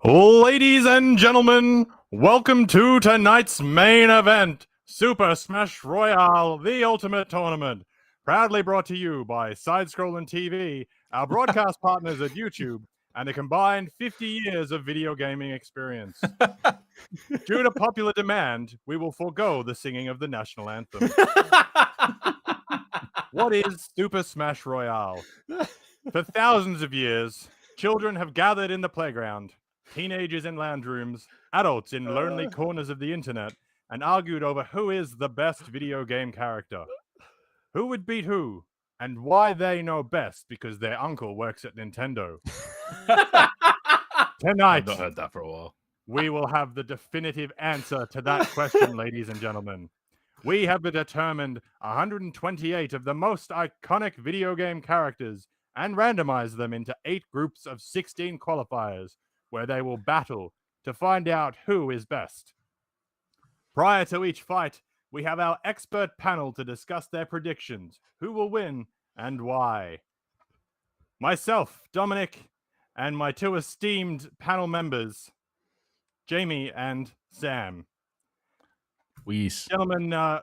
Ladies and gentlemen, welcome to tonight's main event, Super Smash Royale, the Ultimate Tournament. Proudly brought to you by Sidescrollin TV, our broadcast partners at YouTube, and a combined 50 years of video gaming experience. Due to popular demand, we will forego the singing of the national anthem. What is Super Smash Royale? For thousands of years, children have gathered in the playground, teenagers in lounge rooms, adults in lonely corners of the internet, and argued over who is the best video game character. Who would beat who, and why they know best because their uncle works at Nintendo. Tonight, I've not heard that for a while. we will have the definitive answer to that question, ladies and gentlemen. We have determined 128 of the most iconic video game characters and randomized them into 8 groups of 16 qualifiers, where they will battle to find out who is best. Prior to each fight, we have our expert panel to discuss their predictions, who will win, and why. Myself, Dominic, and my 2 esteemed panel members, Jamie and Sam. Gentlemen,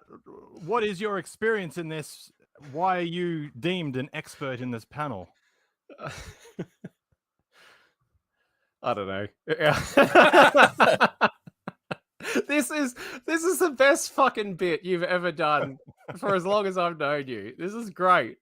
what is your experience in this? Why are you deemed an expert in this panel? I don't know. This is the best fucking bit you've ever done for as long as I've known you. This is great.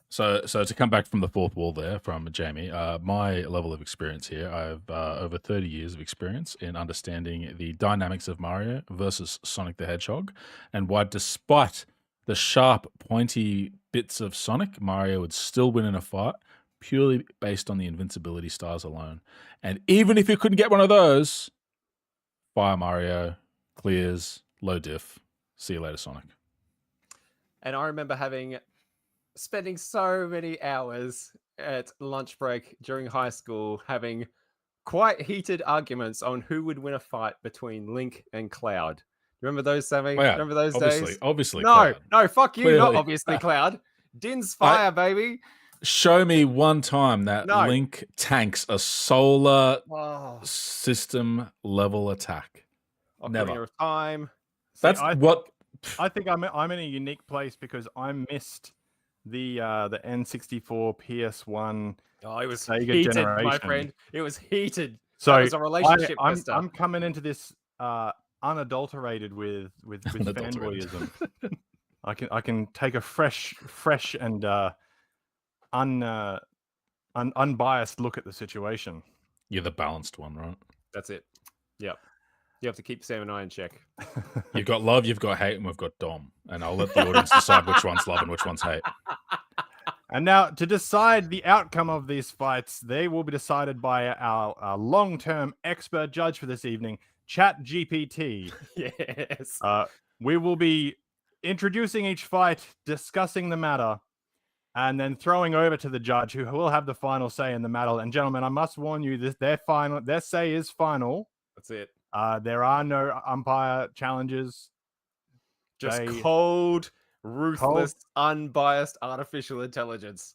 So to come back from the fourth wall there from Jamie, my level of experience here, I have over 30 years of experience in understanding the dynamics of Mario versus Sonic the Hedgehog, and why despite the sharp, pointy bits of Sonic, Mario would still win in a fight, purely based on the invincibility stars alone. And even if you couldn't get one of those, Fire Mario, clears, low diff, see you later, Sonic. And I remember spending so many hours at lunch break during high school having quite heated arguments on who would win a fight between Link and Cloud. Remember those, Sammy? Oh, yeah. Remember those days? Obviously, No, Cloud. no, fuck you, Clearly. not obviously Cloud. Din's fire, baby. Show me one time that Link tanks a solar system level attack. Ocarina of Time. That's what I think I'm in a unique place because I missed the N64 PS1. Oh, it was Sega heated, generation. my friend. It was heated. So that was a relationship tester. I'm coming into this unadulterated with fanboyism. I can take a fresh and unbiased look at the situation. You're the balanced one, right? That's it. Yep. You have to keep Sam and I in check. You've got love, you've got hate, and we've got Dom. And I'll let the audience decide which one's love and which one's hate. And now, to decide the outcome of these fights, they will be decided by our long-term expert judge for this evening, ChatGPT. Yes. We will be introducing each fight, discussing the matter, and then throwing over to the judge, who will have the final say in the matter. And gentlemen, I must warn you, their say is final. That's it. There are no umpire challenges. Just cold, ruthless, unbiased artificial intelligence.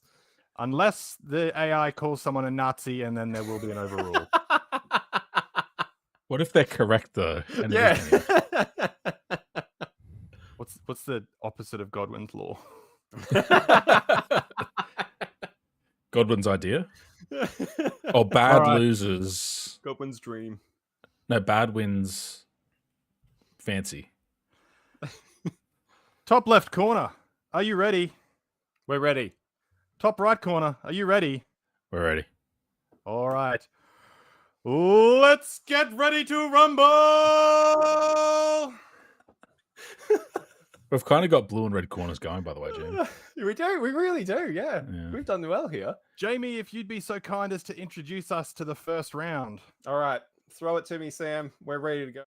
Unless the AI calls someone a Nazi, and then there will be an overrule. What if they're correct, though? Yeah. What's the opposite of Godwin's law? Godwin's idea? Or bad losers? Godwin's dream. No, bad wins fancy. Top left corner, are you ready? We're ready. Top right corner, are you ready? We're ready. All right. Let's get ready to rumble! We've kind of got blue and red corners going, by the way, Jamie. We do. We really do. Yeah. We've done well here. Jamie, if you'd be so kind as to introduce us to the first round. All right. Throw it to me, Sam. We're ready to go.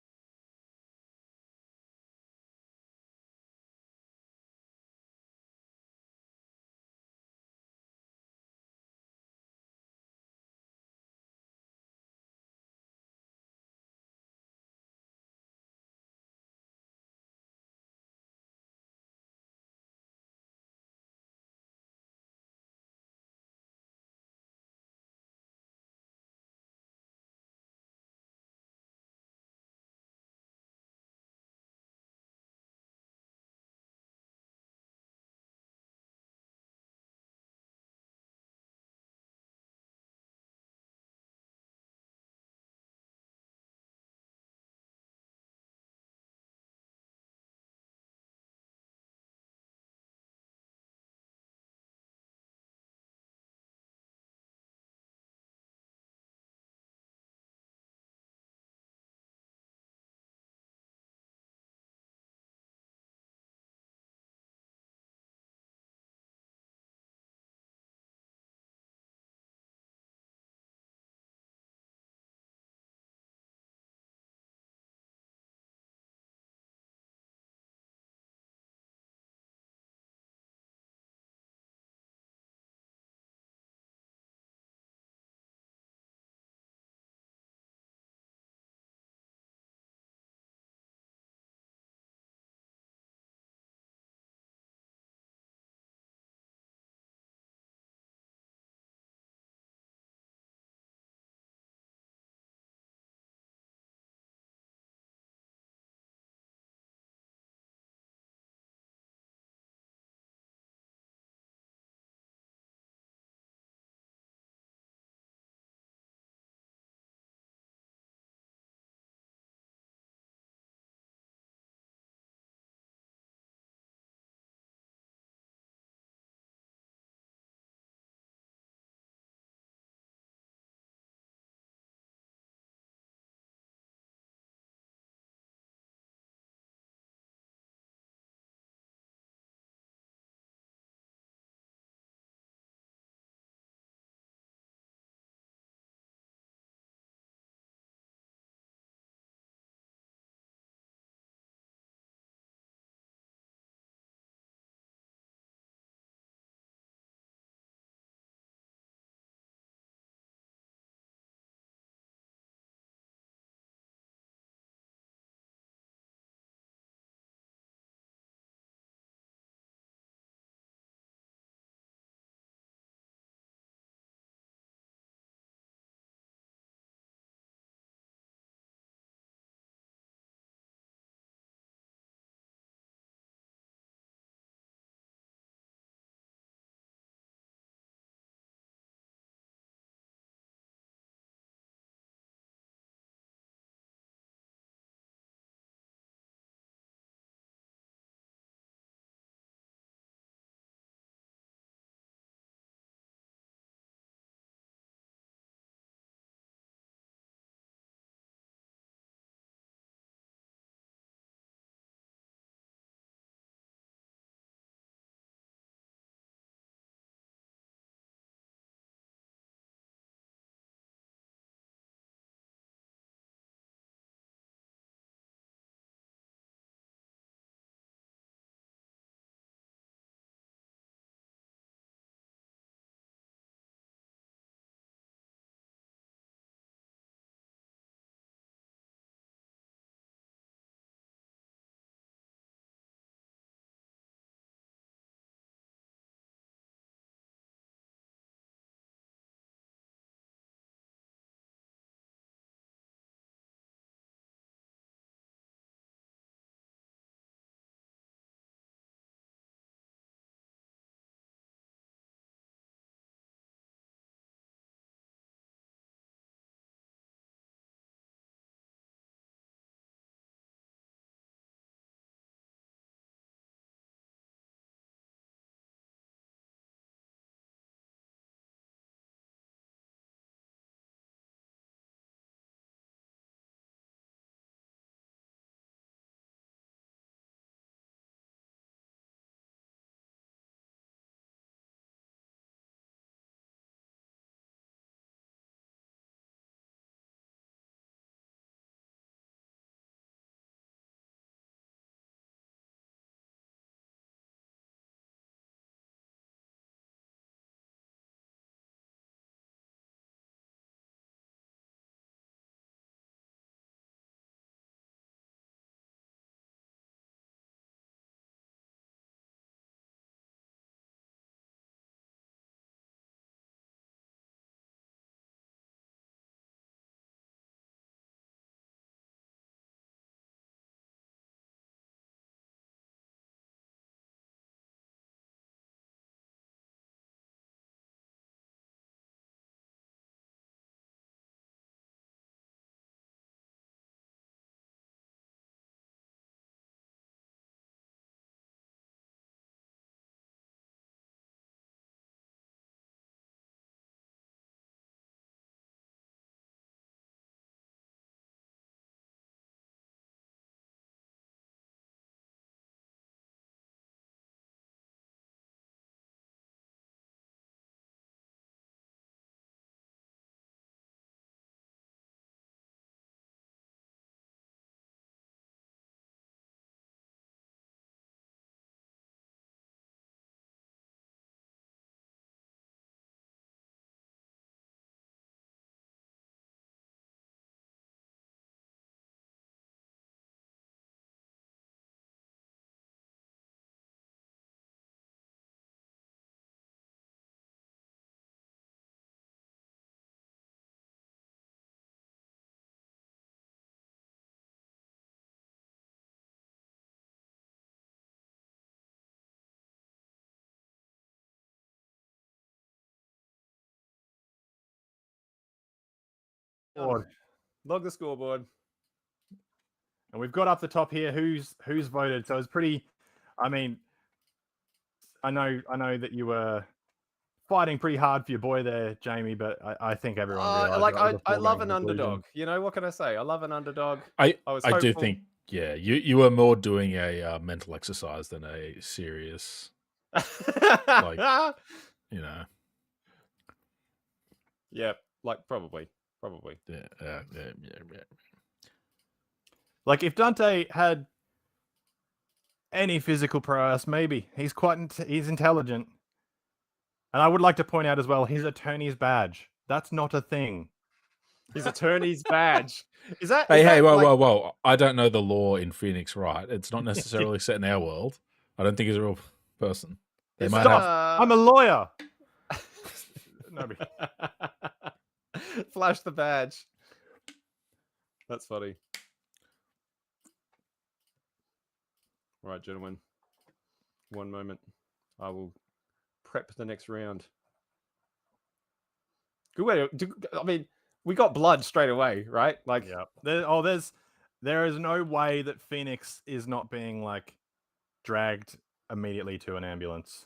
Board. Log the scoreboard. And we've got up the top here who's voted. So it's pretty. I mean, I know that you were fighting pretty hard for your boy there, Jamie, but I think everyone realized I love an underdog. You know, what can I say? I love an underdog. I was do hopeful. think, yeah, you were more doing a mental exercise than a serious, you know. Yeah, like probably. Yeah. Like if Dante had any physical prowess, maybe he's he's intelligent. And I would like to point out as well, his attorney's badge. That's not a thing. His attorney's badge. Is that? Hey, whoa! I don't know the law in Phoenix, right? It's not necessarily set in our world. I don't think he's a real person. They might have. I'm a lawyer. No. Flash the badge. That's funny. All right, gentlemen. One moment. I will prep the next round. Good way to. I mean, we got blood straight away, right? Like, yeah. There is no way that Phoenix is not being like dragged immediately to an ambulance.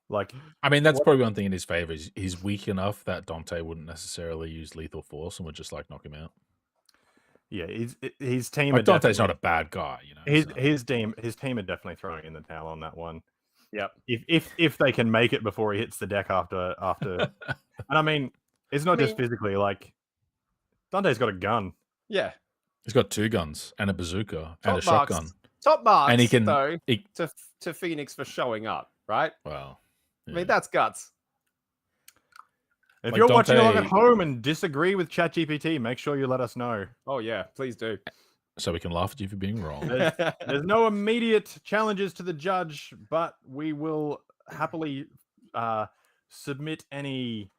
Like, I mean, that's probably one thing in his favor. He's weak enough that Dante wouldn't necessarily use lethal force and would just like knock him out. Yeah, his team. Like, Dante's not a bad guy, you know. His team are definitely throwing in the towel on that one. Yep. If they can make it before he hits the deck after, and I mean, it's not just physically. Like, Dante's got a gun. Yeah, he's got 2 guns and a bazooka and a shotgun. Top marks, and he can though to Phoenix for showing up, right? Well, yeah. I mean, that's guts. If you're watching along at home and disagree with ChatGPT, make sure you let us know. Oh yeah, please do. So we can laugh at you for being wrong. There's no immediate challenges to the judge, but we will happily submit any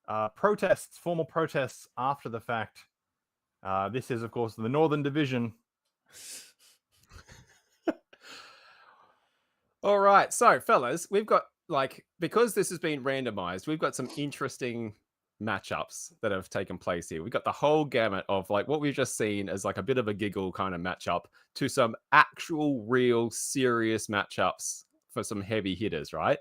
formal protests after the fact. This is, of course, the Northern Division. All right, so fellas, we've got because this has been randomized, we've got some interesting matchups that have taken place here. We've got the whole gamut of like what we've just seen as like a bit of a giggle kind of matchup to some actual, real, serious matchups for some heavy hitters, right?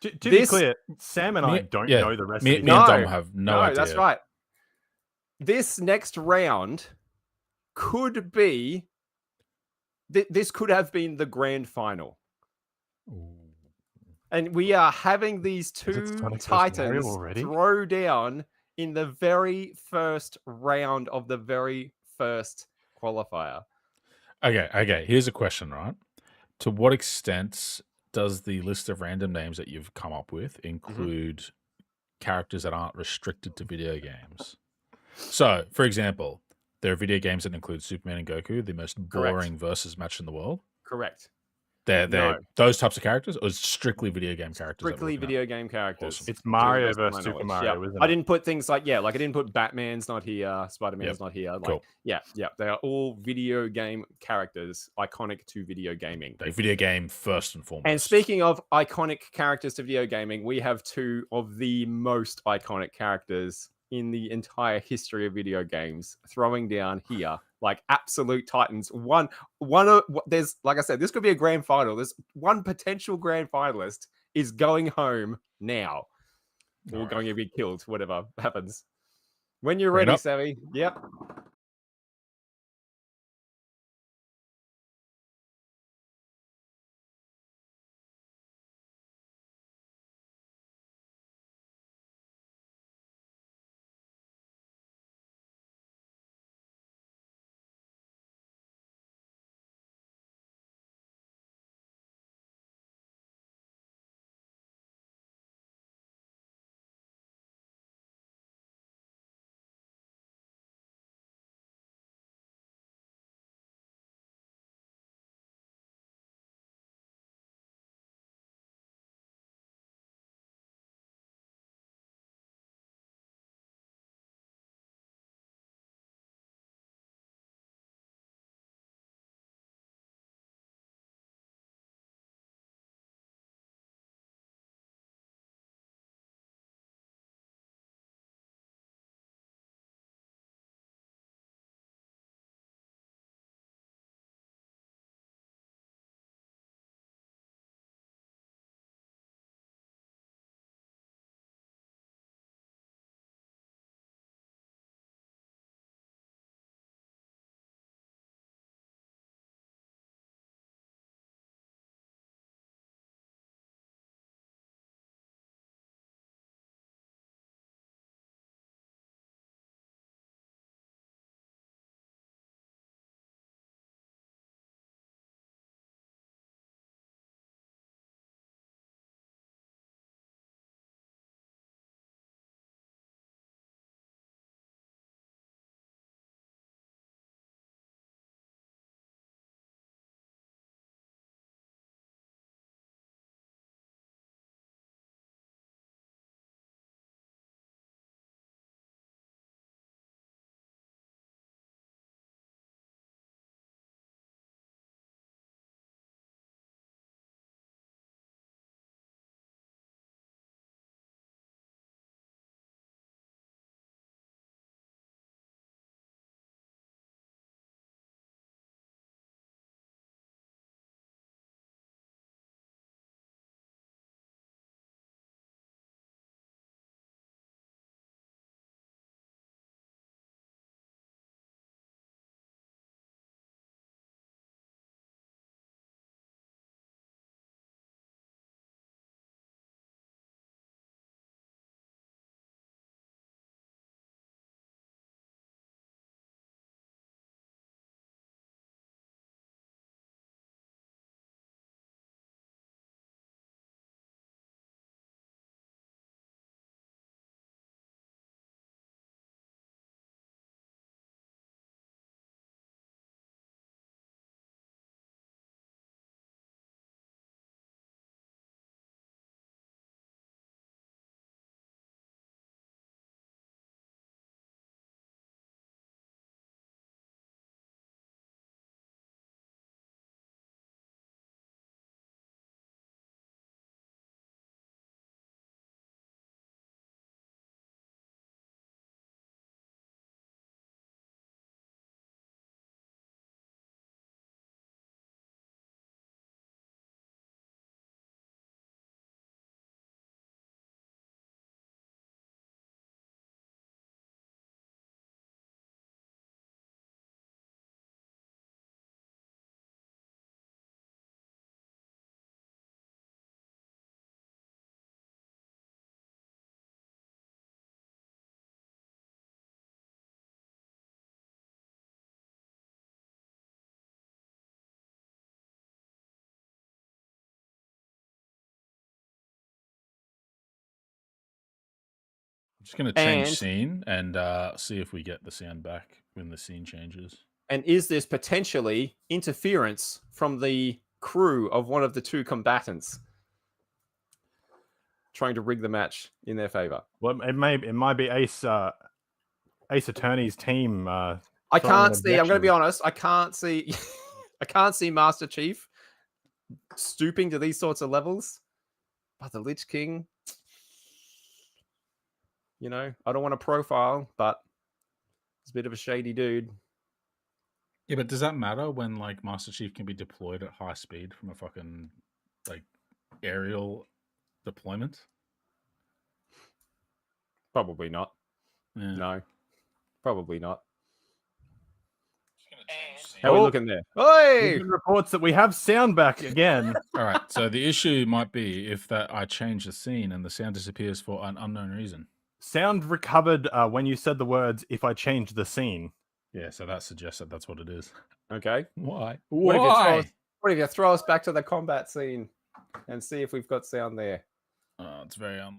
To be clear, Sam and I don't know the rest of these. Me and Dom have no idea. That's right. This next round could be. This could have been the grand final. Ooh. And we are having these 2 titans throw down in the very first round of the very first qualifier. Okay. Here's a question, right? To what extent does the list of random names that you've come up with include characters that aren't restricted to video games? So, for example, there are video games that include Superman and Goku, the most boring versus match in the world. Correct. They're those types of characters, or strictly video game characters? Strictly video game characters. Awesome. It's Mario versus Super Mario, isn't it? I didn't put things like I didn't put Batman's not here, Spider-Man's not here. Like, cool. Yeah. They are all video game characters, iconic to video gaming. Like video game first and foremost. And speaking of iconic characters to video gaming, we have 2 of the most iconic characters in the entire history of video games throwing down here, like absolute titans. There's, like I said, this could be a grand final. There's one potential grand finalist is going home now, or going to be killed, whatever happens. When you're ready, Sammy. Yep. just going to change And- scene and see if we get the sound back when the scene changes. And is this potentially interference from the crew of one of the two combatants trying to rig the match in their favor? Well, it might be Ace Attorney's team. I throwing can't an see. I'm going to be objection. honest. I can't see. I can't see Master Chief stooping to these sorts of levels. But the Lich King, you know, I don't want to profile, but he's a bit of a shady dude. Yeah, but does that matter when like Master Chief can be deployed at high speed from a fucking like aerial deployment? Probably not. Yeah. No, probably not. Just How are we Oh. looking there? There's Oi! been reports that we have sound back again. All right. So the issue might be if that I change the scene and the sound disappears for an unknown reason. Sound recovered when you said the words, if I change the scene. Yeah. So that suggests that that's what it is. Okay. Why? What if you throw us back to the combat scene and see if we've got sound there? It's very all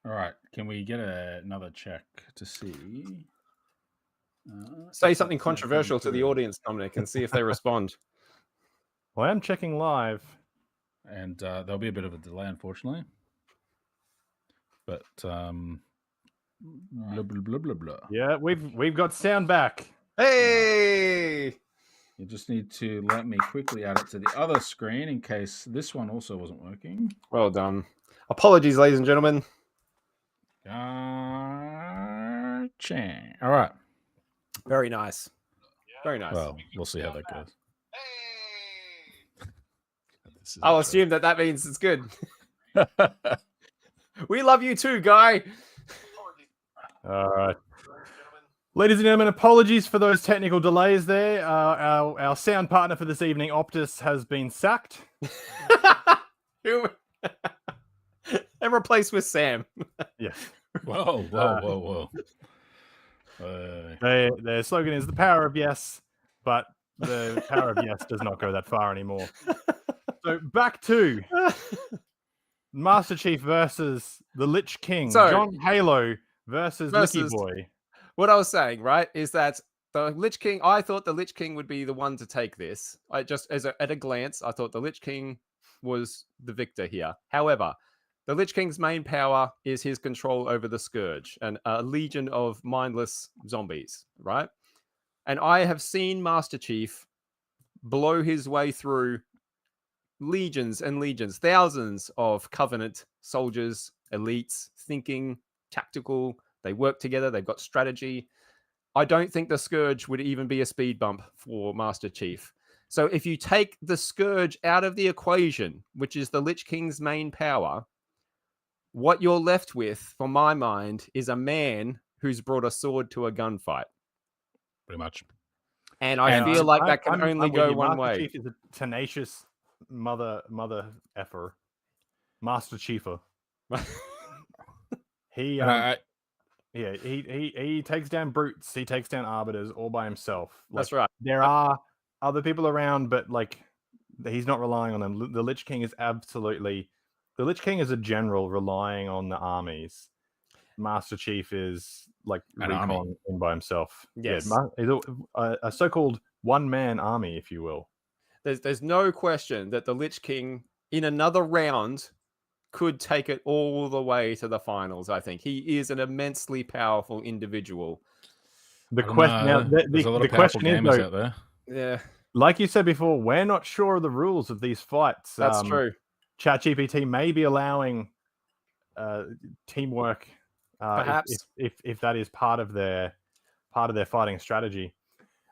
right. Can we get another check to see? Say if something that's not controversial coming to the through? audience, Dominic, and see if they respond. Well, I am checking live. And there'll be a bit of a delay, unfortunately. But blah blah blah blah blah. Yeah, we've got sound back. Hey! You just need to let me quickly add it to the other screen in case this one also wasn't working. Well done. Apologies, ladies and gentlemen. Gotcha. All right. Very nice. Very nice. Well, we'll see how that goes. This is I'll a assume that means it's good. We love you too, Guy. All right. Ladies and gentlemen, apologies for those technical delays there. Our sound partner for this evening, Optus, has been sacked. And replaced with Sam. Yes. Whoa. Their slogan is the power of yes, but the power of yes does not go that far anymore. So back to Master Chief versus the Lich King. So- John Halo versus Licky Versus- Boy. What I was saying, right, is that the Lich King, I thought the Lich King would be the one to take this. I just, at a glance, I thought the Lich King was the victor here. However, the Lich King's main power is his control over the Scourge and a legion of mindless zombies, right? And I have seen Master Chief blow his way through legions and legions, thousands of Covenant soldiers, elites, thinking, tactical. They work together. They've got strategy. I don't think the Scourge would even be a speed bump for Master Chief. So if you take the Scourge out of the equation, which is the Lich King's main power, what you're left with, for my mind, is a man who's brought a sword to a gunfight. Pretty much. And I And feel like that can I'm only with go you. one Master way. Chief is a tenacious mother effer. Master Chiefer. He and I yeah, he takes down brutes, he takes down arbiters all by himself. That's Like, right. there are other people around, but like he's not relying on them. The Lich King is absolutely the Lich King is a general relying on the armies. Master Chief is like An army. recon in by himself. Yes. Yeah, he's a so-called one-man army, if you will. There's no question that the Lich King in another round could take it all the way to the finals. I think he is an immensely powerful individual. The I don't question now, know. There's a lot the of powerful question is gamers though, out there. Yeah, like you said before, we're not sure of the rules of these fights. that's true. ChatGPT may be allowing teamwork, Perhaps. if that is part of their fighting strategy.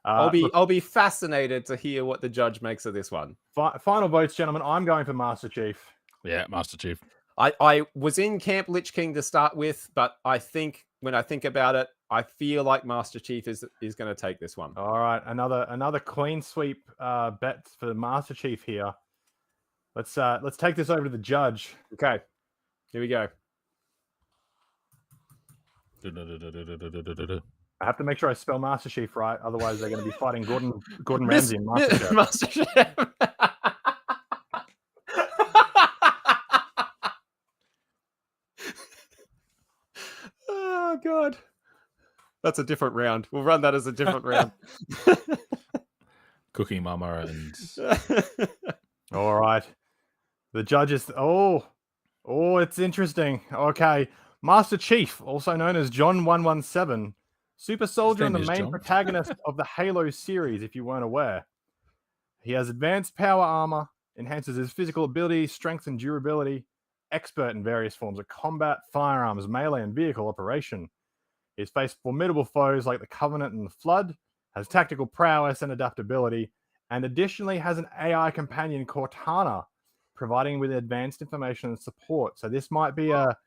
I'll be fascinated to hear what the judge makes of this one. Final votes, gentlemen. I'm going for Master Chief. Yeah, Master Chief. I was in Camp Lich King to start with, but I think when I think about it, I feel like Master Chief is going to take this one. All right, another clean sweep bet for Master Chief here. Let's take this over to the judge. Okay, here we go. I have to make sure I spell Master Chief right, otherwise they're going to be fighting Gordon Ramsay and Master Chef. Master Chef. Oh god, that's a different round. We'll run that as a different round. Cooking Mama and All right, the judges. Oh, it's interesting. Okay, Master Chief, also known as John 117, super soldier and the name is main John. protagonist of the Halo series. If you weren't aware, he has advanced power armor, enhances his physical ability, strength, and durability. Expert in various forms of combat, firearms, melee, and vehicle operation. He's faced formidable foes like the Covenant and the Flood, has tactical prowess and adaptability, and additionally has an AI companion, Cortana, providing with advanced information and support. So this might be a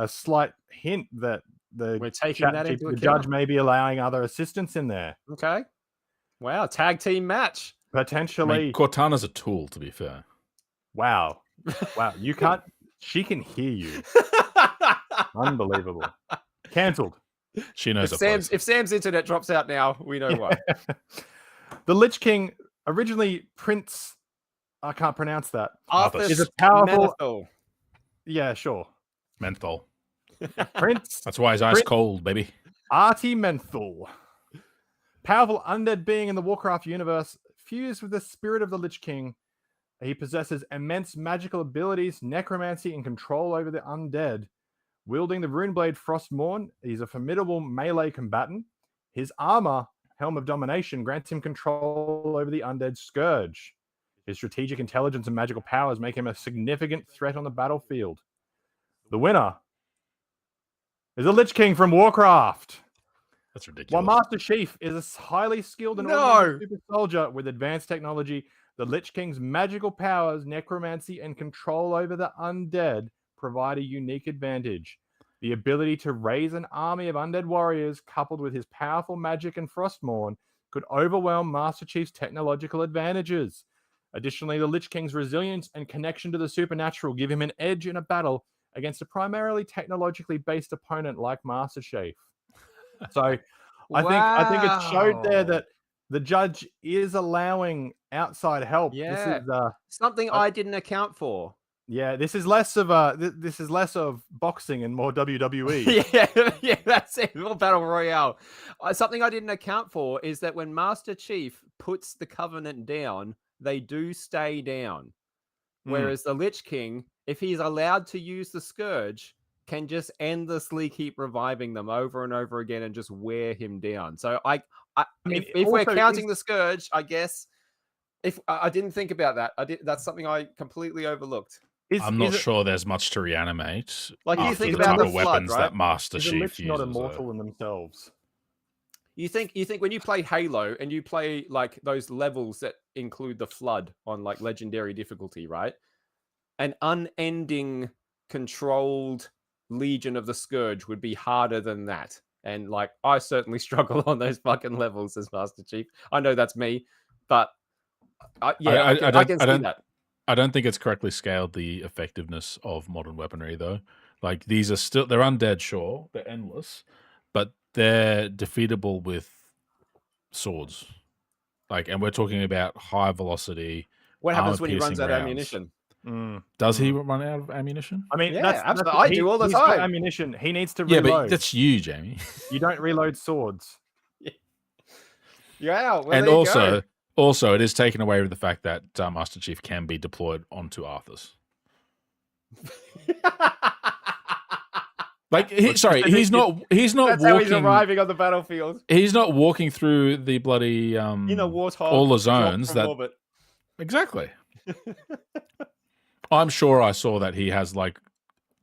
slight hint that We're taking that into the account. judge may be allowing other assistance in there. Okay. Wow, tag team match. Potentially. I mean, Cortana's a tool, to be fair. Wow. You can't. She can hear you. Unbelievable. Cancelled. She knows If Sam's internet drops out now, we know why. The Lich King, originally Prince, I can't pronounce that. Arthas Is a powerful. Menethil. Yeah, sure. Menthol. Prince That's why he's ice cold, baby. Artie Menthol. Powerful undead being in the Warcraft universe, fused with the spirit of the Lich King. He possesses immense magical abilities, necromancy, and control over the undead. Wielding the runeblade Frostmourne, he's a formidable melee combatant. His armor, Helm of Domination, grants him control over the undead Scourge. His strategic intelligence and magical powers make him a significant threat on the battlefield. The winner is a Lich King from Warcraft. That's ridiculous. While Master Chief is a highly skilled and organized super soldier with advanced technology, the Lich King's magical powers, necromancy, and control over the undead provide a unique advantage. The ability to raise an army of undead warriors, coupled with his powerful magic and Frostmourne, could overwhelm Master Chief's technological advantages. Additionally, the Lich King's resilience and connection to the supernatural give him an edge in a battle against a primarily technologically based opponent like Master Chief. So I think it showed there that the judge is allowing outside help. Yeah. This is something I didn't account for. Yeah, this is less of boxing and more WWE. yeah, that's it. More battle royale. Something I didn't account for is that when Master Chief puts the Covenant down, they do stay down. Whereas the Lich King, if he's allowed to use the Scourge, can just endlessly keep reviving them over and over again and just wear him down. So I mean, if we're counting the Scourge, I guess if I didn't think about that, that's something I completely overlooked. I'm not sure there's much to reanimate. Like you after think the about type the of Flood, weapons right? that Master Is the Chief Lich uses. not immortal in themselves? You think when you play Halo and you play like those levels that include the Flood on like legendary difficulty, right? An unending controlled Legion of the Scourge would be harder than that. And like, I certainly struggle on those fucking levels as Master Chief. I know that's me, but I can see that. I don't think it's correctly scaled the effectiveness of modern weaponry, though. Like, these are still, they're undead, sure, they're endless, but they're defeatable with swords. Like, and we're talking about high velocity. What happens when he runs out of ammunition? ammunition? Does he run out of ammunition? I mean, Yeah, absolutely. I do all the he's got time. ammunition. He needs to Yeah, reload. but that's you, Jamie. You don't reload swords. Yeah, well, And there you go. also, it is taken away with the fact that Master Chief can be deployed onto Arthas. Like, he's not That's walking. how he's arriving on the battlefield. He's not walking through the bloody Warthog, all the zones that orbit. Exactly. I'm sure I saw that he has like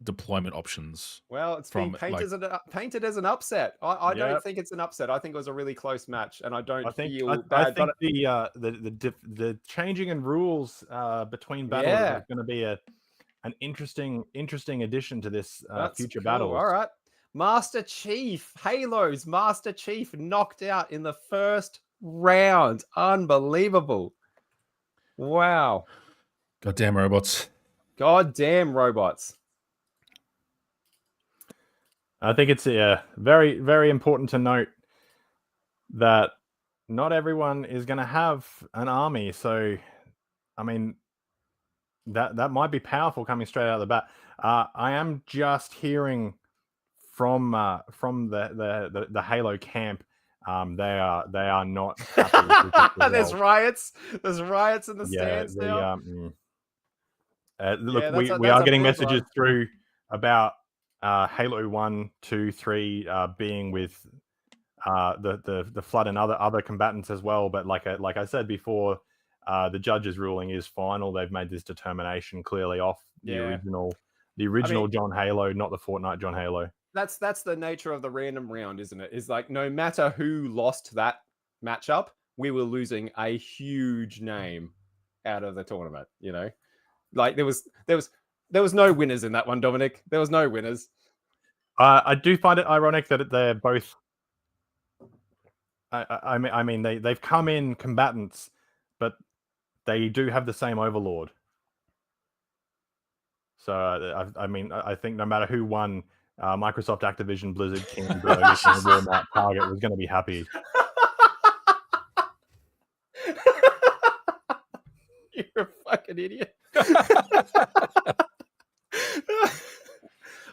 deployment options. Well, it's been painted as an upset. I don't think it's an upset. I think it was a really close match, and I feel bad. I think the changing in rules between battles is going to be an interesting addition to this future battles. All right, Master Chief, Halo's Master Chief knocked out in the first round. Unbelievable! Wow. Goddamn robots. Goddamn robots. I think it's very, very important to note that not everyone is going to have an army. So, I mean, that might be powerful coming straight out of the bat. I am just hearing from the Halo camp. They are not happy with this There's riots. There's riots in the stands now. Look, we are getting messages through about Halo 1, 2, 3 being with the Flood and other combatants as well. But like I said before, the judge's ruling is final. They've made this determination clearly off the original John Halo, not the Fortnite John Halo. That's the nature of the random round, isn't it? Is like, no matter who lost that matchup, we were losing a huge name out of the tournament. You know, like there was no winners in that one, Dominic. There was no winners. I do find it ironic that they're both. I mean, they've come in combatants, but they do have the same overlord. So I think no matter who won, Microsoft, Activision, Blizzard, King, Walmart, Target was going to be happy. You're a fucking idiot.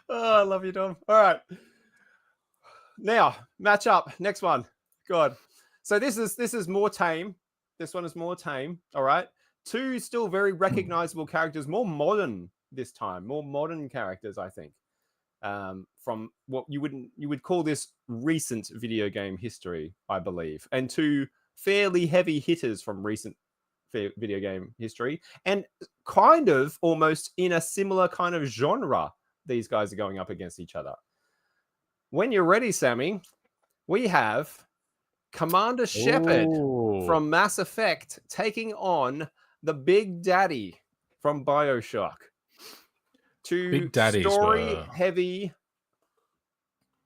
Oh, I love you, Dom. All right. Now, match up. Next one. God. So this is more tame. This one is more tame. All right. Two still very recognizable characters, more modern this time. More modern characters, I think. From what you would call this recent video game history, I believe. And two fairly heavy hitters from recent video game history, and kind of almost in a similar kind of genre. These guys are going up against each other. When you're ready, Sammy, we have Commander Shepard from Mass Effect taking on the Big Daddy from BioShock. Two Big Daddies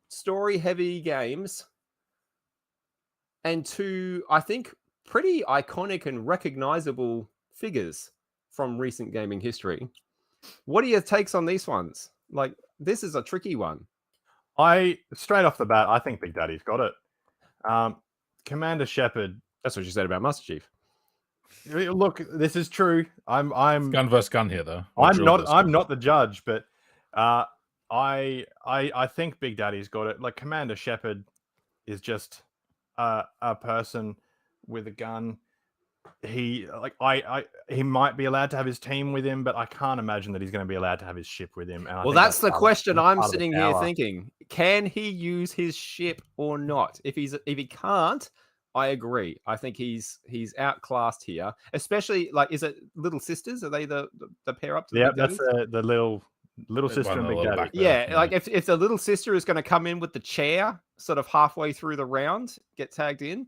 story heavy games, and two, I think, pretty iconic and recognizable figures from recent gaming history. What are your takes on these ones? Like, this is a tricky one. Straight off the bat, I think Big Daddy's got it. Commander Shepard. That's what you said about Master Chief. Look, this is true. I'm gun versus gun here, though. I'm not the judge, but I think Big Daddy's got it. Like, Commander Shepard is just a person with a gun. He might be allowed to have his team with him, but I can't imagine that he's going to be allowed to have his ship with him. And that's the question I'm sitting here thinking. Can he use his ship or not? If he can't, I agree. I think he's outclassed here. Especially, like, is it Little Sisters? Are they the pair up to the Big that's the little sister and Big Daddy. Yeah, like if the little sister is going to come in with the chair sort of halfway through the round, get tagged in,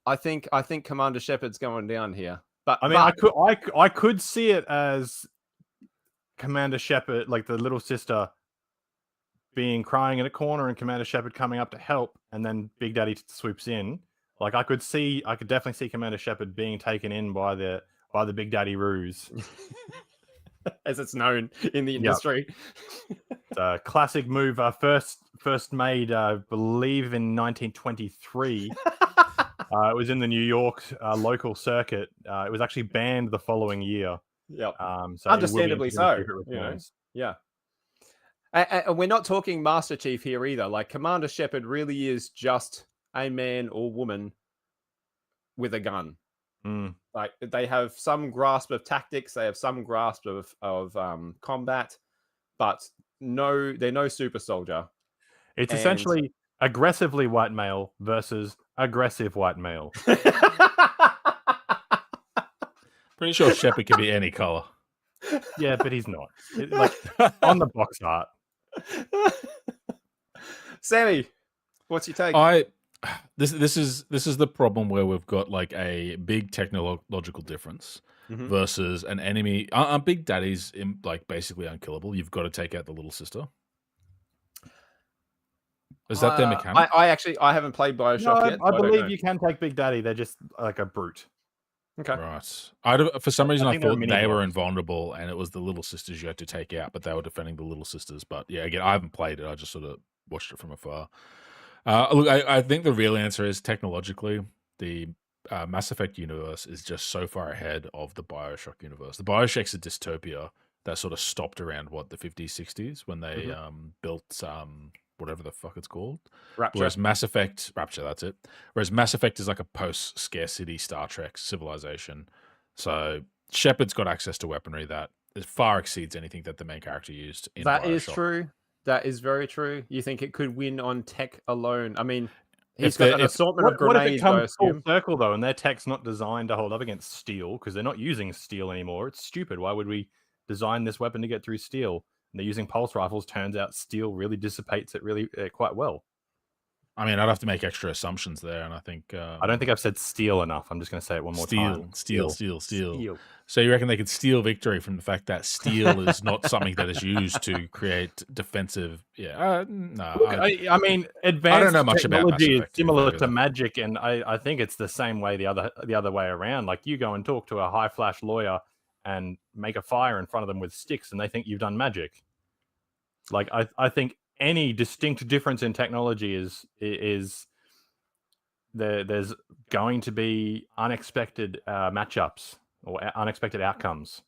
I think Commander Shepard's going down here. But I mean, I could see it as Commander Shepard, like the little sister, being crying in a corner and Commander Shepard coming up to help, and then Big Daddy swoops in. Like I could definitely see Commander Shepard being taken in by the Big Daddy ruse. As it's known in the industry. It's a classic move. First made, I believe, in 1923. It was in the New York local circuit. It was actually banned the following year. Yep. So Understandably so. If it returns. Yeah. And we're not talking Master Chief here either. Like Commander Shepard really is just a man or woman with a gun. Mm. Like they have some grasp of tactics, they have some grasp of combat, but they're no super soldier. It's essentially aggressively white male versus aggressive white male. Pretty sure Shepard can be any color. Yeah, but he's not. Like on the box art. Sammy, what's your take? This is the problem where we've got like a big technological difference versus an enemy. Big Daddy's like basically unkillable. You've got to take out the little sister. Is that their mechanic? I haven't played Bioshock yet. I believe you can take Big Daddy. They're just like a brute. Okay. Right. For some reason, I thought they were boss. invulnerable, and it was the little sisters you had to take out, but they were defending the little sisters. But yeah, again, I haven't played it. I just sort of watched it from afar. Look, I think the real answer is technologically, the Mass Effect universe is just so far ahead of the Bioshock universe. The Bioshock's a dystopia that sort of stopped around the 50s, 60s when they built whatever the fuck it's called. Rapture. Whereas Mass Effect, that's it. Whereas Mass Effect is like a post-scarcity Star Trek civilization. So Shepard's got access to weaponry that far exceeds anything that the main character used in That Bioshock. is true. That is very true. You think it could win on tech alone? I mean, he's got an assortment of grenades. What if it comes full circle though, and their tech's not designed to hold up against steel because they're not using steel anymore? It's stupid. Why would we design this weapon to get through steel? And they're using pulse rifles. Turns out steel really dissipates it really quite well. I mean, I'd have to make extra assumptions there, and I think I don't think I've said steel enough. I'm just going to say it one more time. Steel. So you reckon they could steal victory from the fact that steel is not something that is used to create defensive? Yeah, no. Look, I mean, advanced I don't know much about Mass technology is Effect, similar to magic, and I think it's the same way the other way around. Like you go and talk to a high flash lawyer and make a fire in front of them with sticks, and they think you've done magic. Like I think any distinct difference in technology is there's going to be unexpected matchups or unexpected outcomes.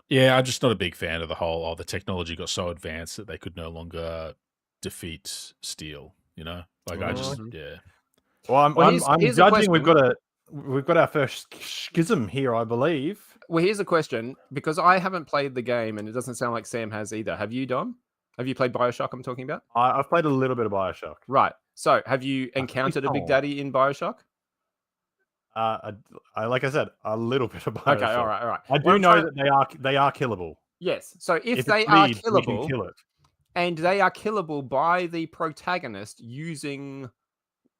Yeah, I'm just not a big fan of the whole. The technology got so advanced that they could no longer defeat steel. You know, like I just Well, I'm judging. We've got our first schism here, I believe. Well, here's a question because I haven't played the game, and it doesn't sound like Sam has either. Have you, Dom? Have you played Bioshock? I'm talking about. I've played a little bit of Bioshock. Right. So, have you encountered a Big Daddy in Bioshock? Like I said, a little bit of Bioshock. Okay, all right. I do know that they are killable. Yes. So if they are killable, we can kill it. And they are killable by the protagonist using.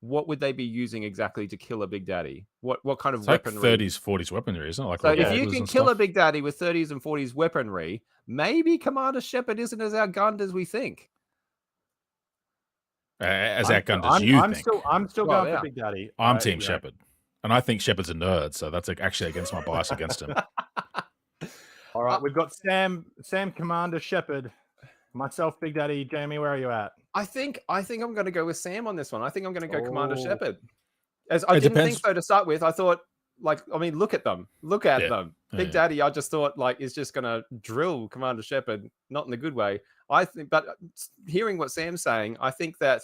What would they be using exactly to kill a Big Daddy? What kind of weaponry? Like 30s, 40s weaponry, isn't it? Like so if you can kill a Big Daddy with 30s and 40s weaponry, maybe Commander Shepard isn't as outgunned as we think. As outgunned as you think. I'm still going for Big Daddy. I'm Team Shepard. And I think Shepard's a nerd, so that's actually against my bias against him. All right, we've got Sam Commander Shepard. Myself, Big Daddy. Jamie, where are you at? I think I'm going to go with Sam on this one. I think I'm going to go Commander Shepard. As I didn't think so to start with. I thought, look at them. Look at them. Big Daddy, I just thought, is just going to drill Commander Shepard, not in a good way. But hearing what Sam's saying, I think that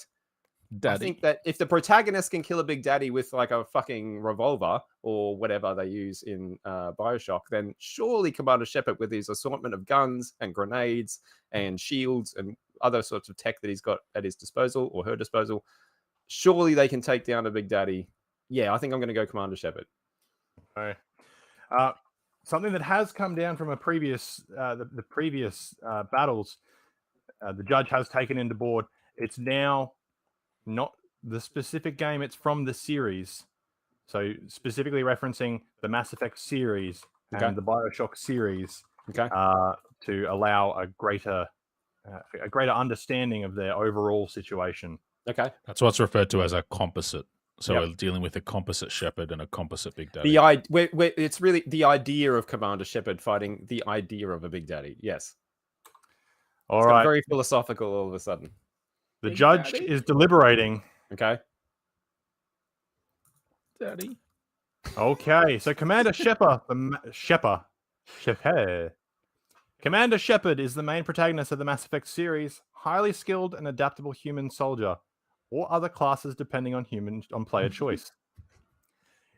if the protagonist can kill a Big Daddy with like a fucking revolver or whatever they use in Bioshock, then surely Commander Shepard with his assortment of guns and grenades and shields and other sorts of tech that he's got at his disposal or her disposal, surely they can take down a Big Daddy. Yeah, I think I'm going to go Commander Shepard. Okay. Something that has come down from a previous the previous battles, the judge has taken into board. It's now not the specific game, it's from the series. So specifically referencing the Mass Effect series and the Bioshock series to allow a greater a greater understanding of their overall situation. Okay. That's what's referred to as a composite. So Yep. we're dealing with a composite shepherd and a composite big daddy. It's really the idea of Commander Shepard fighting the idea of a big daddy. Yes. All It's got right. very philosophical all of a sudden. The Big judge daddy. is deliberating. Okay. Daddy. Okay, so Commander Shepard, Commander Shepard is the main protagonist of the Mass Effect series, highly skilled and adaptable human soldier, or other classes depending on player choice.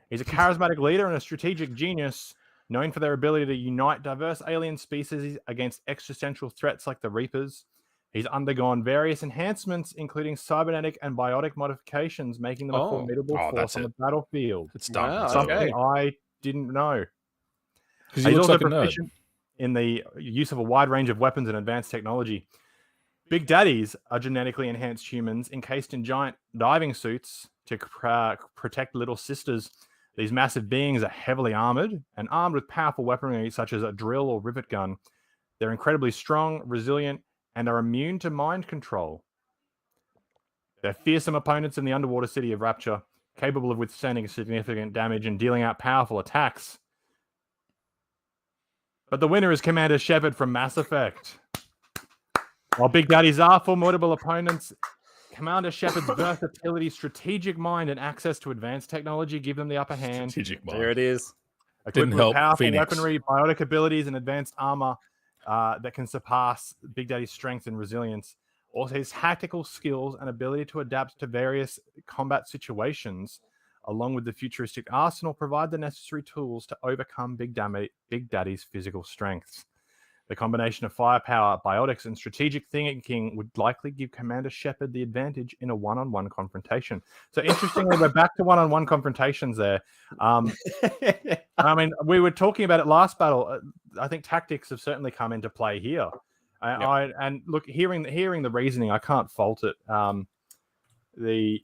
He's a charismatic leader and a strategic genius, known for their ability to unite diverse alien species against existential threats like the Reapers. He's undergone various enhancements, including cybernetic and biotic modifications, making them a formidable force on the battlefield. It's done. Wow, Something I didn't know. Because He's also proficient in the use of a wide range of weapons and advanced technology. Big Daddies are genetically enhanced humans encased in giant diving suits to protect little sisters. These massive beings are heavily armored and armed with powerful weaponry such as a drill or rivet gun. They're incredibly strong, resilient, and are immune to mind control. They're fearsome opponents in the underwater city of Rapture, capable of withstanding significant damage and dealing out powerful attacks. But the winner is Commander Shepard from Mass Effect. While Big Daddies are formidable opponents, Commander Shepard's versatility, strategic mind, and access to advanced technology give them the upper hand. Strategic mind. There it is. Equipped with powerful weaponry, biotic abilities, and advanced armor that can surpass Big Daddy's strength and resilience. Also, his tactical skills and ability to adapt to various combat situations, along with the futuristic arsenal, provide the necessary tools to overcome Big Daddy's physical strengths. The combination of firepower, biotics, and strategic thinking would likely give Commander Shepard the advantage in a one-on-one confrontation. So interestingly, we're back to one-on-one confrontations there. I mean, we were talking about it last battle. I think tactics have certainly come into play here. And look, hearing the reasoning, I can't fault it. The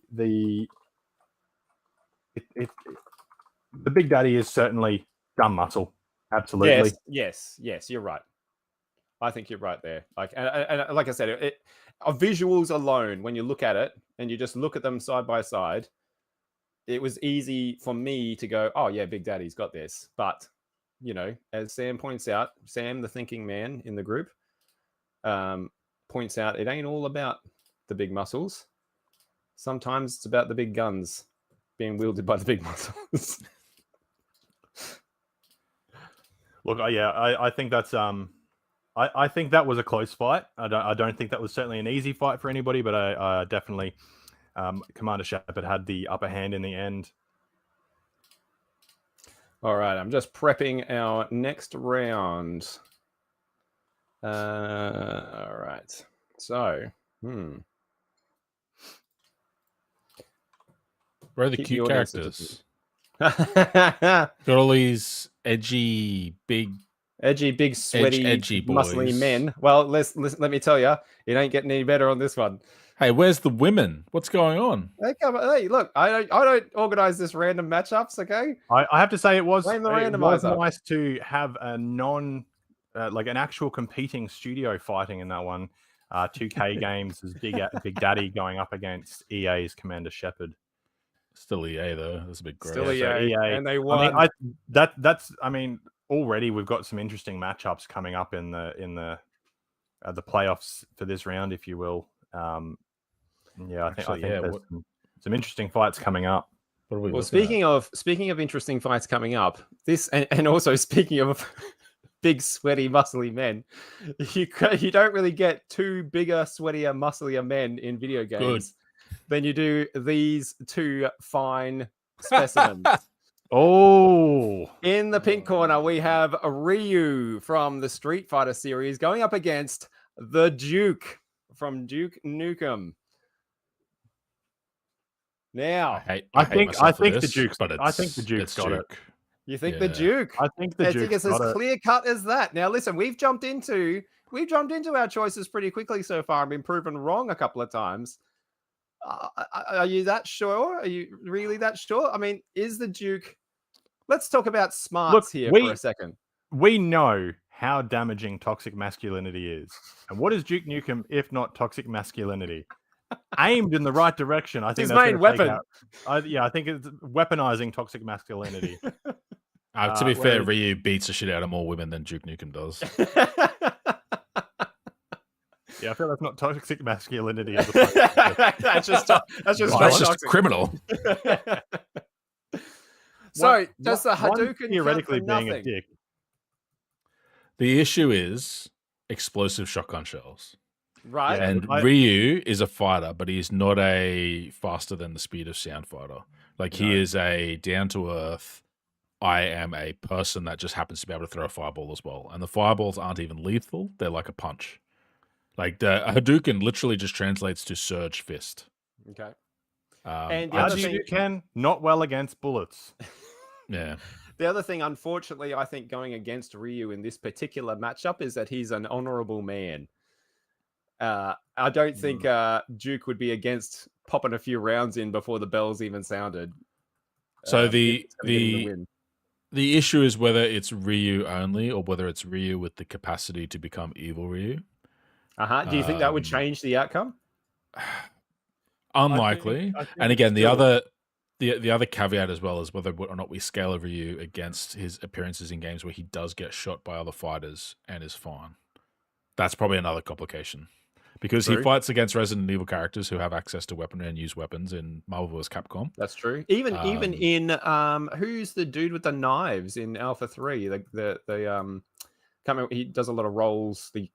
Big Daddy is certainly dumb muscle. Absolutely. Yes, you're right. I think you're right there. Like, and like I said, visuals alone, when you look at it and you just look at them side by side, it was easy for me to go, oh yeah, Big Daddy's got this. But, you know, as Sam points out, Sam, the thinking man in the group, points out it ain't all about the big muscles. Sometimes it's about the big guns being wielded by the big muscles. Look, I think that's I think that was a close fight. I don't think that was certainly an easy fight for anybody, but I definitely Commander Shepard had the upper hand in the end. All right, I'm just prepping our next round. All right. So, Where are the cute characters? Got all these edgy, big, sweaty, edgy muscly boys. men. Well, let me tell you, it ain't getting any better on this one. Hey, where's the women? What's going on? Hey, look, I don't organize this random matchups. Okay, I have to say it was randomizer. Nice to have a like an actual competing studio fighting in that one. 2K Games is Big Daddy going up against EA's Commander Shepard. Still EA though. That's a big growth. Still EA, and they won. I mean, already we've got some interesting matchups coming up in the playoffs for this round, if you will. I think there's some interesting fights coming up. Well, speaking of interesting fights coming up, this and also speaking of big, sweaty, muscly men, you don't really get two bigger, sweatier, musclier men in video games than you do these two fine specimens. In the pink corner, we have Ryu from the Street Fighter series going up against the Duke from Duke Nukem. Now, I think the Duke's got it. You think the Duke? I think the Duke. I think it's as clear cut as that. Now, listen, we've jumped into our choices pretty quickly so far and been proven wrong a couple of times. Are you that sure? Are you really that sure? I mean, is the Duke? Let's talk about smarts here for a second. We know how damaging toxic masculinity is. And what is Duke Nukem if not toxic masculinity? Aimed in the right direction, I think His that's main gonna take weapon. out. I think it's weaponizing toxic masculinity. To be fair, whereas- Ryu beats the shit out of more women than Duke Nukem does. Yeah, I feel that's not toxic masculinity. that's just That's just toxic. criminal. So does the one Hadouken theoretically count for being a nothing? dick? The issue is explosive shotgun shells. Right. Yeah. And I- Ryu is a fighter, but he's not a faster than the speed of sound fighter. Like he No. is a down to earth. I am a person that just happens to be able to throw a fireball as well. And the fireballs aren't even lethal. They're like a punch. Like the Hadouken literally just translates to surge fist. Okay. And the other thing- Hadouken not well against bullets. yeah. The other thing, unfortunately, I think going against Ryu in this particular matchup is that he's an honorable man. I don't think Duke would be against popping a few rounds in before the bells even sounded. So if it's gonna get him the win. the issue is whether it's Ryu only or whether it's Ryu with the capacity to become evil Ryu. Do you think that would change the outcome? Unlikely. I think And it's again, the still- other caveat as well is whether or not we scale a Ryu against his appearances in games where he does get shot by other fighters and is fine. That's probably another complication. Because he True. fights against Resident Evil characters who have access to weaponry and use weapons in Marvel vs. Capcom. That's true. Even in who's the dude with the knives in Alpha 3? The can't remember, he does a lot of roles. The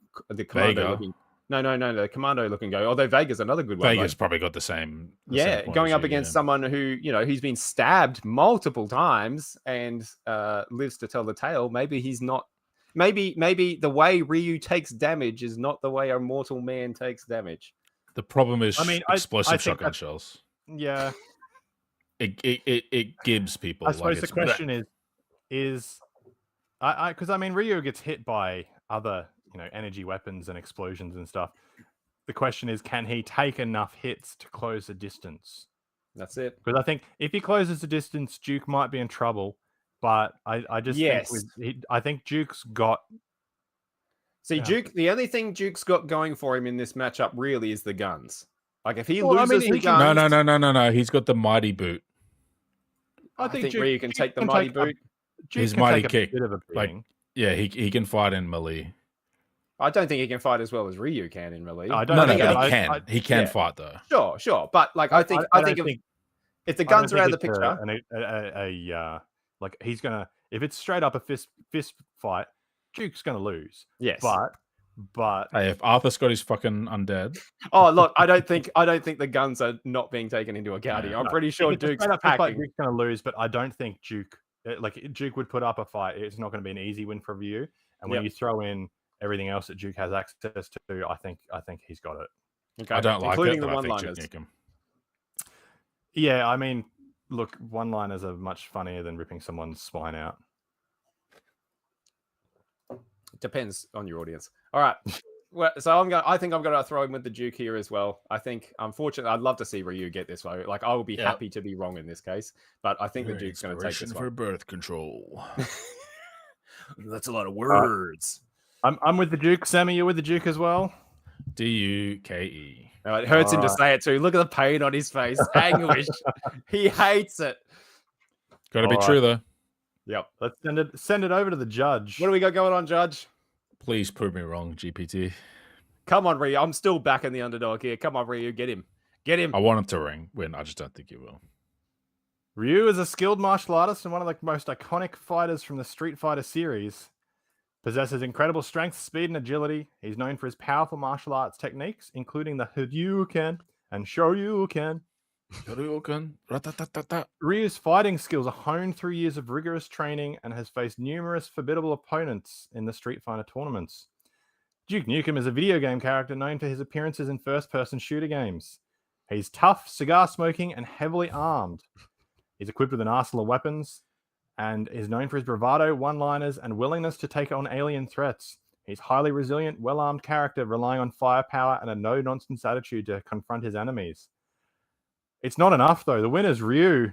commando Vega. looking. No, the commando looking guy. Although Vega's another good one. Vega's Like, probably got the same. going up against someone who, he's been stabbed multiple times and lives to tell the tale. Maybe he's not. Maybe the way Ryu takes damage is not the way a mortal man takes damage. The problem is explosive I think shotgun that- shells. Yeah. It gives people. I suppose the question is because Ryu gets hit by other energy weapons and explosions and stuff. The question is, can he take enough hits to close the distance? That's it. Because I think if he closes the distance, Duke might be in trouble. But I just I think Duke's got. See, Yeah. Duke. The only thing Duke's got going for him in this matchup really is the guns. Like if he Well, I loses mean, the he can- guns, No. He's got the mighty boot. I think Duke- Ryu can Duke take the can mighty take a- boot. Duke His can mighty take a kick, bit of a like- beating. Yeah, he can fight in melee. I don't think he can fight as well as Ryu can in melee. I don't No, think but I- he can. I- He can yeah. fight though. Sure. But like I think if the I guns don't are out of the think picture, like he's gonna, if it's straight up a fist fight, Duke's gonna lose. yes. But Hey, if Arthur Scott is fucking undead, Oh look, I don't think the guns are not being taken into account here. I'm No, pretty sure if it's a Duke's straight up fist fight, packing. Duke's gonna lose. But I don't think Duke would put up a fight. It's not going to be an easy win for Ryu. And when Yep. you throw in everything else that Duke has access to, I think he's got it. Okay. I don't like including it, the but I think one-liners. Duke him. Yeah, look, one-liners are much funnier than ripping someone's spine out. Depends on your audience. All right. Well, so I think I'm going to throw him with the Duke here as well. I think, unfortunately, I'd love to see Ryu get this way. Like, I will be Yep. happy to be wrong in this case, but I think the Duke's going to take this for one. birth control. That's a lot of words. I'm with the Duke. Sammy, you're with the Duke as well. DUKE. It hurts him to Alright. say it too. Look at the pain on his face. Anguish. He hates it. Got to be Alright. true though. Yep. Let's send it over to the judge. What do we got going on, Judge? Please prove me wrong, GPT. Come on, Ryu. I'm still backing the underdog here. Come on, Ryu. Get him. Get him. I want him to win. I just don't think he will. Ryu is a skilled martial artist and one of the most iconic fighters from the Street Fighter series. Possesses incredible strength, speed, and agility. He's known for his powerful martial arts techniques, including the Hadouken and Shoryuken. Ryu's fighting skills are honed through years of rigorous training and has faced numerous formidable opponents in the Street Fighter tournaments. Duke Nukem is a video game character known for his appearances in first-person shooter games. He's tough, cigar-smoking, and heavily armed. He's equipped with an arsenal of weapons and is known for his bravado, one-liners, and willingness to take on alien threats. He's highly resilient, well-armed character relying on firepower and a no-nonsense attitude to confront his enemies. It's not enough, though. The winner's Ryu.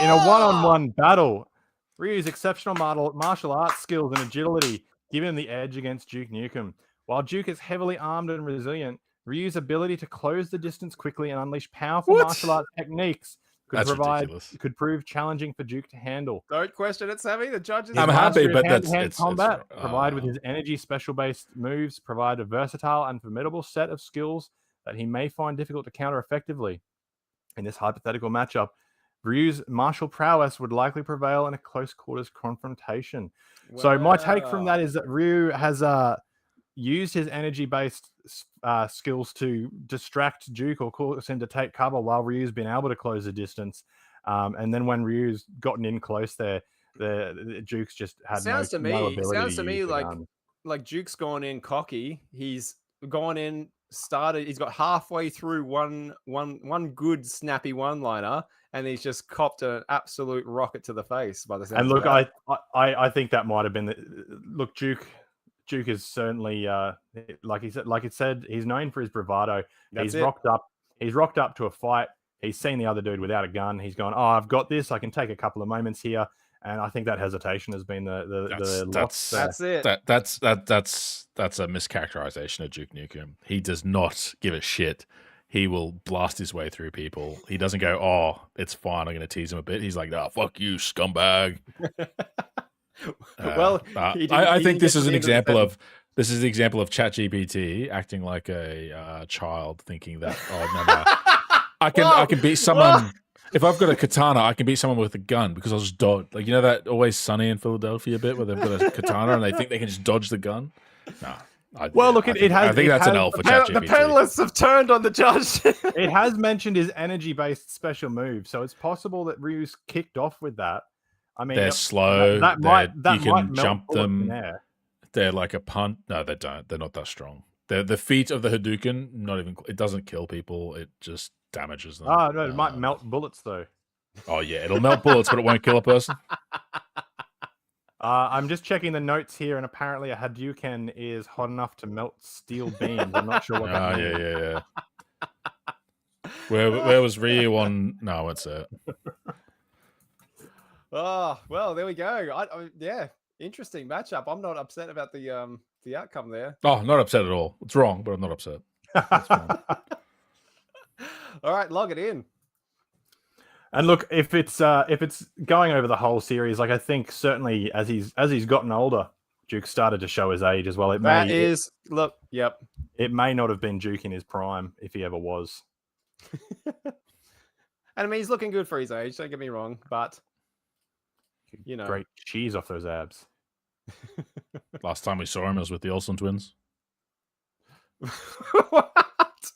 In a one-on-one battle, Ryu's exceptional martial arts skills and agility give him the edge against Duke Nukem. While Duke is heavily armed and resilient, Ryu's ability to close the distance quickly and unleash powerful What? martial arts techniques That's ridiculous. could prove challenging for Duke to handle. Don't question it, Sammy. The judges. His I'm happy, mastery of but that's hand-to-hand it's combat, provide with his energy special-based moves, provide a versatile and formidable set of skills that he may find difficult to counter effectively. In this hypothetical matchup, Ryu's martial prowess would likely prevail in a close quarters confrontation. So my take from that is that Ryu has used his energy-based skills to distract Duke or cause him to take cover while Ryu's been able to close the distance. And then when Ryu's gotten in close there, the Duke's just had no ability Sounds to to me use the like gun. Duke's gone in cocky. He's gone in, started. He's got halfway through one good snappy one-liner, and he's just copped an absolute rocket to the face by the sound. And look, I think that might have been look, Duke is certainly like it said, he's known for his bravado. He's rocked up to a fight. He's seen the other dude without a gun. He's gone, oh, I've got this. I can take a couple of moments here. And I think that hesitation has been that's it. That's a mischaracterization of Duke Nukem. He does not give a shit. He will blast his way through people. He doesn't go, oh, it's fine, I'm going to tease him a bit. He's like, oh, fuck you, scumbag. I think this is an example of ChatGPT acting like a child, thinking that, oh no, I can beat someone. If I've got a katana, I can beat someone with a gun because I'll just dodge. Like, you know that Always Sunny in Philadelphia bit where they've got a katana and they think they can just dodge the gun? No. I think that's an L for ChatGPT. The panelists have turned on the judge. It has mentioned his energy-based special move, so it's possible that Ryu's kicked off with that. I mean, they're slow. You can jump them. They're like a punt. No, they don't. They're not that strong. The feet of the Hadouken, it doesn't kill people. It just damages them. Oh, no, it might melt bullets, though. Oh, yeah, it'll melt bullets, but it won't kill a person. I'm just checking the notes here, and apparently a Hadouken is hot enough to melt steel beams. I'm not sure what that means. Yeah. Where was Ryu on... No, I won't say it. Oh, well, there we go. Yeah, interesting matchup. I'm not upset about the outcome there. Oh, not upset at all. It's wrong, but I'm not upset. All right, log it in. And look, if it's going over the whole series, like I think certainly as he's gotten older, Duke started to show his age as well. It may not have been Duke in his prime if he ever was. And I mean, he's looking good for his age. Don't get me wrong, but you know, great cheese off those abs. Last time we saw him was with the Olsen twins. What?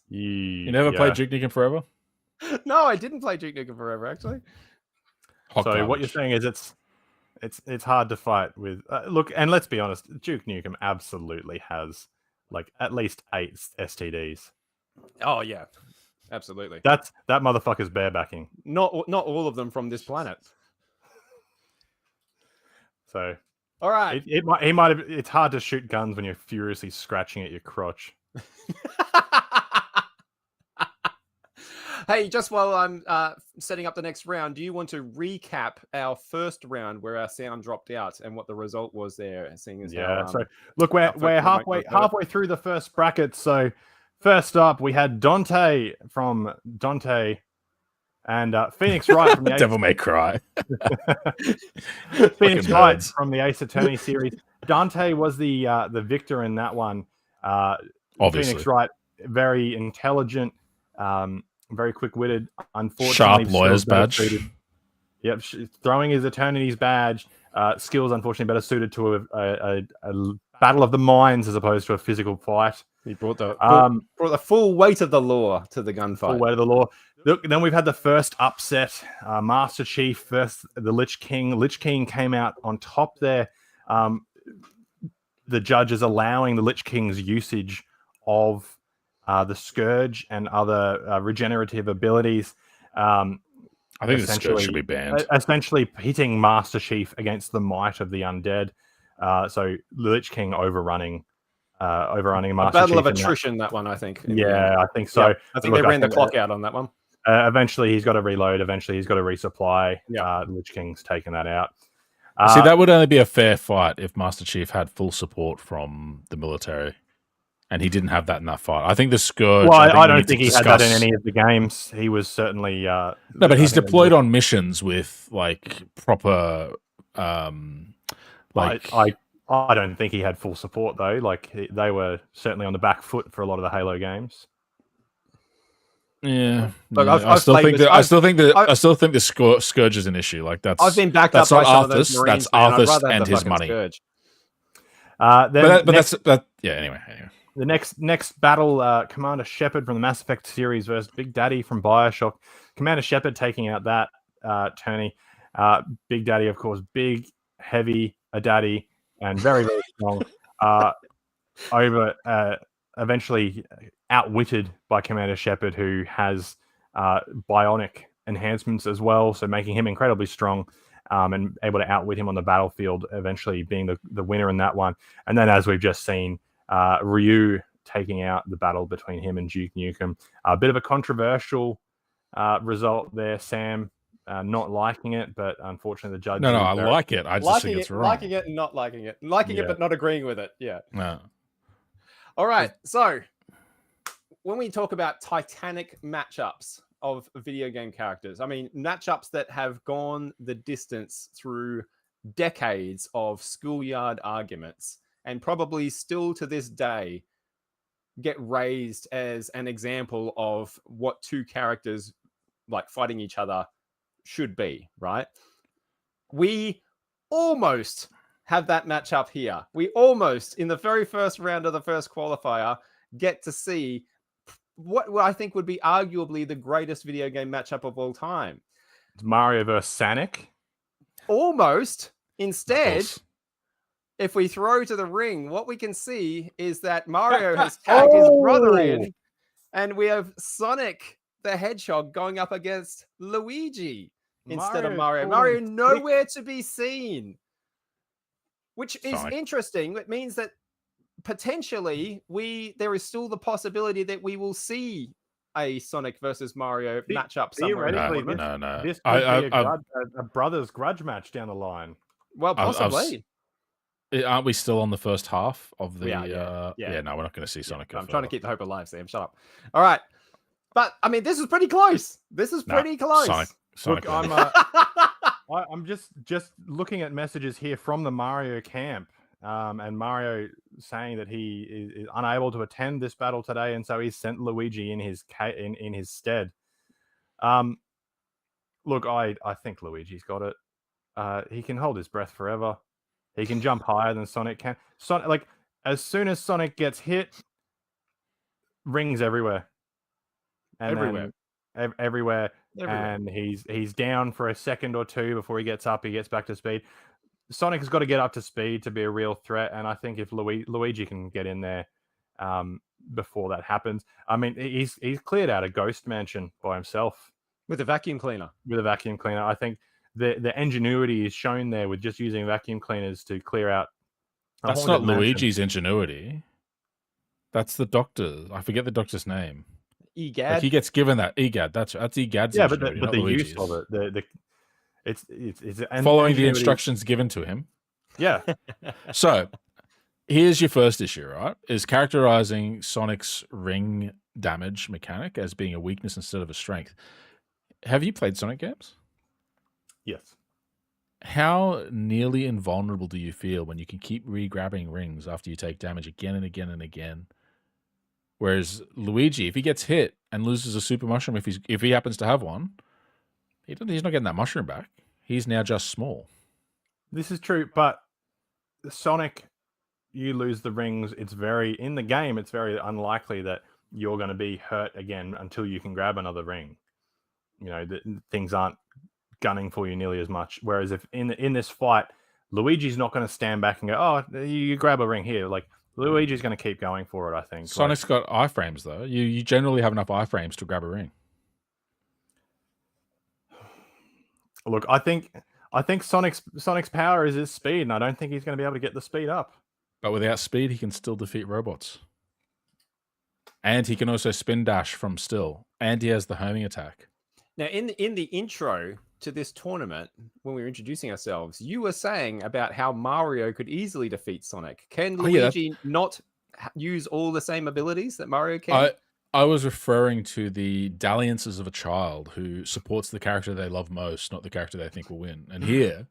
You never played Duke Nukem Forever? No, I didn't play Duke Nukem Forever, actually. What you're saying is it's hard to fight with. Look, and let's be honest, Duke Nukem absolutely has like at least 8 STDs. Oh yeah, absolutely. That motherfucker's barebacking. Not all of them from this planet. So, all right, he might have. It's hard to shoot guns when you're furiously scratching at your crotch. Hey, just while I'm setting up the next round, do you want to recap our first round where our sound dropped out and what the result was there? Seeing as so look, we're halfway through the first bracket. So first up, we had Dante from Dante and Phoenix Wright from the Devil May Cry. Phoenix Wright from the Ace Attorney series. Dante was the victor in that one. Obviously. Phoenix Wright, very intelligent. Very quick-witted. Unfortunately, sharp lawyer's badge. Yep, throwing his attorney's badge. Skills, unfortunately, better suited to a battle of the minds as opposed to a physical fight. He brought the full weight of the law to the gunfight. Full weight of the law. Look, then we've had the first upset. Master Chief versus the Lich King. Lich King came out on top there. The judges allowing the Lich King's usage of the Scourge and other regenerative abilities. I think the Scourge should be banned. Essentially pitting Master Chief against the might of the undead. So Lich King overrunning Master Chief. A battle of attrition, that one, I think. Yeah, I think so. Yep. I think they ran the clock out on that one. Eventually, he's got to reload. Eventually, he's got to resupply. Lich King's taken that out. See, that would only be a fair fight if Master Chief had full support from the military, and he didn't have that in that fight. I think the Scourge. Well, I don't need think to he had that in discuss- any of the games. He was certainly No, but he's deployed on missions with like proper, like I don't think he had full support though. Like they were certainly on the back foot for a lot of the Halo games. yeah. Look, yeah. I've played with- I still think the Scourge is an issue. Like that's I've been backed that's up by not some of those Arthas. Marines, That's man. I'd Arthas rather have and the his fucking money. Scourge. Anyway. Anyway. The next battle, Commander Shepard from the Mass Effect series versus Big Daddy from Bioshock. Commander Shepard taking out that tourney. Big Daddy, of course, big, heavy, a daddy, and very, very strong. Eventually outwitted by Commander Shepard, who has bionic enhancements as well, so making him incredibly strong. And able to outwit him on the battlefield, eventually being the winner in that one. And then, as we've just seen, Ryu taking out the battle between him and Duke Nukem. A bit of a controversial result there, Sam. Not liking it, but unfortunately the judge. No, I like it. I just think it's wrong. Liking it and not liking it. Liking it but not agreeing with it. Yeah. No. All right. So when we talk about titanic matchups of video game characters, I mean, matchups that have gone the distance through decades of schoolyard arguments and probably still to this day get raised as an example of what two characters like fighting each other should be, right? We almost have that matchup here. We almost, in the very first round of the first qualifier, get to see what I think would be arguably the greatest video game matchup of all time. It's Mario versus Sonic. Almost. Instead, if we throw to the ring, what we can see is that Mario has tagged his brother in, and we have Sonic the Hedgehog going up against Luigi instead of Mario. Mario nowhere to be seen, which is interesting. It means that potentially there is still the possibility that we will see a Sonic versus Mario matchup somewhere. Theoretically, no. This could be a brother's grudge match down the line. Well, possibly. Aren't we still on the first half of the? Yeah. No, we're not going to see Sonic. I'm trying to keep the hope alive, Sam. Shut up. All right, but I mean, this is pretty close. Pretty close. Sonic. Look, I'm just looking at messages here from the Mario camp, and Mario saying that he is unable to attend this battle today, and so he's sent Luigi in his stead. Look, I think Luigi's got it. He can hold his breath forever. He can jump higher than Sonic can. Like as soon as Sonic gets hit, rings everywhere. And everywhere. And he's down for a second or two before he gets up. He gets back to speed. Sonic has got to get up to speed to be a real threat. And I think if Luigi can get in there before that happens, I mean, he's cleared out a ghost mansion by himself with a vacuum cleaner. I think the ingenuity is shown there with just using vacuum cleaners to clear out. That's not Luigi's ingenuity. That's the doctor. I forget the doctor's name. Egad. Like he gets given that Egad. That's Egad's. Yeah, ingenuity, but the Luigi's. use of it, it's following the instructions given to him. Yeah. So here's your first issue, right? Is characterizing Sonic's ring damage mechanic as being a weakness instead of a strength. Have you played Sonic games? Yes. How nearly invulnerable do you feel when you can keep re-grabbing rings after you take damage again and again and again? Whereas Luigi, if he gets hit and loses a super mushroom, if he happens to have one, he's not getting that mushroom back. He's now just small. This is true, but Sonic, you lose the rings. In the game, it's very unlikely that you're going to be hurt again until you can grab another ring. You know, things aren't gunning for you nearly as much. Whereas if in this fight, Luigi's not going to stand back and go, oh, you grab a ring here. Like, Luigi's going to keep going for it, I think. Sonic's got iframes, though. You generally have enough iframes to grab a ring. Look, I think Sonic's power is his speed, and I don't think he's going to be able to get the speed up. But without speed, he can still defeat robots. And he can also spin dash from still. And he has the homing attack. Now, in the intro to this tournament, when we were introducing ourselves, you were saying about how Mario could easily defeat Sonic. Can Oh, yeah, Luigi not use all the same abilities that Mario can? I was referring to the dalliances of a child who supports the character they love most, not the character they think will win. And here,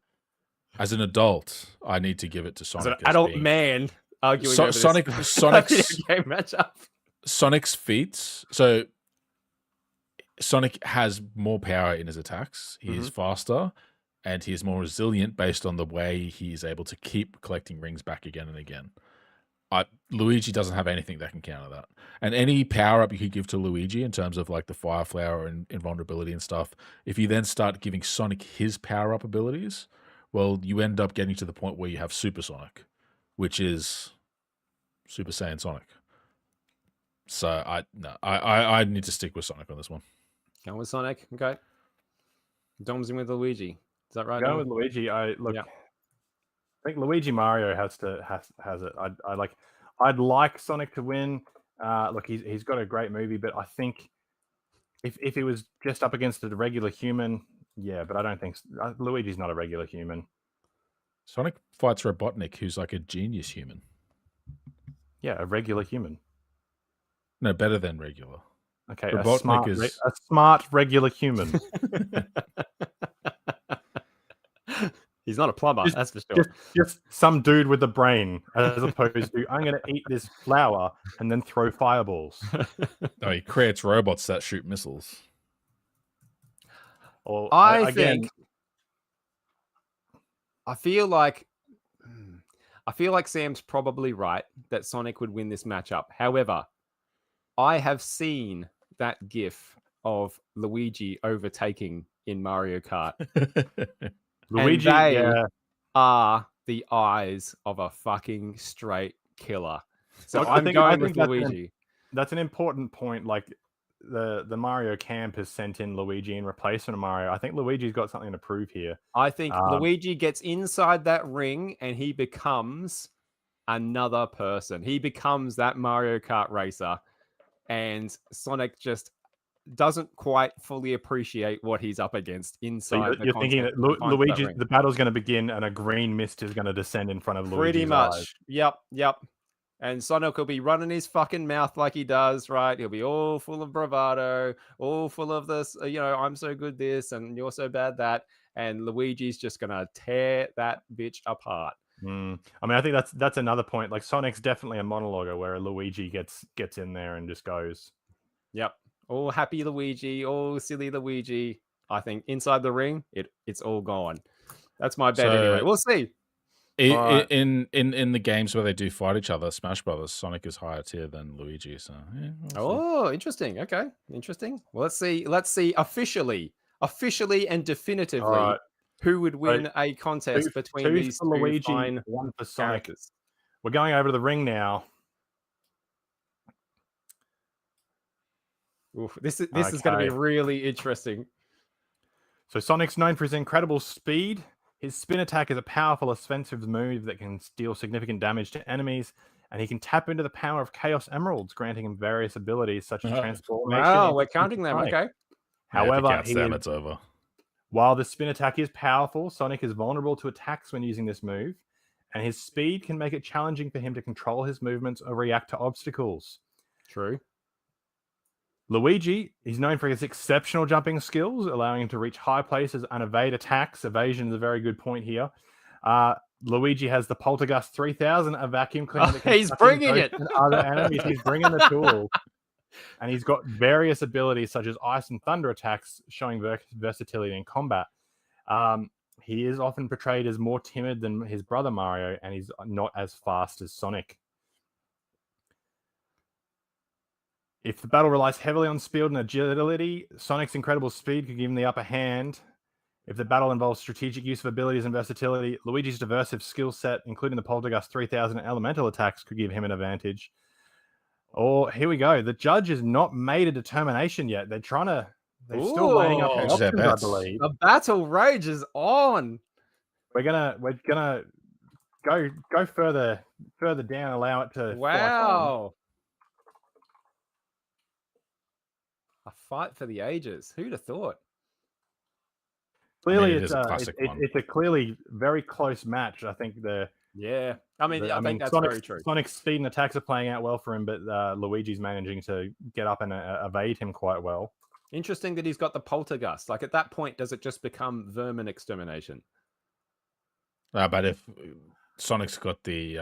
as an adult, I need to give it to As an Sonic adult being man arguing over Sonic. this Sonic's video game matchup. Sonic's feats. So Sonic has more power in his attacks. He is faster, and he is more resilient based on the way he is able to keep collecting rings back again and again. Luigi doesn't have anything that can counter that. And any power up you could give to Luigi in terms of like the Fire Flower and invulnerability and stuff, if you then start giving Sonic his power up abilities, well, you end up getting to the point where you have Super Sonic, which is Super Saiyan Sonic. So I need to stick with Sonic on this one. Going with Sonic. Okay. Dom's in with Luigi. Is that right? Going Dom? with Luigi. I think Luigi Mario has it. I'd like Sonic to win. Look, he's got a great movie, but I think if he was just up against a regular human, yeah, but I don't think Luigi's not a regular human. Sonic fights Robotnik, who's like a genius human. Yeah, a regular human. No, better than regular. Okay, Robotnik a smart regular human. He's not a plumber, that's for sure. Just some dude with a brain, as opposed to I'm going to eat this flower and then throw fireballs. No, he creates robots that shoot missiles. Or I feel like Sam's probably right that Sonic would win this matchup. However, I have seen that GIF of Luigi overtaking in Mario Kart. Luigi are the eyes of a fucking straight killer. So I going think with Luigi. That's an important point. Like the Mario camp has sent in Luigi in replacement of Mario. I think Luigi's got something to prove here. I think Luigi gets inside that ring and he becomes another person. He becomes that Mario Kart racer, and Sonic just doesn't quite fully appreciate what he's up against inside. So you're thinking that Luigi, the battle's going to begin, and a green mist is going to descend in front of Luigi's pretty much eyes. Yep. And Sonic will be running his fucking mouth like he does, right? He'll be all full of bravado, all full of this, I'm so good this, and you're so bad that. And Luigi's just going to tear that bitch apart. I mean, I think that's another point. Like Sonic's definitely a monologuer, where Luigi gets in there and just goes. Yep. All happy Luigi, all silly Luigi. I think inside the ring, it's all gone. That's my bet anyway. We'll see. In the games where they do fight each other, Smash Brothers, Sonic is higher tier than Luigi. So we'll see. Interesting. Okay, interesting. Well, let's see officially and definitively who would win a contest between these two Luigi, fine one for Sonic. characters. We're going over to the ring now. Oof, this is going to be really interesting. So Sonic's known for his incredible speed. His spin attack is a powerful offensive move that can deal significant damage to enemies, and he can tap into the power of Chaos Emeralds, granting him various abilities such as transformation. Wow, we're counting them. Okay. However, it's over. While the spin attack is powerful, Sonic is vulnerable to attacks when using this move, and his speed can make it challenging for him to control his movements or react to obstacles. True. Luigi, he's known for his exceptional jumping skills, allowing him to reach high places and evade attacks. Evasion is a very good point here. Luigi has the Poltergust 3000, a vacuum cleaner. He's bringing it. And other enemies. He's bringing the tool. And he's got various abilities such as ice and thunder attacks, showing versatility in combat. He is often portrayed as more timid than his brother Mario, and he's not as fast as Sonic. If the battle relies heavily on speed and agility, Sonic's incredible speed could give him the upper hand. If the battle involves strategic use of abilities and versatility, Luigi's diverse skill set, including the Poltergust 3000 elemental attacks, could give him an advantage. Or here we go. The judge has not made a determination yet. They're still weighing up their options, I believe. The battle rages on. We're gonna go further down, allow it to. Wow. A fight for the ages. Who'd have thought? Clearly, it is a classic one. it's a clearly very close match. I think Yeah, I mean, I think that's Sonic's, very true. Sonic's speed and attacks are playing out well for him, but Luigi's managing to get up and evade him quite well. Interesting that he's got the poltergust. Like at that point, does it just become vermin extermination? But if Sonic's got the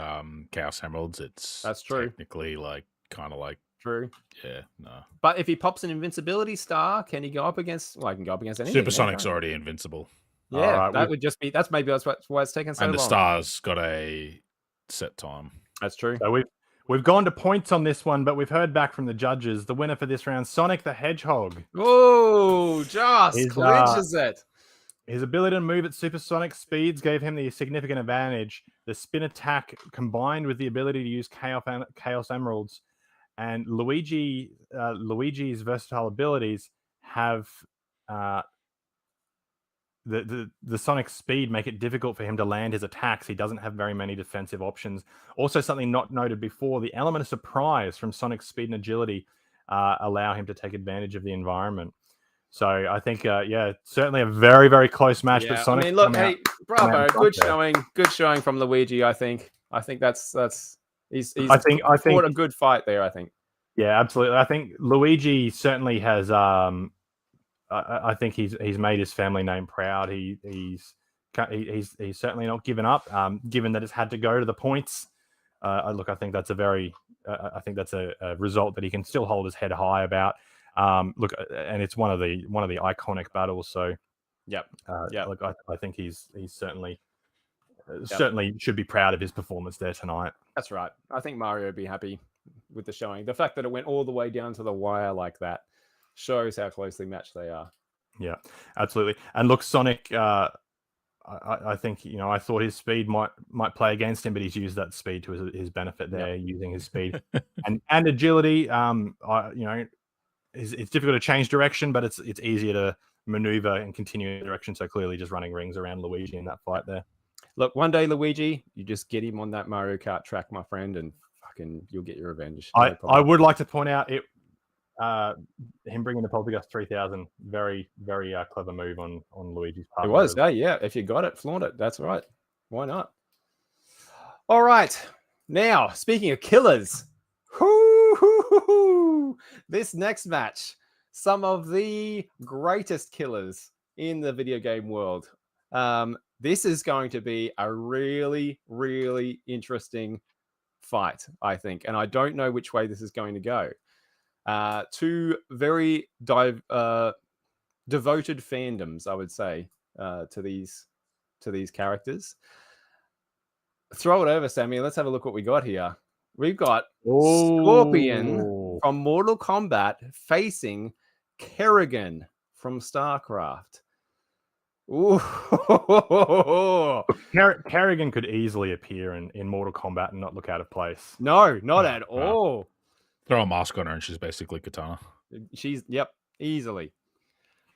Chaos Emeralds, That's true. Technically, like kind of like True. yeah, no. But if he pops an invincibility star, can he go up against? Well, I can go up against anything. Supersonic's already invincible. Yeah, right, that would just be. That's maybe that's why it's taken so long. And the star's got a set time. That's true. So we've gone to points on this one, but we've heard back from the judges. The winner for this round, Sonic the Hedgehog. Oh, just clinches it. His ability to move at supersonic speeds gave him the significant advantage. The spin attack combined with the ability to use Chaos Emeralds, and Luigi's versatile abilities have the sonic speed make it difficult for him to land his attacks. He doesn't have very many defensive options. Also, something not noted before, the element of surprise from Sonic's speed and agility allow him to take advantage of the bravo. So I think, certainly a very, very close match. Yeah, But Sonic, I mean, look, hey, bravo, good showing from Luigi. I think that's he's fought a good fight there. I think. Yeah, absolutely. I think Luigi certainly has. I think he's made his family name proud. He's certainly not given up. Given that it's had to go to the points, I think that's a result that he can still hold his head high about. And it's one of the iconic battles. So, Look, I think he's certainly should be proud of his performance there tonight. That's right. I think Mario would be happy with the showing. The fact that it went all the way down to the wire like that shows how closely matched they are. Yeah, absolutely. And look, Sonic, I think, I thought his speed might play against him, but he's used that speed to his benefit there, using his speed and agility. It's difficult to change direction, but it's easier to maneuver and continue in direction. So clearly just running rings around Luigi in that fight there. Look, one day, Luigi, you just get him on that Mario Kart track, my friend, and you'll get your revenge. No I would like to point out him bringing the Poltergust 3000, very, very clever move on Luigi's part. It was, yeah. If you got it, flaunt it. That's right. Why not? All right. Now, speaking of killers, this next match, some of the greatest killers in the video game world. This is going to be a really, really interesting fight, I think. And I don't know which way this is going to go. Two very devoted fandoms, I would say, to these characters. Throw it over, Sammy. Let's have a look what we got here. We've got Scorpion from Mortal Kombat facing Kerrigan from StarCraft. Ooh. Kerrigan could easily appear in Mortal Kombat and not look out of place. No, not at all. Throw a mask on her and she's basically Katana. Easily.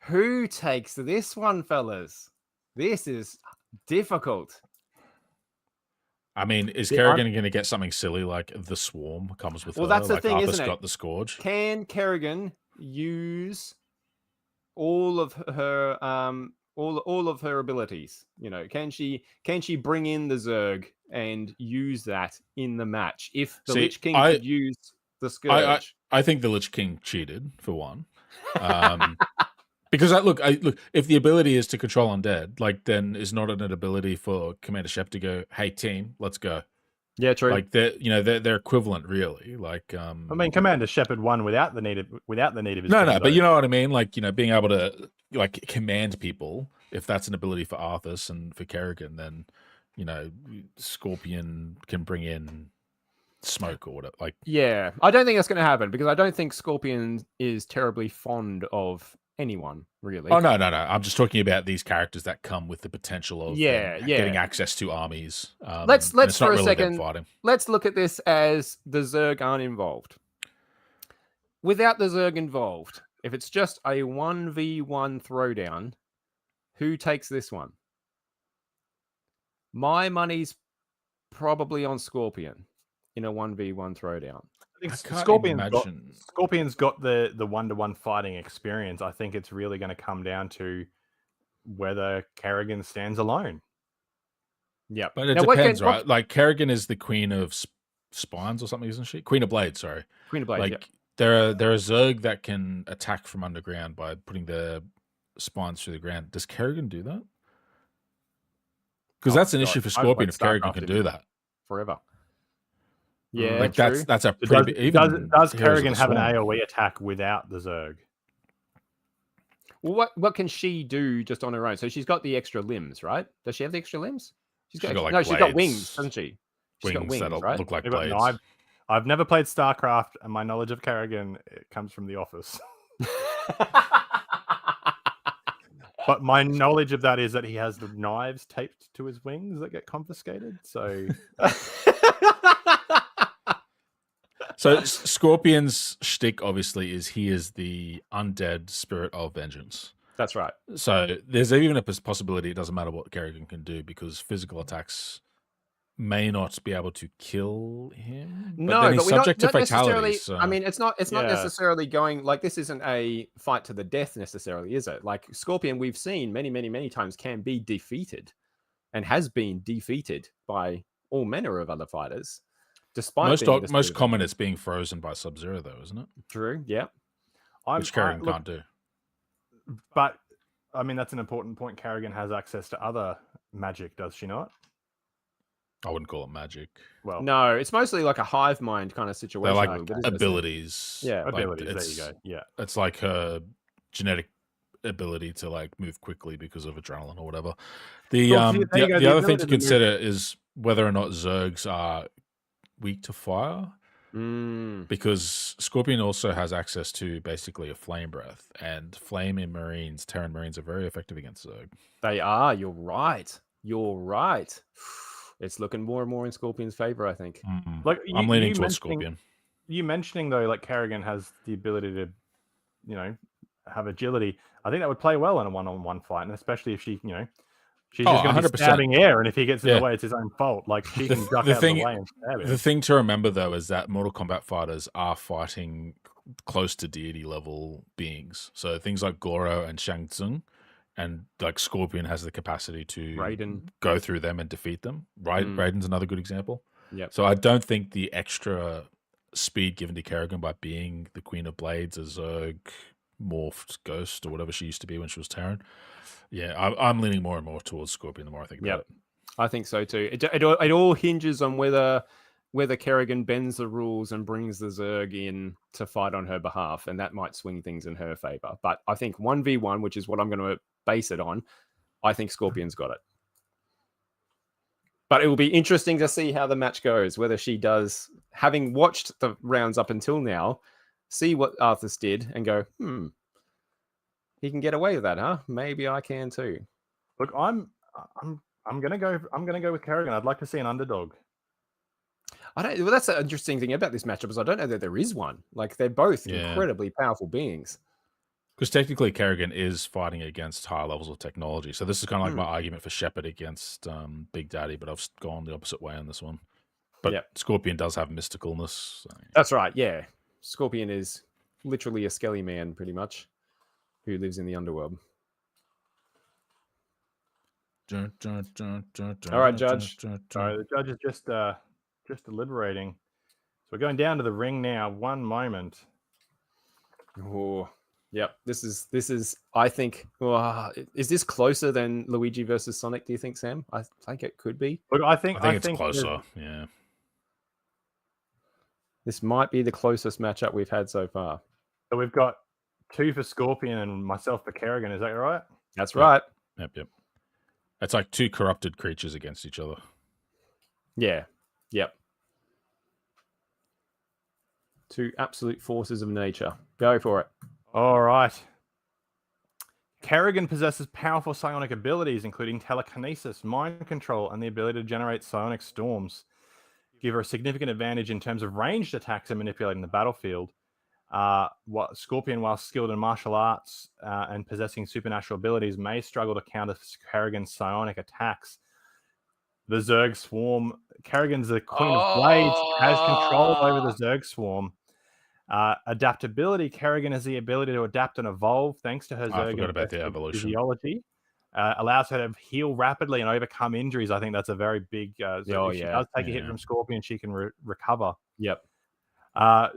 Who takes this one, fellas? This is difficult. I mean, is Kerrigan going to get something silly like the Swarm comes with her? Well, that's the thing, Arthur's isn't it? Got the Scourge. Can Kerrigan use all of her all of her abilities? Can she bring in the Zerg and use that in the match? If the Lich King could use the Scourge, I think the Lich King cheated for one. Because look, if the ability is to control undead, then is not an ability for Commander Shep to go, "Hey team, let's go." Yeah, true. They're equivalent, really. I mean, Commander Shepard won without the need of his. No, but you know what I mean. Being able to command people, if that's an ability for Arthas and for Kerrigan, then Scorpion can bring in smoke or whatever. Yeah, I don't think that's going to happen because I don't think Scorpion is terribly fond of anyone, really. Oh no! I'm just talking about these characters that come with the potential of getting access to armies. Let's for a second. Let's look at this as the Zerg aren't involved. Without the Zerg involved, if it's just a 1v1 throwdown, who takes this one? My money's probably on Scorpion in a 1v1 throwdown. I think Scorpion's got the one-to-one fighting experience. I think it's really going to come down to whether Kerrigan stands alone. Yep. But it Now, what depends, can- right? Like Kerrigan is the queen of spines or something, isn't she? Queen of blades, sorry. Queen of Blades, Like yep. there are Zerg that can attack from underground by putting their spines through the ground. Does Kerrigan do that? Because that's an issue for Scorpion if Kerrigan can do that. Forever. Yeah, Like true. that's a So pretty even does Heroes of Kerrigan the have an Swarm. AoE attack without the Zerg? Well, what can she do just on her own? So she's got the extra limbs, right? Does she have the extra limbs? She's got, extra- like, no, she's got blades. wings, doesn't she? She's Wings got wings, that'll right? look like They've got blades. knives. I've never played StarCraft, and my knowledge of Kerrigan comes from The Office. But my knowledge of that is that he has the knives taped to his wings that get confiscated. So So Scorpion's shtick obviously is he is the undead spirit of vengeance. That's right. So there's even a possibility it doesn't matter what Kerrigan can do because physical attacks may not be able to kill him. No, then he's but we're subject not to necessarily. fatalities. So. I mean, it's not Yeah. necessarily going like this. Isn't a fight to the death necessarily, is it? Like Scorpion, we've seen many times can be defeated, and has been defeated by all manner of other fighters. Despite being the most spirit of common, it's being frozen by Sub-Zero, though, isn't it? True. Yeah. Which Kerrigan can't do. But I mean, that's an important point. Kerrigan has access to other magic, does she not? I wouldn't call it magic. Well, No, it's mostly like a hive mind kind of situation. They're like What is it? abilities. Yeah. Like, abilities. There you go. Yeah. It's like her genetic ability to like move quickly because of adrenaline or whatever. The Well, there you go, the the other thing ability to to move- consider is whether or not Zergs are weak to fire. Because Scorpion also has access to basically a flame breath, and flame in Marines, Terran Marines, are very effective against Zerg. They are. You're right. You're right. It's looking more and more in Scorpion's favor, I think. Like I'm leaning towards mentioning- Scorpion. You mentioning though, like Kerrigan has the ability to, have agility. I think that would play well in a one-on-one fight, and especially if she, she's Oh, just going to be 100%. stabbing air, and if he gets in Yeah. the way, it's his own fault. Like she The- can duck the out thing- of the way and stab him. The thing to remember, though, is that Mortal Kombat fighters are fighting close to deity level beings. So things like Goro and Shang Tsung, and like Scorpion has the capacity to Raiden. go through them and defeat them. Raiden's another good example. Yep. So I don't think the extra speed given to Kerrigan by being the Queen of Blades, a Zerg morphed ghost or whatever she used to be when she was Terran. Yeah, I'm leaning more and more towards Scorpion the more I think about it. I think so too. It all hinges on whether Kerrigan bends the rules and brings the Zerg in to fight on her behalf, and that might swing things in her favor. But I think 1v1, which is what I'm going to base it on, I think Scorpion's got it. But it will be interesting to see how the match goes, whether she does, having watched the rounds up until now, see what Arthas did and go, he can get away with that, huh? Maybe I can too. Look, I'm gonna go with Kerrigan. I'd like to see an underdog. Well, that's the interesting thing about this matchup is I don't know that there is one. Like they're both Yeah. incredibly powerful beings. Because technically Kerrigan is fighting against higher levels of technology. So this is kind of like my argument for Shepard against Big Daddy, but I've gone the opposite way on this one. But Yep. Scorpion does have mysticalness. So. That's right. Yeah, Scorpion is literally a skelly man, pretty much, who lives in the underworld. All right, Judge. Sorry, the judge is just deliberating. So we're going down to the ring now. One moment. Oh, yep. This is. I think. Is this closer than Luigi versus Sonic? Do you think, Sam? I think it could be. Look, I think it's closer. Yeah. This might be the closest matchup we've had so far. So we've got 2 for Scorpion and myself for Kerrigan. Is that right? That's right. Yep. It's like 2 corrupted creatures against each other. Yeah. Yep. 2 absolute forces of nature. Go for it. All right. Kerrigan possesses powerful psionic abilities, including telekinesis, mind control, and the ability to generate psionic storms. Give her a significant advantage in terms of ranged attacks and manipulating the battlefield. Scorpion, while skilled in martial arts and possessing supernatural abilities, may struggle to counter Kerrigan's psionic attacks. The Zerg Swarm. Kerrigan's the Queen of Blades, has control over the Zerg Swarm. Adaptability. Kerrigan has the ability to adapt and evolve thanks to her I forgot Zerg about the evolution. physiology. allows her to heal rapidly and overcome injuries. I think that's a very big. So Oh, if she yeah. does take a hit Yeah. from Scorpion, she can recover. Yep.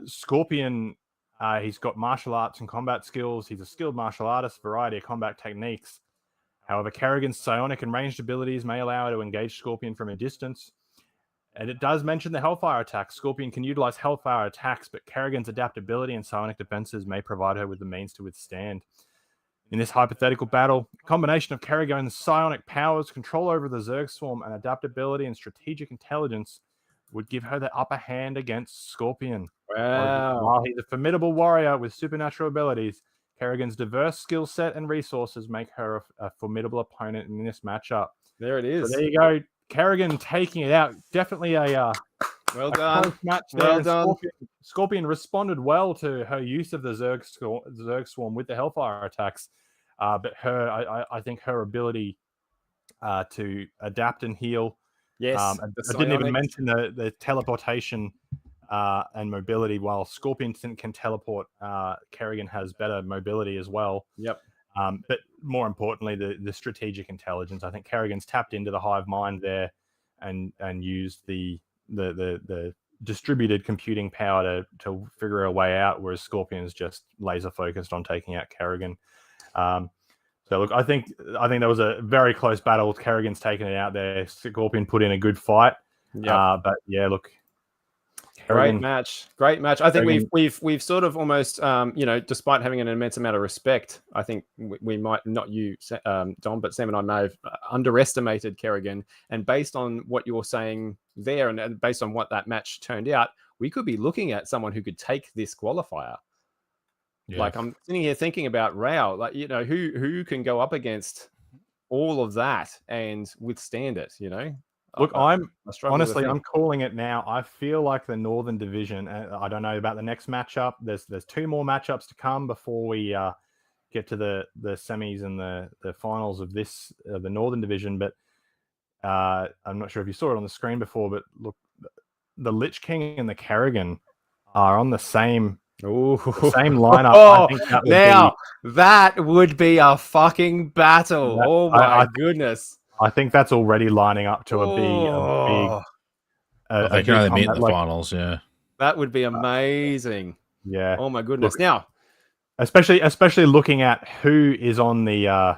Scorpion, he's got martial arts and combat skills. He's a skilled martial artist, variety of combat techniques. However, Kerrigan's psionic and ranged abilities may allow her to engage Scorpion from a distance. And it does mention the Hellfire attacks. Scorpion can utilize Hellfire attacks, but Kerrigan's adaptability and psionic defenses may provide her with the means to withstand. In this hypothetical battle, a combination of Kerrigan's psionic powers, control over the Zerg Swarm, and adaptability and strategic intelligence would give her the upper hand against Scorpion. Wow. While he's a formidable warrior with supernatural abilities, Kerrigan's diverse skill set and resources make her a formidable opponent in this matchup. There it is. So there you go. Kerrigan taking it out. Definitely a well done. close match Well there. done. Scorpion responded well to her use of the Zerg Swarm with the Hellfire attacks. But I think her ability to adapt and heal. Yes. I didn't even mention the teleportation and mobility. While Scorpion can teleport, Kerrigan has better mobility as well. Yep. But more importantly, the strategic intelligence. I think Kerrigan's tapped into the hive mind there and used the distributed computing power to figure a way out, whereas Scorpion's just laser focused on taking out Kerrigan. So look, I think that was a very close battle. Kerrigan's taken it out there. Scorpion put in a good fight. Yeah. But yeah, look. Great match. I think we've sort of almost, despite having an immense amount of respect, I think we might, not you, Dom, but Sam and I may have underestimated Kerrigan. And based on what you're saying there, and based on what that match turned out, we could be looking at someone who could take this qualifier. Yeah. Like I'm sitting here thinking about Rao, like, who can go up against all of that and withstand it, Look, I'm calling it now. I feel like the Northern Division. I don't know about the next matchup. There's 2 more matchups to come before we get to the semis and the finals of the Northern Division. But I'm not sure if you saw it on the screen before. But look, the Lich King and the Kerrigan are on the same lineup. Oh, that would be a fucking battle. My goodness. I think that's already lining up to a big. They can only meet in the finals, yeah. That would be amazing. Yeah. Oh my goodness. Look, now, especially looking at who is on the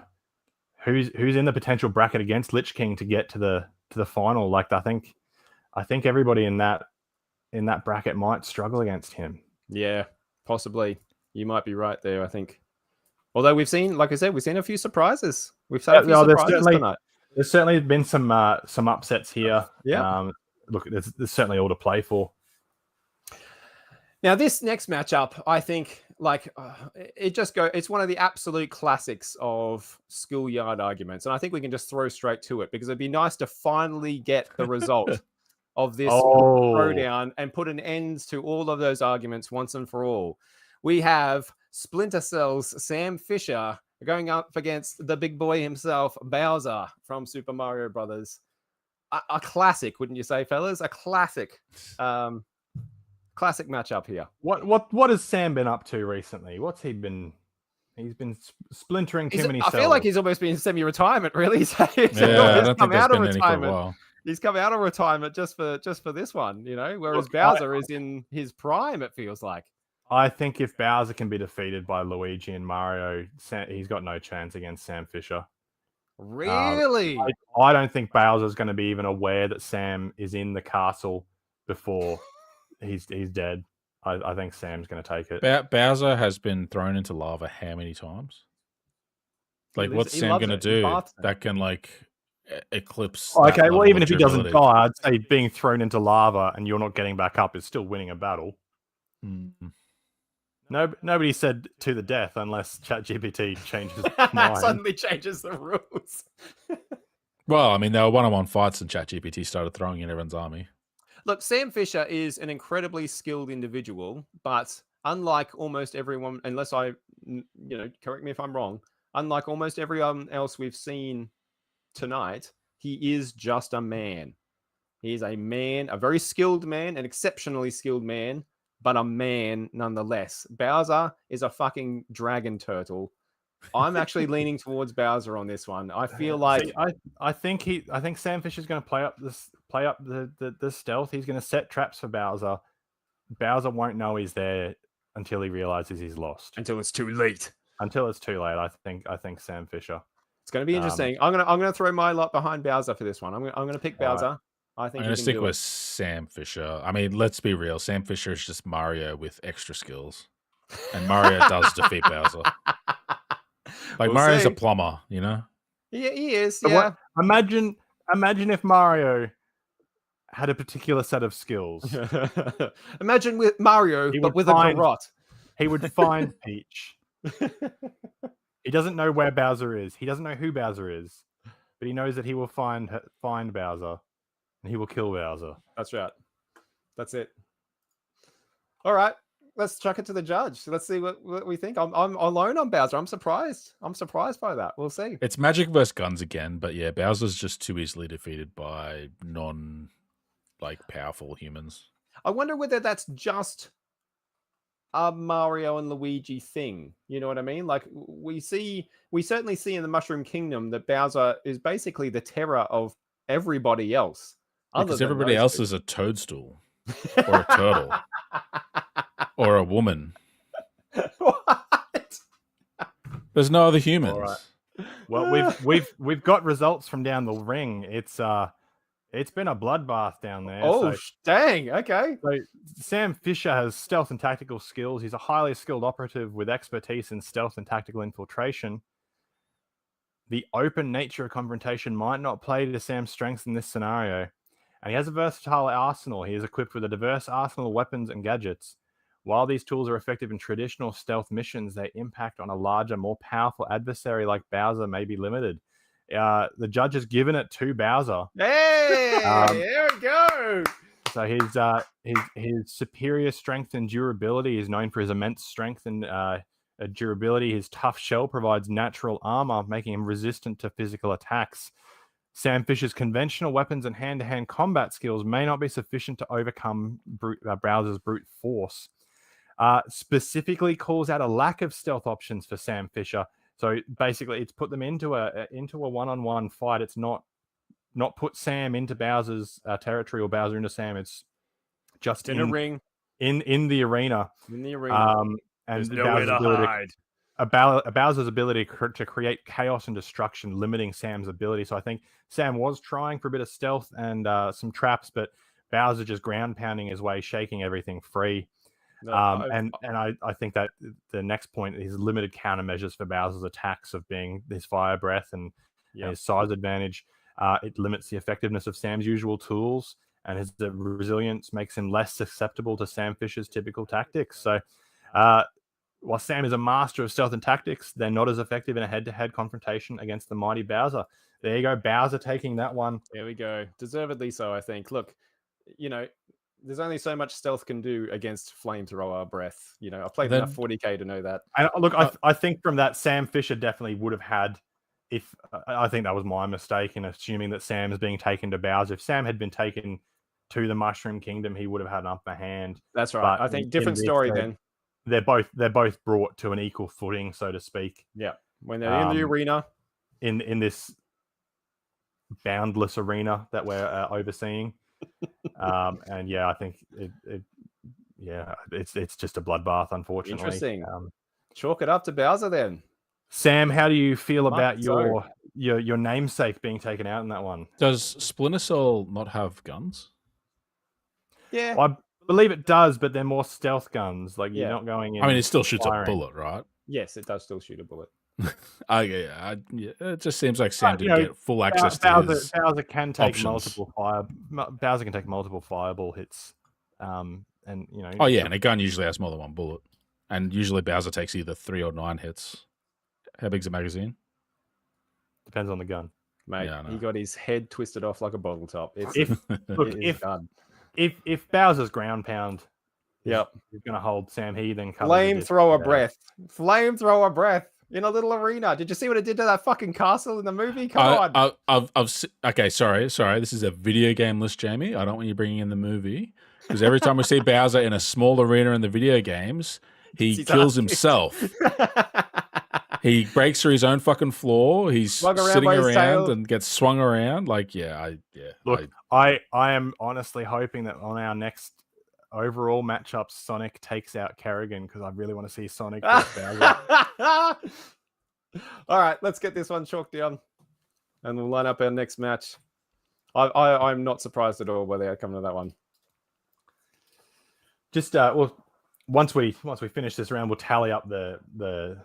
who's in the potential bracket against Lich King to get to the final. Like I think everybody in that bracket might struggle against him. Yeah, possibly. You might be right there, I think. Although we've seen, like I said, we've seen a few surprises. We've had a few surprises tonight. There's certainly been some upsets here. Yeah. Look, there's certainly all to play for. Now, this next matchup, I think, it's one of the absolute classics of schoolyard arguments. And I think we can just throw straight to it because it'd be nice to finally get the result of this throwdown and put an end to all of those arguments once and for all. We have Splinter Cell's Sam Fisher going up against the big boy himself, Bowser from Super Mario Brothers. A classic, wouldn't you say, fellas? A classic, classic matchup here. What has Sam been up to recently? What's he been? He's been splintering too many cells. I feel like he's almost been in semi-retirement, really. He's I don't think there's been any for a while. He's come out of retirement just for this one, whereas Bowser is in his prime, it feels like. I think if Bowser can be defeated by Luigi and Mario, he's got no chance against Sam Fisher. Really? I don't think Bowser's going to be even aware that Sam is in the castle before he's dead. I think Sam's going to take it. Bowser has been thrown into lava how many times? Like, what's Sam going to do that can, eclipse? Okay, well, even if he doesn't die, I'd say being thrown into lava and you're not getting back up is still winning a battle. Mm-hmm. Nobody said to the death unless ChatGPT changes mind. Suddenly changes the rules. Well, I mean, there were one-on-one fights and ChatGPT started throwing in everyone's army. Look, Sam Fisher is an incredibly skilled individual, but unlike almost everyone, unless I, correct me if I'm wrong, unlike almost everyone else we've seen tonight, he is just a man. He is a man, a very skilled man, an exceptionally skilled man, but a man nonetheless. Bowser is a fucking dragon turtle I'm actually leaning towards Bowser on this one. I feel like See, I think Sam Fisher's going to play up the stealth. He's going to set traps for Bowser. Bowser won't know he's there until he realizes he's lost. until it's too late. Until it's too late, I think Sam Fisher. It's going to be interesting. I'm gonna throw my lot behind Bowser for this one. I'm gonna pick All right. Bowser. I think I'm going to stick with Sam Fisher. I mean, let's be real. Sam Fisher is just Mario with extra skills. And Mario does defeat Bowser. Like, Mario's a plumber, you know? He is, But yeah. Imagine if Mario had a particular set of skills. Imagine with Mario, He but would with find- a garrote. He would find Peach. He doesn't know where Bowser is. He doesn't know who Bowser is. But he knows that he will find Bowser. And he will kill Bowser. That's right. That's it. All right. Let's chuck it to the judge. Let's see what we think. I'm alone on Bowser. I'm surprised. I'm surprised by that. We'll see. It's magic versus guns again, but yeah, Bowser's just too easily defeated by powerful humans. I wonder whether that's just a Mario and Luigi thing. You know what I mean? Like we certainly see in the Mushroom Kingdom that Bowser is basically the terror of everybody else. Because everybody else is a toadstool or a turtle or a woman. What? There's no other humans. All right. Well, we've got results from down the ring. It's been a bloodbath down there. Oh, dang. Okay. So Sam Fisher has stealth and tactical skills. He's a highly skilled operative with expertise in stealth and tactical infiltration. The open nature of confrontation might not play to Sam's strengths in this scenario. And he has a versatile arsenal. He is equipped with a diverse arsenal of weapons and gadgets. While these tools are effective in traditional stealth missions, their impact on a larger, more powerful adversary like Bowser may be limited. The judge has given it to Bowser. Hey, there we go. So his superior strength and durability is known for his immense strength and durability. His tough shell provides natural armor, making him resistant to physical attacks. Sam Fisher's conventional weapons and hand-to-hand combat skills may not be sufficient to overcome Bowser's brute force. Specifically calls out a lack of stealth options for Sam Fisher. So basically, it's put them into a one-on-one fight. It's not put Sam into Bowser's territory or Bowser into Sam. It's just In a ring. in the arena. In the arena. And There's nowhere to hide. Bowser's ability to create chaos and destruction, limiting Sam's ability. So I think Sam was trying for a bit of stealth and some traps, but Bowser just ground pounding his way, shaking everything free. I think that the next point is limited countermeasures for Bowser's attacks of being his fire breath and his size advantage. It limits the effectiveness of Sam's usual tools, and his resilience makes him less susceptible to Sam Fisher's typical tactics. So while Sam is a master of stealth and tactics, they're not as effective in a head-to-head confrontation against the mighty Bowser. There you go, Bowser taking that one. There we go. Deservedly so, I think. Look, there's only so much stealth can do against flamethrower breath. I've played enough 40k to know that. And look, I think from that, Sam Fisher definitely would have had. I think that was my mistake in assuming that Sam is being taken to Bowser. If Sam had been taken to the Mushroom Kingdom, he would have had an upper hand. That's right. I think different story then. They're both brought to an equal footing, so to speak. Yeah, when they're in the arena, in this boundless arena that we're overseeing. And yeah, I think it's just a bloodbath, unfortunately. Interesting. Chalk it up to Bowser then. Sam, how do you feel about your namesake being taken out in that one? Does Splinter Cell not have guns? Yeah, Well, I believe it does, but they're more stealth guns. Like you're not going in. I mean, it still shoots firing. a bullet, right? yes, it does still shoot a bullet. It just seems like Sam didn't get full access to Bowser, his Bowser can take options. Bowser can take multiple fireball hits. And Oh yeah, and a gun usually has more than one bullet, and usually Bowser takes either 3 or 9 hits. How big's a magazine? depends on the gun. Mate, Yeah, I know. he got his head twisted off like a bottle top. If Bowser's ground pound, Yep, is going to hold Sam, he then covers flamethrower breath in a little arena. Did you see what it did to that fucking castle in the movie? Come on. Okay, sorry. This is a video game list, Jamie. I don't want you bringing in the movie because every time we see Bowser in a small arena in the video games, he kills himself. He breaks through his own fucking floor. He's Swung around sitting by his around tail. and gets swung around. Like, Look, I am honestly hoping that on our next overall matchup, Sonic takes out Kerrigan because I really want to see Sonic versus Bowser. All right, let's get this one chalked down, and we'll line up our next match. I'm not surprised at all by the outcome of that one. Just once we finish this round, we'll tally up the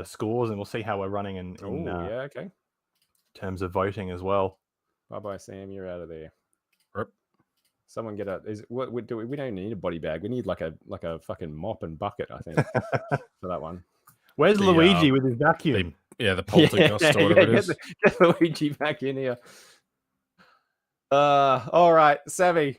scores, and we'll see how we're running in okay. terms of voting as well. Bye, Sam. You're out of there. Rip. Someone get a. We don't need a body bag. We need like a fucking mop and bucket. I think for that one. Where's Luigi with his vacuum? The poltergeist or whatever it is. Get Luigi back in here. All right, Savvy.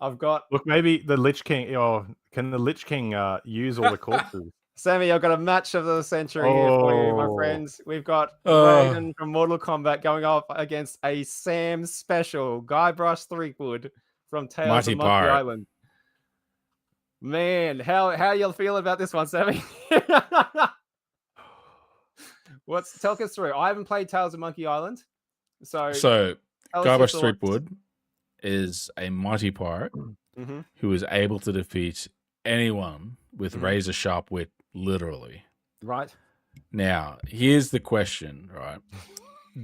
I've got. Look, maybe the Lich King. Or can the Lich King use all the corpses? Sammy, I've got a match of the century here for you, my friends. We've got Raiden from Mortal Kombat going up against a Sam special, Guybrush Threepwood from Tales of Monkey Island. Man, how you feeling about this one, Sammy? Talk us through. I haven't played Tales of Monkey Island, so Guybrush Threepwood is a mighty pirate who is able to defeat anyone with razor sharp wit, literally. Right. Now, here's the question, right?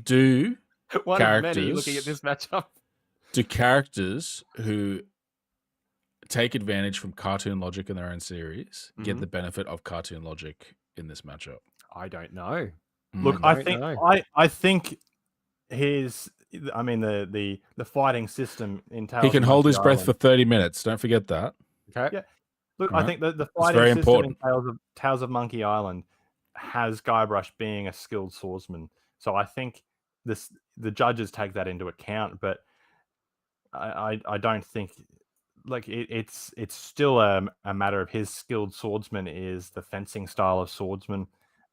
Do one characters, of many looking at this matchup. Do characters who take advantage from cartoon logic in their own series get the benefit of cartoon logic in this matchup? I don't know. Look, I think the fighting system in Tales he can hold his breath for 30 minutes. Don't forget that. Okay. Yeah. Look, I think the fighting system in Tales of Monkey Island has Guybrush being a skilled swordsman. So I think the judges take that into account, but I don't think it's still a matter of his skilled swordsman is the fencing style of swordsman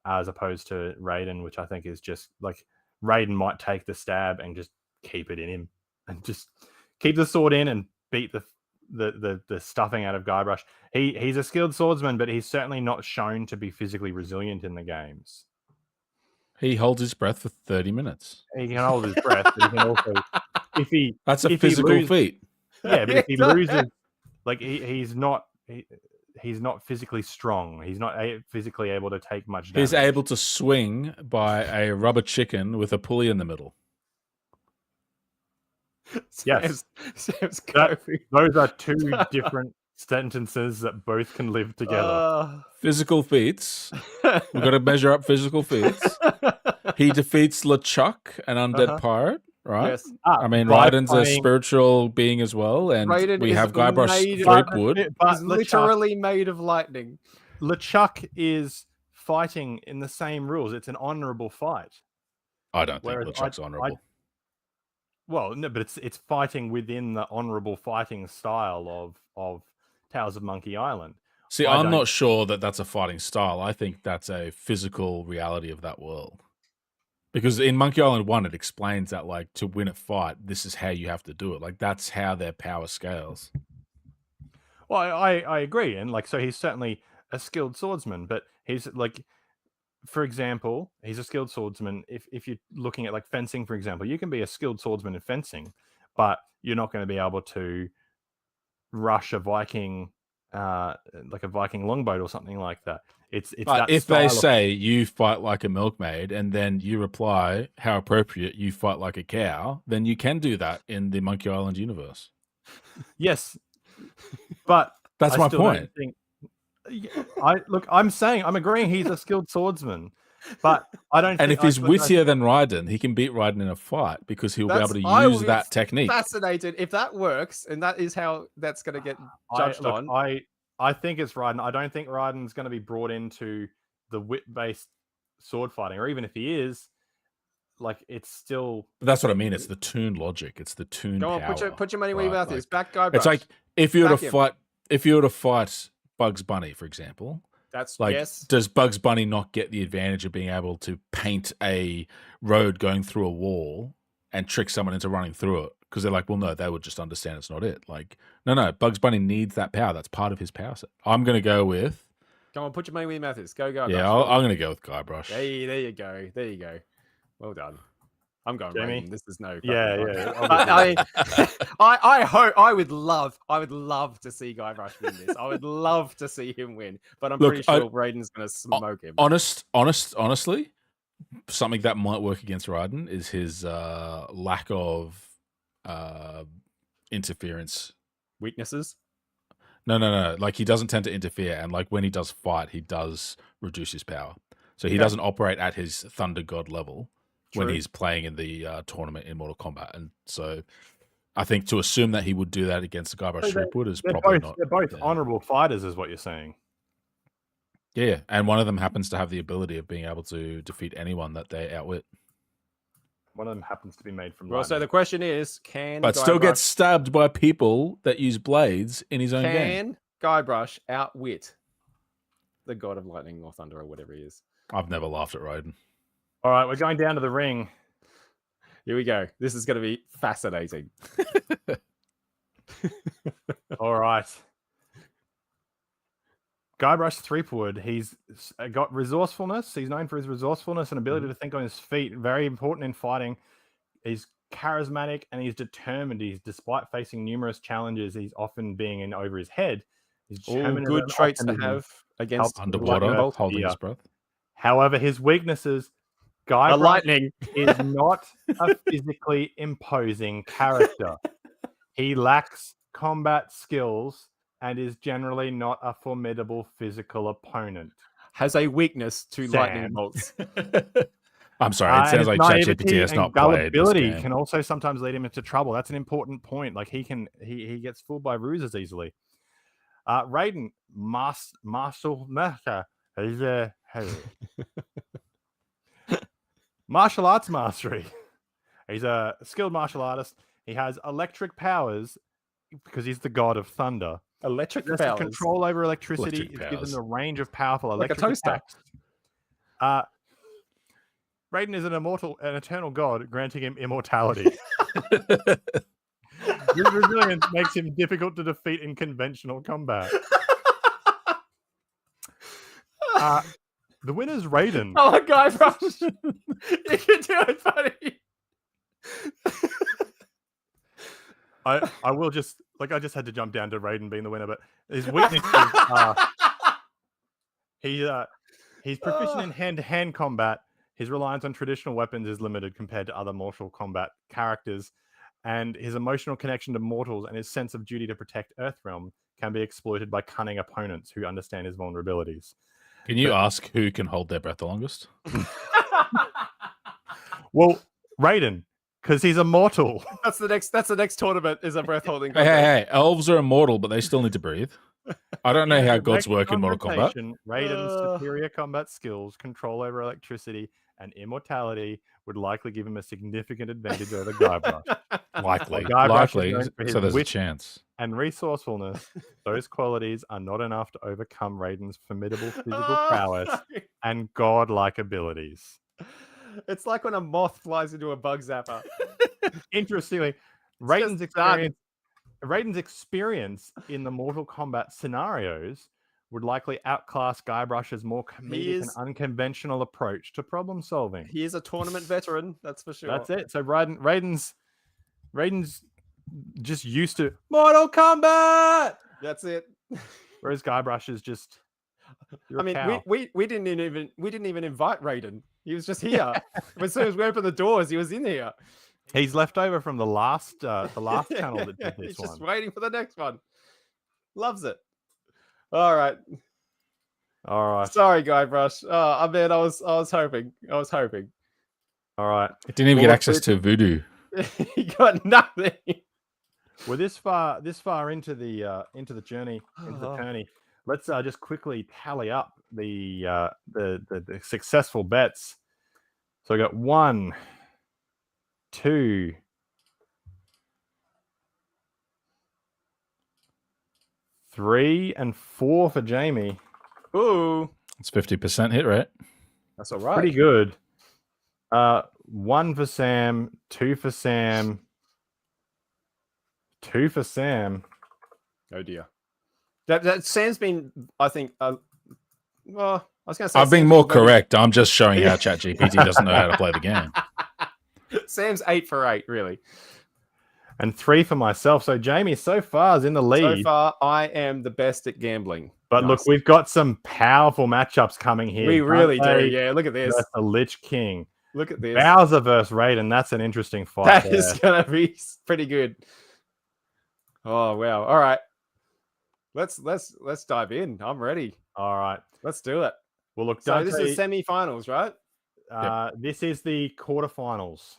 as opposed to Raiden, which I think is just like Raiden might take the stab and just keep it in him and just keep the sword in and beat the stuffing out of Guybrush. He's a skilled swordsman, but he's certainly not shown to be physically resilient in the games. He holds his breath for 30 minutes. He can hold his breath, but he can also that's a physical feat. Yeah, but if he loses, like he's not physically strong. He's not physically able to take much damage. He's able to swing by a rubber chicken with a pulley in the middle. Yes. Those are two different sentences that both can live together. Physical feats. We've got to measure up physical feats. He defeats LeChuck, an undead pirate, right? Yes. I mean, Raiden's a spiritual being as well, and we have Guybrush Threepwood. He's literally made of lightning. LeChuck is fighting in the same rules. It's an honorable fight. I don't think LeChuck's honorable. Well, no, but it's fighting within the honorable fighting style of Tales of Monkey Island. See, I'm not sure that that's a fighting style. I think that's a physical reality of that world. Because in Monkey Island 1, it explains that, like, to win a fight, this is how you have to do it. Like, that's how their power scales. Well, I agree. And, like, so he's certainly a skilled swordsman, but he's, like, for example, he's a skilled swordsman. If you're looking at, like, fencing, for example, you can be a skilled swordsman in fencing, but you're not going to be able to rush a Viking, like a Viking longboat or something like that. It's but if they say you fight like a milkmaid and then you reply, how appropriate, you fight like a cow, then you can do that in the Monkey Island universe. Yes, but that's my point. I'm agreeing he's a skilled swordsman, but I don't. And if he's wittier than Raiden, he can beat Raiden in a fight because he'll be able to use that technique. Fascinated if that works, and that is how that's going to get judged on. I think it's Raiden. I don't think Raiden's going to be brought into the wit-based sword fighting, or even if he is, like, it's still. But that's what I mean. It's the toon logic. It's the toon. Go on, power, put your money where your mouth is. Back Guybrush. It's like if you were to fight Bugs Bunny, for example. That's like, yes. Does Bugs Bunny not get the advantage of being able to paint a road going through a wall and trick someone into running through it? Because they're like, well, no, they would just understand it's not it. Like, no, Bugs Bunny needs that power. That's part of his power set. I'm going to go with Come on, put your money where your mouth is. Go, go. Yeah, I'm going to go with Guybrush. Hey, there you go. There you go. Well done. I'm going Jamie? Raiden. This is no. Yeah, fucking yeah. contest. I mean, I hope I would love to see Guybrush win this. I would love to see him win, but I'm pretty sure Raiden's going to smoke him. Honestly, something that might work against Raiden is his lack of interference. Weaknesses? No. Like, he doesn't tend to interfere, and like when he does fight, he does reduce his power. So he doesn't operate at his Thunder God level when he's playing in the tournament in Mortal Kombat. And so I think to assume that he would do that against Guybrush Threepwood is probably not. They're both honorable fighters, is what you're saying. Yeah, and one of them happens to have the ability of being able to defeat anyone that they outwit. One of them happens to be made from Well, so lightning. the question is, But still gets stabbed by people that use blades in his own game. Can Guybrush outwit the God of Lightning or Thunder or whatever he is? I've never laughed at Raiden. All right, we're going down to the ring. Here we go. This is going to be fascinating. All right. Guybrush Threepwood, he's got resourcefulness. He's known for his resourcefulness and ability to think on his feet. Very important in fighting. He's charismatic and he's determined. Despite facing numerous challenges, he's often being in over his head. He's all good traits to have against underwater, holding his breath. However, his weaknesses, Guybrush lightning is not a physically imposing character. He lacks combat skills and is generally not a formidable physical opponent. Has a weakness to lightning bolts. I'm sorry, it sounds like ChatGPT has not played this game. Can also sometimes lead him into trouble. That's an important point. Like he gets fooled by ruses easily. Raiden, martial arts mastery. He's a skilled martial artist. He has electric powers because he's the god of thunder. Electric powers. Control over electricity is given the range of powerful electric attacks. Raiden is an eternal god, granting him immortality. His resilience makes him difficult to defeat in conventional combat. The winner's Raiden. Oh, Guybrush! You can do it, buddy. I will just I just had to jump down to Raiden being the winner, but his weaknesses are he's proficient in hand-to-hand combat. His reliance on traditional weapons is limited compared to other Mortal Kombat characters, and his emotional connection to mortals and his sense of duty to protect Earthrealm can be exploited by cunning opponents who understand his vulnerabilities. Can you ask who can hold their breath the longest? Well, Raiden, because he's immortal. That's the next tournament is a breath holding. Hey, elves are immortal, but they still need to breathe. I don't know how gods work in Mortal Kombat. Raiden's superior combat skills, control over electricity, and immortality would likely give him a significant advantage over Guybrush. Likely. So there's a chance. And resourcefulness, those qualities are not enough to overcome Raiden's formidable physical prowess and godlike abilities. It's like when a moth flies into a bug zapper. Interestingly, Raiden's experience in the Mortal Kombat scenarios would likely outclass Guybrush's more comedic and unconventional approach to problem solving. He is a tournament veteran, that's for sure. That's it. So Raiden's just used to Mortal Kombat. That's it. Whereas Guybrush is just. I mean, we didn't even invite Raiden. He was just here. As soon as we opened the doors, he was in here. He's left over from the last channel that did this He's one. Just waiting for the next one. Loves it. All right. Sorry, Guybrush. I mean, I was hoping. All right. It didn't even get access to Voodoo. He got nothing. We're this far into the journey, into the tourney. Let's just quickly tally up the successful bets. So I got 1, 2, 3, and 4 for Jamie. Ooh, it's 50% hit rate. That's all right. Pretty good. 1 for Sam, 2 for Sam, 2 for Sam. Oh dear. That Sam's been, I think, Well, I was going to say I'm being Sam's more voted- correct. I'm just showing how ChatGPT doesn't know how to play the game. Sam's 8 for 8, really. And 3 for myself. So Jamie so far is in the lead. So far, I am the best at gambling. But Nice. look, we've got some powerful matchups coming here. We really do. Dante Yeah, look at this. versus the Lich King. Look at this. Bowser versus Raiden. That's an interesting fight. That there. is going to be pretty good. Oh, wow. All right. Let's dive in. I'm ready. All right. Let's do it. Well, look, So Dante, this is semi-finals, right? this is the quarterfinals.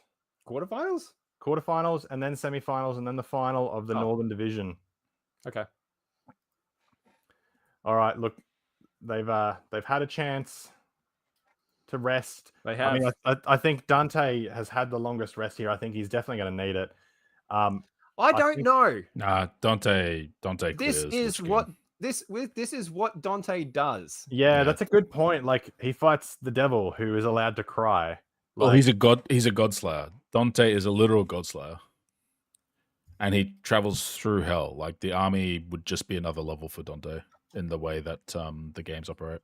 Quarterfinals? And then semifinals, and then the final of the Northern Division. Okay. All right. Look, they've had a chance to rest. They have. I mean, I think Dante has had the longest rest here. I think he's definitely going to need it. I don't know. Nah, Dante This clears is Lich what King. this is what Dante does. Yeah, that's a good point. Like, he fights the devil, who is allowed to cry. Well, he's a god slayer. Dante is a literal god slayer. And he travels through hell. Like, the army would just be another level for Dante in the way that the games operate.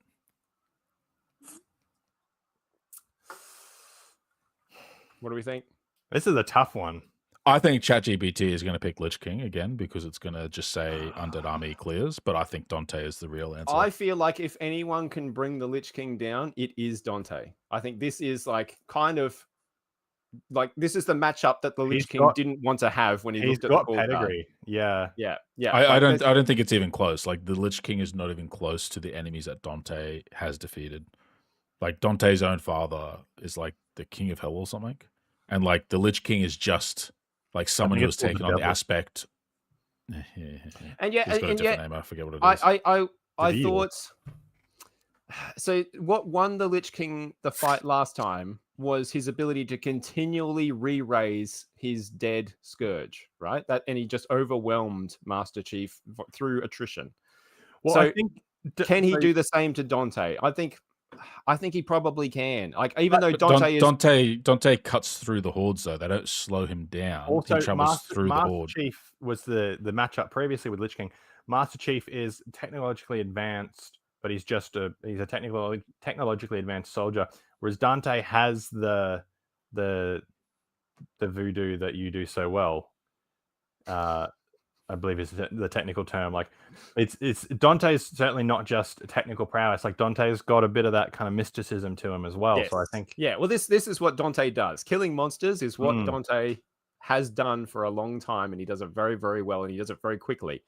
What do we think? This is a tough one. I think ChatGPT is going to pick Lich King again because it's going to just say Undead Army clears, but I think Dante is the real answer. I feel like if anyone can bring the Lich King down, it is Dante. I think this is like kind of like this is the matchup that the Lich King didn't want to have when he looked at the call pedigree. Card. Yeah. I don't think it's even close. Like, the Lich King is not even close to the enemies that Dante has defeated. Like, Dante's own father is like the king of hell or something, and like the Lich King is just like someone who has taken on the aspect. And yeah, he's got a different name. I forget what it is. I thought. So what won the Lich King the fight last time was his ability to continually re-raise his dead Scourge, right? And he just overwhelmed Master Chief through attrition. Well, so I think can he do the same to Dante? I think he probably can. Like, even though Dante cuts through the hordes, though they don't slow him down. Also, he travels through the horde. Master Chief was the matchup previously with Lich King. Master Chief is technologically advanced, but he's a technologically advanced soldier, whereas Dante has the voodoo that you do so well. I believe is the technical term. Like, it's Dante's certainly not just technical prowess. Like, Dante's got a bit of that kind of mysticism to him as well. Yes. So I think, well, this is what Dante does. Killing monsters is what Dante has done for a long time, and he does it very, very well, and he does it very quickly.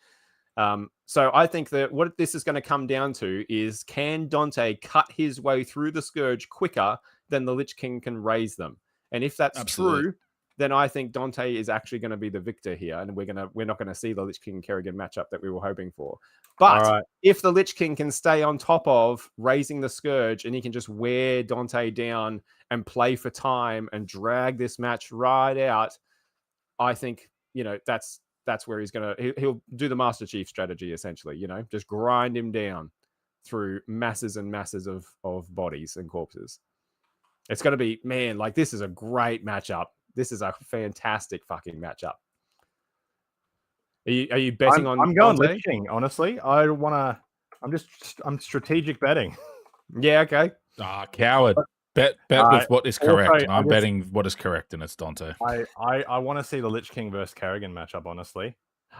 So I think that what this is going to come down to is, can Dante cut his way through the Scourge quicker than the Lich King can raise them? And if that's true, then I think Dante is actually going to be the victor here, and we're not going to see the Lich King Kerrigan matchup that we were hoping for. But if the Lich King can stay on top of raising the Scourge, and he can just wear Dante down and play for time and drag this match right out, I think, that's where he'll do the Master Chief strategy, essentially, just grind him down through masses and masses of bodies and corpses. It's going to be, man, like, this is a great matchup. This is a fantastic fucking matchup. Are you betting on? I'm going Lich King. Honestly, I'm strategic betting. Yeah. Okay. Coward. Bet with what is correct. Also, I'm betting what is correct, and it's Dante. I want to see the Lich King versus Kerrigan matchup. Honestly,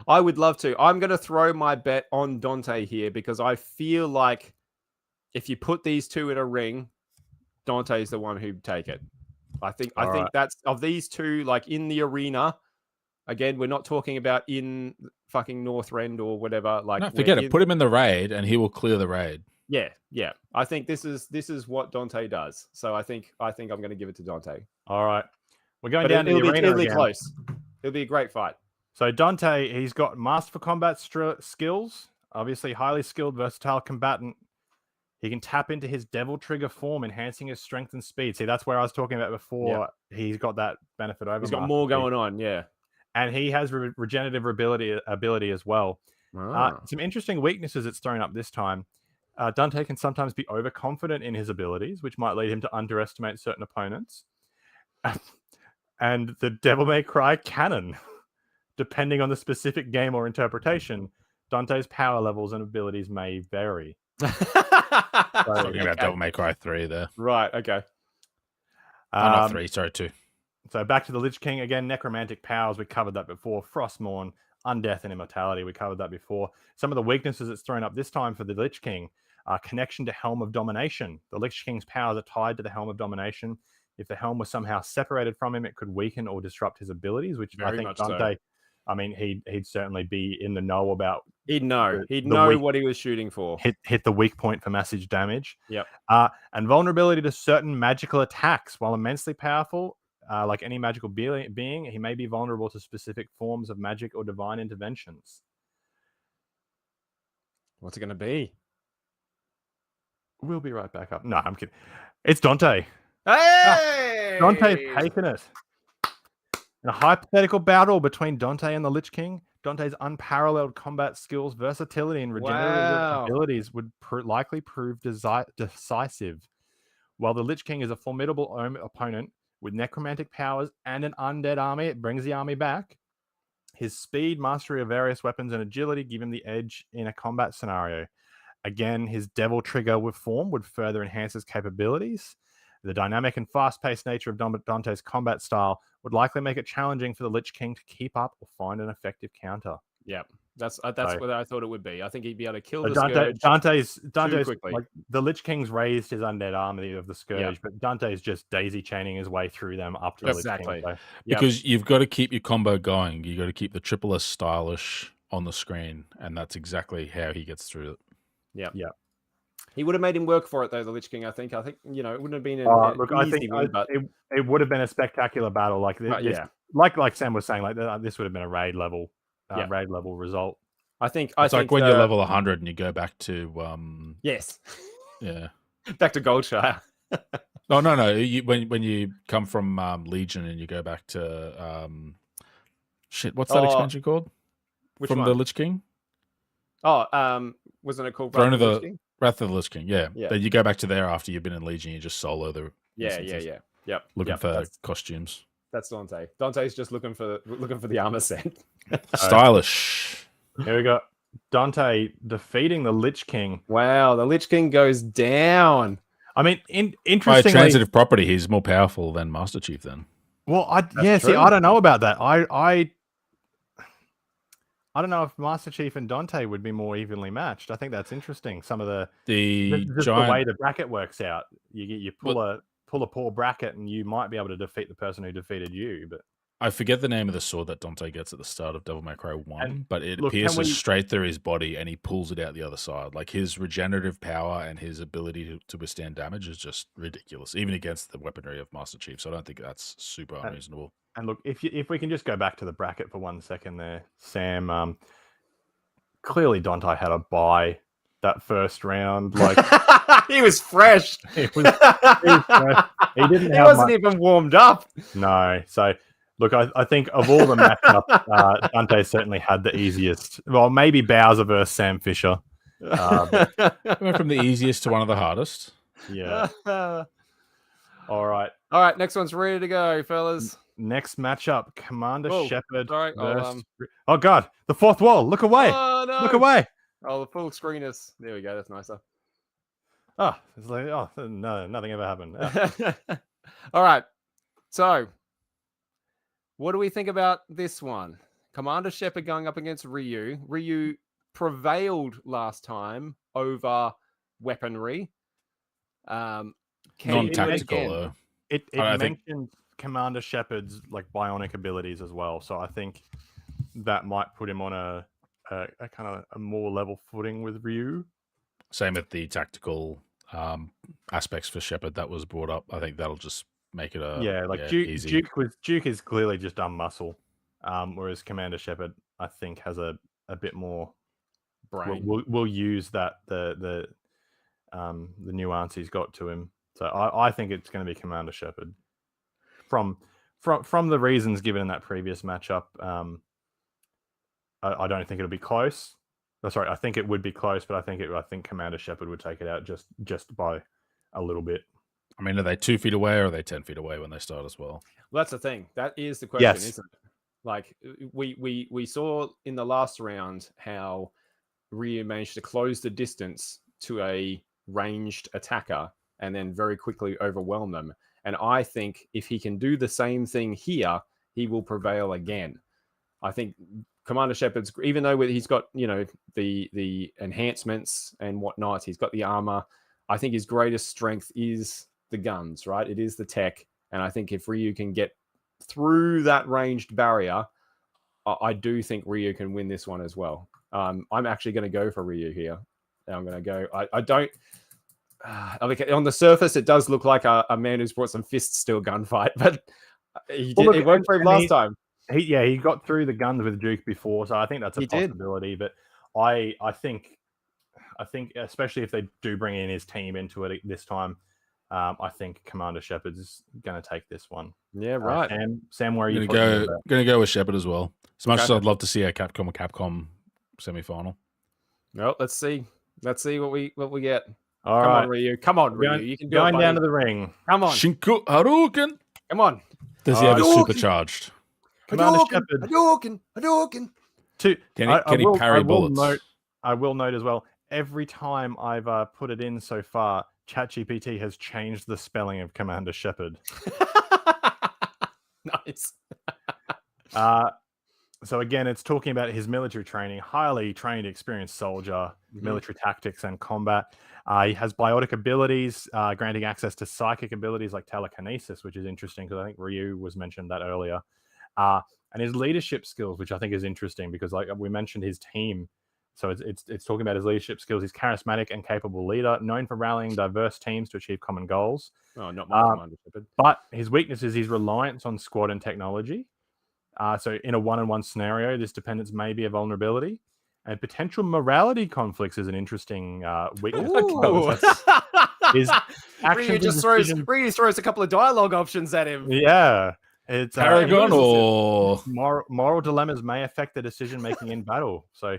I would love to. I'm going to throw my bet on Dante here because I feel like if you put these two in a ring, Dante is the one who'd take it. I think that's, of these two, like, in the arena. Again, we're not talking about in fucking Northrend or whatever. Like, no, forget it. Put him in the raid, and he will clear the raid. Yeah. I think this is what Dante does. So I think I'm going to give it to Dante. All right, we're going down to the arena. It'll be close. It'll be a great fight. So Dante, he's got masterful combat skills. Obviously, highly skilled, versatile combatant. He can tap into his devil trigger form, enhancing his strength and speed. See, that's where I was talking about before. Yeah. He's got that benefit over. He's got more going on, yeah. And he has regenerative ability as well. Some interesting weaknesses it's thrown up this time. Dante can sometimes be overconfident in his abilities, which might lead him to underestimate certain opponents. And the Devil May Cry canon, depending on the specific game or interpretation, Dante's power levels and abilities may vary. Talking about Devil May Cry 3 there. Right. Okay. Not 3, sorry, 2. So back to the Lich King again. Necromantic powers, we covered that before. Frostmourne, Undeath, and Immortality, we covered that before. Some of the weaknesses it's thrown up this time for the Lich King are connection to Helm of Domination. The Lich King's powers are tied to the Helm of Domination. If the helm was somehow separated from him, it could weaken or disrupt his abilities, which I think Dante, I mean, he'd certainly be in the know about. He'd know. He'd know what he was shooting for. Hit the weak point for massive damage. Yep. And vulnerability to certain magical attacks. While immensely powerful, like any magical being, he may be vulnerable to specific forms of magic or divine interventions. What's it going to be? We'll be right back up. No, I'm kidding. It's Dante. Hey! Dante's taken it. In a hypothetical battle between Dante and the Lich King, Dante's unparalleled combat skills, versatility, and regenerative abilities would likely prove decisive. While the Lich King is a formidable opponent with necromantic powers and an undead army, it brings the army back. His speed, mastery of various weapons, and agility give him the edge in a combat scenario. Again, his Devil Trigger with form would further enhance his capabilities. The dynamic and fast-paced nature of Dante's combat style would likely make it challenging for the Lich King to keep up or find an effective counter. Yep, that's what I thought it would be. I think he'd be able to kill the Scourge Dante's quickly. like the Lich King's raised his undead army of the Scourge, but Dante's just daisy chaining his way through them up to the Lich King. So. Because you've got to keep your combo going. You got to keep the triple S stylish on the screen, and that's exactly how he gets through it. Yeah. He would have made him work for it, though, the Lich King, I think. It wouldn't have been an easy win, but... it would have been a spectacular battle. Like this, like Sam was saying, like this would have been a raid level result. I think it's like when you're level 100 and you go back to... Yes. Yeah. Back to Goldshire. No. When you come from Legion and you go back to... what's that expansion called? Which from one? the Lich King? Wasn't it called Wrath of the Lich King? Yeah. Then you go back to there after you've been in Legion. You just solo the Yep. Looking for costumes. That's Dante. Dante's just looking for the armor set. Stylish. Here we go. Dante defeating the Lich King. Wow, the Lich King goes down. I mean, interestingly, by transitive property, he's more powerful than Master Chief. Then, well, I don't know about that. I don't know if Master Chief and Dante would be more evenly matched. I think that's interesting. Some of the way the bracket works out. You pull a poor bracket, and you might be able to defeat the person who defeated you. But I forget the name of the sword that Dante gets at the start of Devil May Cry 1, but it pierces straight through his body, and he pulls it out the other side. Like his regenerative power and his ability to withstand damage is just ridiculous, even against the weaponry of Master Chief. So I don't think that's super unreasonable. And look, if we can just go back to the bracket for 1 second there, Sam, clearly Dante had a bye that first round. Like he was fresh. He wasn't even warmed up. No. So look, I think of all the matchups, Dante certainly had the easiest. Well, maybe Bowser versus Sam Fisher. Went from the easiest to one of the hardest. Yeah. All right. Next one's ready to go, fellas. Next matchup, Commander Shepard. Versus... Oh God, the fourth wall. Look away. Oh, no. Look away. Oh, the full screeners. There we go. That's nicer. Oh, it's like, no, nothing ever happened. Oh. All right. So, what do we think about this one? Commander Shepard going up against Ryu. Ryu prevailed last time over weaponry. Non-tactical, though. It mentioned Commander Shepard's like bionic abilities as well, so I think that might put him on a kind of a more level footing with Ryu. Same with the tactical aspects for Shepard that was brought up. I think that'll just make it easy. Duke is clearly just dumb muscle, whereas Commander Shepard I think has a bit more brain. We'll use that the nuance he's got to him. So I think it's going to be Commander Shepard. From the reasons given in that previous matchup, I don't think it'll be close. Sorry, I think it would be close, but I think Commander Shepard would take it out just by a little bit. I mean, are they 2 feet away or are they 10 feet away when they start as well? Well, that's the thing. That is the question, isn't it? Like we saw in the last round how Ryu managed to close the distance to a ranged attacker and then very quickly overwhelm them. And I think if he can do the same thing here, he will prevail again. I think Commander Shepard's, even though he's got, you know, the enhancements and whatnot, he's got the armor. I think his greatest strength is the guns, right? It is the tech. And I think if Ryu can get through that ranged barrier, I do think Ryu can win this one as well. I'm actually going to go for Ryu here. I'm going to go. I don't. On the surface, it does look like a man who's brought some fists to a gunfight, but it worked for him last time. He got through the guns with Duke before, so I think that's a possibility. But I think especially if they do bring in his team into it this time, I think Commander Shepard's going to take this one. Yeah, right. Sam, where are you going to go with Shepard as well? As much as I'd love to see a Capcom semi-final. Well, let's see. Let's see what we get. All Come right. on, Ryu. Come on, Ryu. You can do going it, down to the ring. Come on. Shinku Hadouken. Come on. Does he have a supercharged? Commander Shepard. Hadouken. Can he parry bullets? I will note as well, every time I've put it in so far, ChatGPT has changed the spelling of Commander Shepard. Nice. So again, it's talking about his military training, highly trained, experienced soldier, military tactics and combat. He has biotic abilities, granting access to psychic abilities like telekinesis, which is interesting because I think Ryu was mentioned that earlier. And his leadership skills, which I think is interesting because, like we mentioned, his team. So it's talking about his leadership skills. He's charismatic and capable leader, known for rallying diverse teams to achieve common goals. Oh, not my Commander Shepard. But his weakness is his reliance on squad and technology. So in a one-on-one scenario, this dependence may be a vulnerability. And potential morality conflicts is an interesting weakness. His Ryu just throws a couple of dialogue options at him. Yeah. It's Paragon or moral dilemmas may affect the decision making in battle. So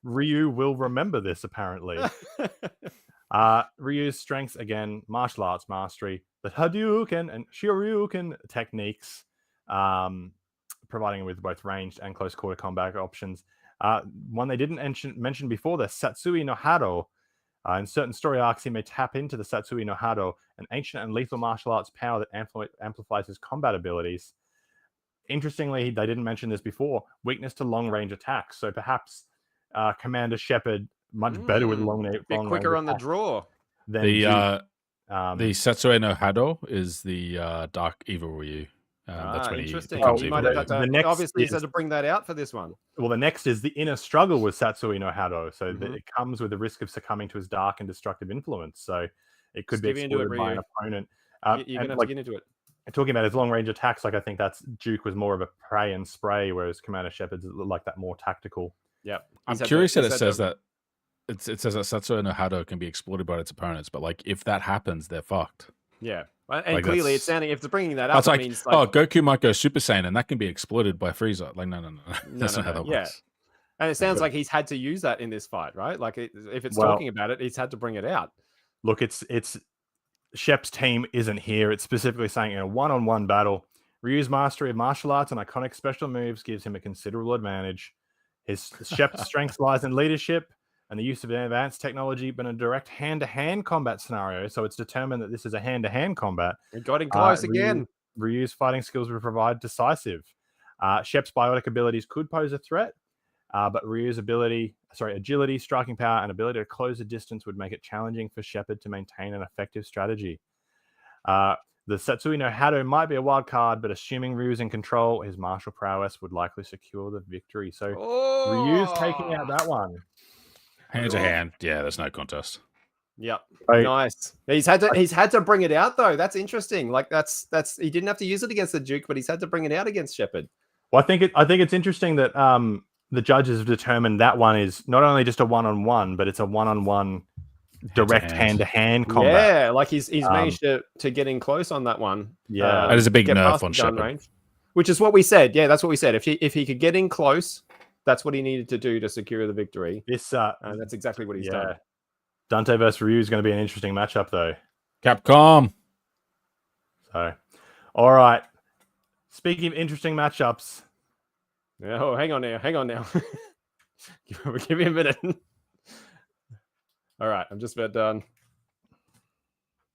Ryu will remember this apparently. Ryu's strengths again: martial arts mastery, the Hadouken and Shoryuken techniques, providing him with both ranged and close quarter combat options. One they didn't mention before: the Satsui no Hado. In certain story arcs, he may tap into the Satsui no Hado, an ancient and lethal martial arts power that amplifies his combat abilities. Interestingly, they didn't mention this before, weakness to long-range attacks. So perhaps Commander Shepard, much better with long-range bit quicker on the draw. The Satsui no Hado is the Dark Evil Ryu. That's when interesting. he becomes You evil. might have to, obviously, he's had to bring that out for this one. Well, the next is the inner struggle with Satsui no Hado. So it comes with the risk of succumbing to his dark and destructive influence. So it could be exploited by an opponent. You're going to have to get into it. Talking about his long-range attacks, like I think that's Duke was more of a pray and spray, whereas Commander Shepard's like that more tactical. Yeah, I'm curious that it says that it says that Satsui no Hado can be exploited by its opponents, but like if that happens, they're fucked. Yeah. And like clearly, it's sounding, if they're bringing that up, that's it means like, Goku might go Super Saiyan, and that can be exploited by Frieza. Like, no. That's not how that works. Yeah. And it sounds like he's had to use that in this fight, right? Like, if it's talking about it, he's had to bring it out. Look, it's Shep's team isn't here. It's specifically saying in a one-on-one battle, Ryu's mastery of martial arts and iconic special moves gives him a considerable advantage. Shep's strength lies in leadership and the use of advanced technology, but in a direct hand-to-hand combat scenario. So it's determined that this is a hand-to-hand combat. It got in close again. Ryu's fighting skills will provide decisive. Shep's biotic abilities could pose a threat, but Ryu's agility, striking power, and ability to close the distance would make it challenging for Shepard to maintain an effective strategy. The Satsui no Hado might be a wild card, but assuming Ryu's in control, his martial prowess would likely secure the victory. So Ryu's taking out that one. Hand to hand, yeah. There's no contest. Yep, nice. He's had to bring it out though. That's interesting. Like that's he didn't have to use it against the Duke, but he's had to bring it out against Shepard. Well, I think it's interesting that the judges have determined that one is not only just a one-on-one, but it's a one-on-one direct hand-to-hand combat. Yeah, like he's managed to get in close on that one. Yeah, that is a big nerf on Shepard. Range, which is what we said. Yeah, that's what we said. If he could get in close, that's what he needed to do to secure the victory. This that's exactly what he's done. Dante versus Ryu is going to be an interesting matchup, though. Capcom. So, all right. Speaking of interesting matchups. Oh, hang on now. Give me a minute. All right, I'm just about done.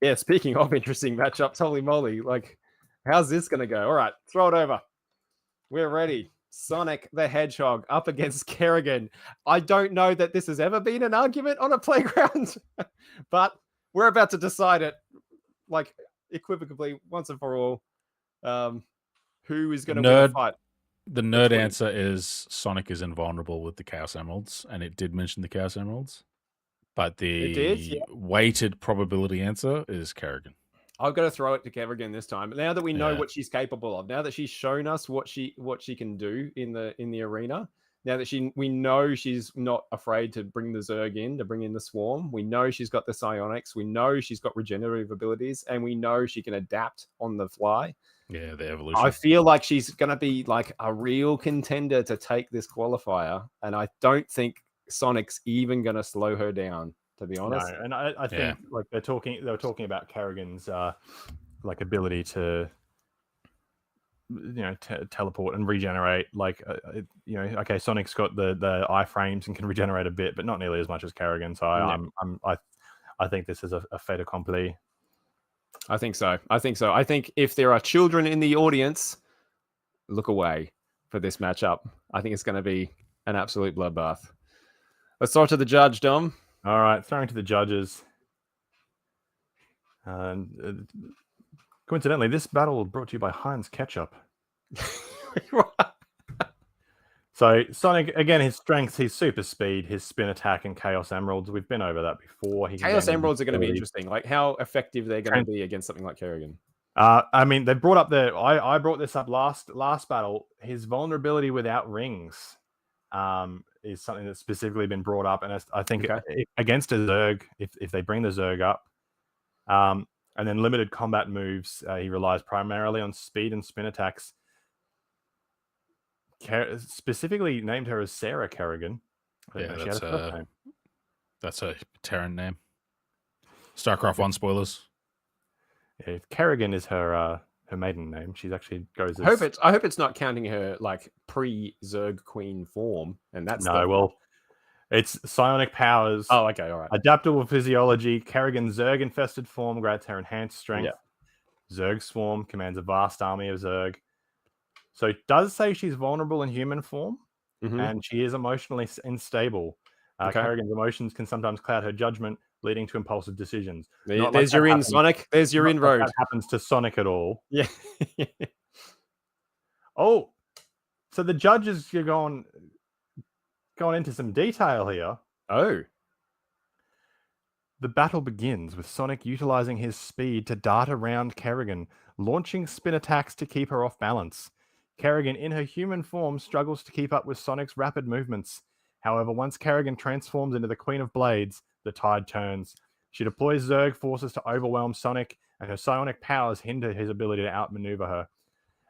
Yeah, speaking of interesting matchups, holy moly, like, how's this going to go? All right, throw it over. We're ready. Sonic the Hedgehog up against Kerrigan. I don't know that this has ever been an argument on a playground, but we're about to decide it, like, equivocally once and for all. Who is going to win the fight? The nerd answer is Sonic is invulnerable with the Chaos Emeralds, and it did mention the Chaos Emeralds. But the weighted probability answer is Kerrigan. I've got to throw it to Kerrigan this time. Now that we know what she's capable of, now that she's shown us what she can do in the arena, now that we know she's not afraid to bring the Zerg in, to bring in the Swarm. We know she's got the Psionics. We know she's got regenerative abilities, and we know she can adapt on the fly. Yeah, the evolution. I feel like she's going to be like a real contender to take this qualifier, and I don't think Sonic's even going to slow her down, to be honest. No, and I think like they were talking about Kerrigan's like ability to teleport and regenerate. Like okay, Sonic's got the iframes and can regenerate a bit, but not nearly as much as Kerrigan. So I think this is a fait accompli. I think so. I think if there are children in the audience, look away for this matchup. I think it's going to be an absolute bloodbath. Let's talk to the judge, Dom. All right, throwing to the judges. Coincidentally, this battle brought to you by Heinz Ketchup. So Sonic, again, his strengths, his super speed, his spin attack, and Chaos Emeralds. We've been over that before. Chaos Emeralds are going to be interesting. Like how effective they're going to be against something like Kerrigan. I mean, they brought up I brought this up last battle. His vulnerability without rings is something that's specifically been brought up, and I think against a Zerg, if they bring the Zerg up, and then limited combat moves, he relies primarily on speed and spin attacks. Specifically named her as Sarah Kerrigan. That's a Terran name. StarCraft 1 spoilers. Yeah, Kerrigan is her maiden name. She's actually goes as... I hope it's not counting her like pre-Zerg Queen form, and that's it's psionic powers. Oh, okay, all right. Adaptable physiology. Kerrigan's Zerg infested form grants her enhanced strength. Yeah. Zerg Swarm commands a vast army of Zerg. So it does say she's vulnerable in human form, and she is emotionally unstable. Kerrigan's emotions can sometimes cloud her judgment, leading to impulsive decisions. There's your in, Sonic. There's your inroad. That happens to Sonic at all. Yeah. Oh, so the judges are going into some detail here. Oh. The battle begins with Sonic utilizing his speed to dart around Kerrigan, launching spin attacks to keep her off balance. Kerrigan, in her human form, struggles to keep up with Sonic's rapid movements. However, once Kerrigan transforms into the Queen of Blades, the tide turns. She deploys Zerg forces to overwhelm Sonic, and her psionic powers hinder his ability to outmaneuver her.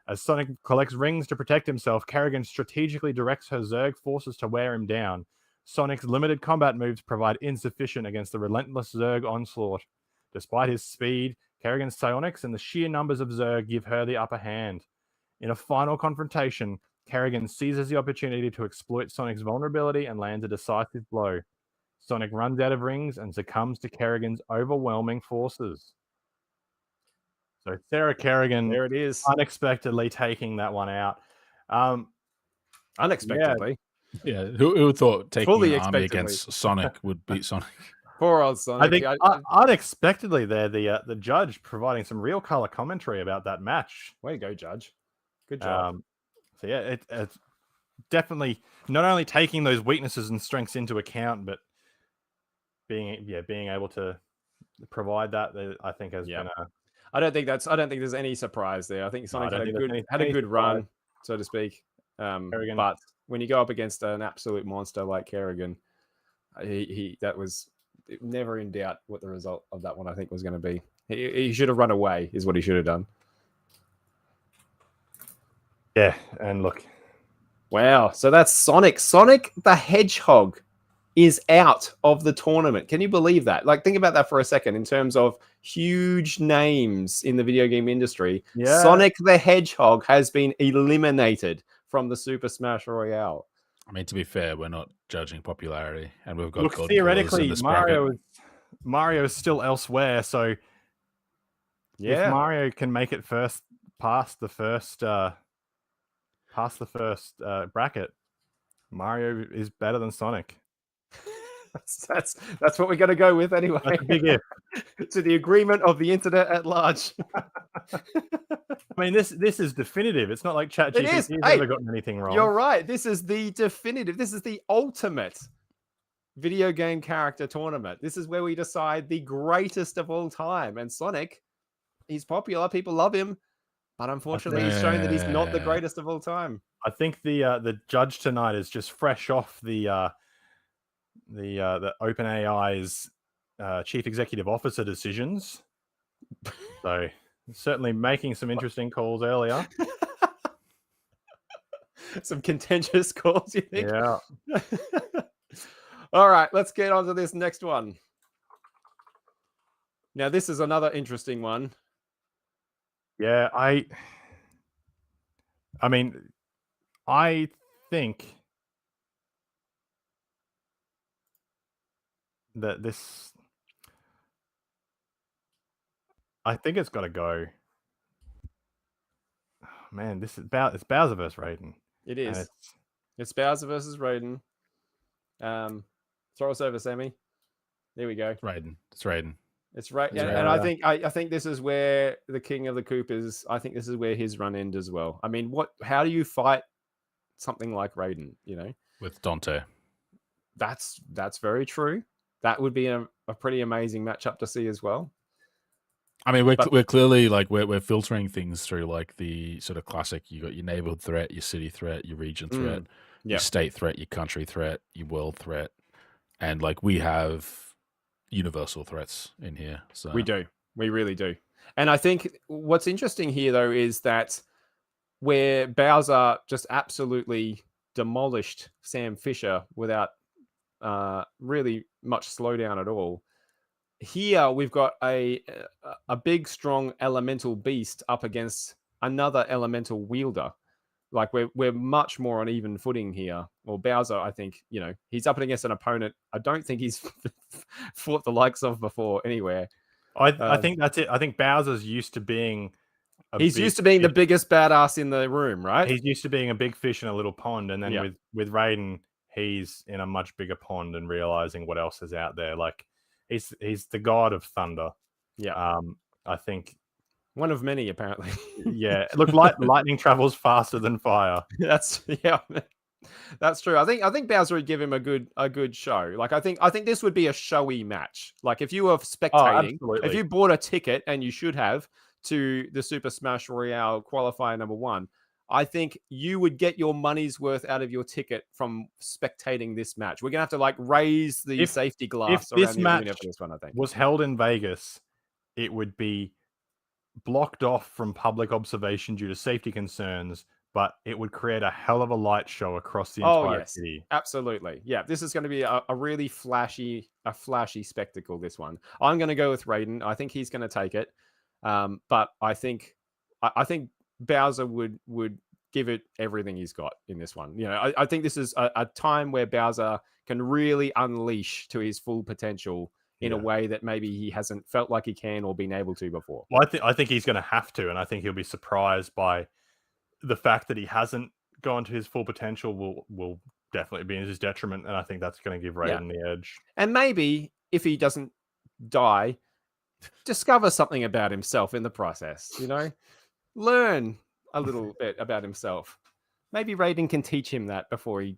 As Sonic collects rings to protect himself, Kerrigan strategically directs her Zerg forces to wear him down. Sonic's limited combat moves provide insufficient against the relentless Zerg onslaught. Despite his speed, Kerrigan's psionics and the sheer numbers of Zerg give her the upper hand. In a final confrontation, Kerrigan seizes the opportunity to exploit Sonic's vulnerability and lands a decisive blow. Sonic runs out of rings and succumbs to Kerrigan's overwhelming forces. So Sarah Kerrigan, there it is, unexpectedly taking that one out. Unexpectedly. Yeah, who thought taking an army against Sonic would beat Sonic? Poor old Sonic. I think unexpectedly there, the judge providing some real color commentary about that match. Way to go, judge. Good job. So yeah, it's definitely not only taking those weaknesses and strengths into account, but being able to provide that, I think has been a... I don't think there's any surprise there. I think Sonic had a good run, so to speak. But when you go up against an absolute monster like Kerrigan, that was never in doubt what the result of that one I think was going to be. He should have run away, is what he should have done. Yeah, and look. Wow, so that's Sonic. Sonic the Hedgehog is out of the tournament. Can you believe that? Like, think about that for a second in terms of huge names in the video game industry. Yeah. Sonic the Hedgehog has been eliminated from the Super Smash Royale. I mean, to be fair, we're not judging popularity, and we've got Look, God killers theoretically, in this bracket. Mario is still elsewhere. So if Yeah. Mario can make it past the first bracket, Mario is better than Sonic. That's what we're going to go with anyway. That's a big if. To the agreement of the internet at large. I mean, this is definitive. It's not like ChatGPT It is. has Hey, never gotten anything wrong. You're right. This is the definitive. This is the ultimate video game character tournament. This is where we decide the greatest of all time. And Sonic, he's popular. People love him. But unfortunately, he's shown that he's not the greatest of all time. I think the judge tonight is just fresh off the OpenAI's chief executive officer decisions. So certainly making some interesting calls earlier. Some contentious calls, you think? Yeah. All right, let's get on to this next one. Now, this is another interesting one. Yeah, I mean, I think that I think it's got to go. Oh, man, it's Bowser versus Raiden. It is. It's Bowser versus Raiden. Throw us over, Sammy. There we go. It's Raiden. It's right, and I think this is where the King of the Koopas. I think this is where his run ends as well. I mean, how do you fight something like Raiden? You know, with Dante. That's very true. That would be a pretty amazing matchup to see as well. I mean, we're clearly like we're filtering things through like the sort of classic. You got your neighborhood threat, your city threat, your region threat, your state threat, your country threat, your world threat, and like we have universal threats in here. So we really do. And I think what's interesting here though is that where Bowser just absolutely demolished Sam Fisher without really much slowdown at all. Here we've got a big, strong elemental beast up against another elemental wielder. Like we're much more on even footing here. Well, Bowser, I think, he's up against an opponent I don't think he's fought the likes of before anywhere. I think that's it. I think Bowser's used to being the biggest badass in the room, right? He's used to being a big fish in a little pond, and then with Raiden, he's in a much bigger pond and realizing what else is out there. Like he's the god of thunder. Yeah. I think one of many, apparently. Yeah. Look, lightning travels faster than fire. That's true. I think Bowser would give him a good show. Like I think this would be a showy match. Like if you were spectating, if you bought a ticket, and you should have, to the Super Smash Royale qualifier number 1, I think you would get your money's worth out of your ticket from spectating this match. We're gonna have to like raise the safety glass around this match for this one. I think was held in Vegas, it would be blocked off from public observation due to safety concerns, but it would create a hell of a light show across the entire city. Absolutely. Yeah, this is going to be a really flashy spectacle, this one. I'm going to go with Raiden. I think he's going to take it. But I think Bowser would give it everything he's got in this one. I think this is a time where Bowser can really unleash to his full potential in a way that maybe he hasn't felt like he can or been able to before. Well, I think he's going to have to, and I think he'll be surprised by the fact that he hasn't gone to his full potential. Will definitely be in his detriment, and I think that's going to give Raiden the edge. And maybe if he doesn't die, discover something about himself in the process. Learn a little bit about himself. Maybe Raiden can teach him that before he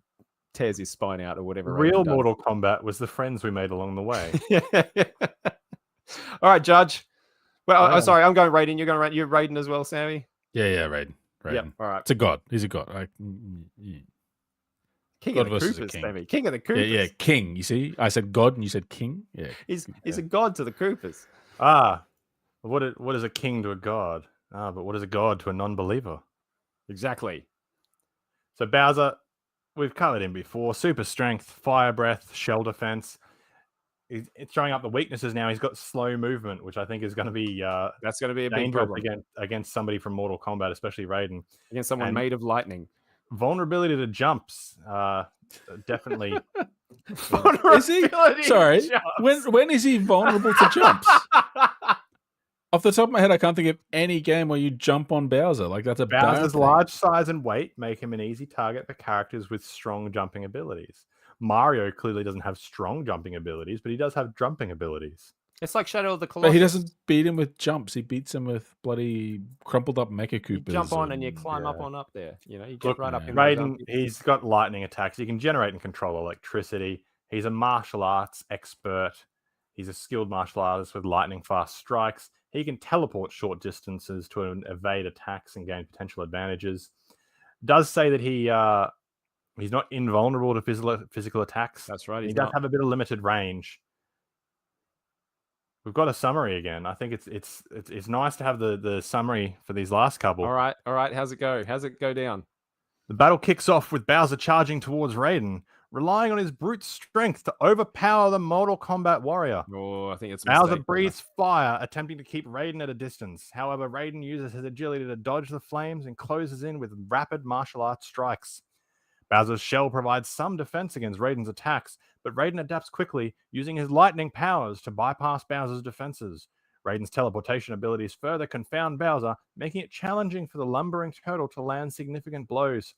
tears his spine out or whatever. Real Mortal Kombat was the friends we made along the way. All right, Judge. Well, sorry, I'm going Raiden. You're Raiden as well, Sammy? Yeah, Raiden. Yep. All right. It's a god. He's a god. King God of the Koopas, Sammy. King of the Koopas. Yeah, king. You see? I said god and you said king. Yeah. He's a god to the Koopas. What is a king to a god? But what is a god to a non-believer? Exactly. So Bowser, we've covered him before. Super strength, fire breath, shell defense. It's showing up the weaknesses now. He's got slow movement, which I think is going to be that's going to be a big problem against somebody from Mortal Kombat, especially Raiden. Against someone made of lightning. Vulnerability to jumps. Definitely. Is he? Sorry. When is he vulnerable to jumps? Off the top of my head, I can't think of any game where you jump on Bowser. Like, that's a bad Bowser's thing. large size and weight make him an easy target for characters with strong jumping abilities. Mario clearly doesn't have strong jumping abilities, but he does have jumping abilities. It's like Shadow of the Colossus. But he doesn't beat him with jumps. He beats him with bloody crumpled up Mecha Koopas. You jump on and you climb up on up there. You know, you get right up in Raiden, he's got lightning attacks. He can generate and control electricity. He's a martial arts expert. He's a skilled martial artist with lightning fast strikes. He can teleport short distances to evade attacks and gain potential advantages. Does say that he's not invulnerable to physical attacks. That's right. He does have a bit of limited range. We've got a summary again. I think it's nice to have the summary for these last couple. All right. How's it go? How's it go down? The battle kicks off with Bowser charging towards Raiden, relying on his brute strength to overpower the Mortal Kombat warrior. Oh, I think it's Bowser breathes fire, attempting to keep Raiden at a distance. However, Raiden uses his agility to dodge the flames and closes in with rapid martial arts strikes. Bowser's shell provides some defense against Raiden's attacks, but Raiden adapts quickly, using his lightning powers to bypass Bowser's defenses. Raiden's teleportation abilities further confound Bowser, making it challenging for the lumbering turtle to land significant blows.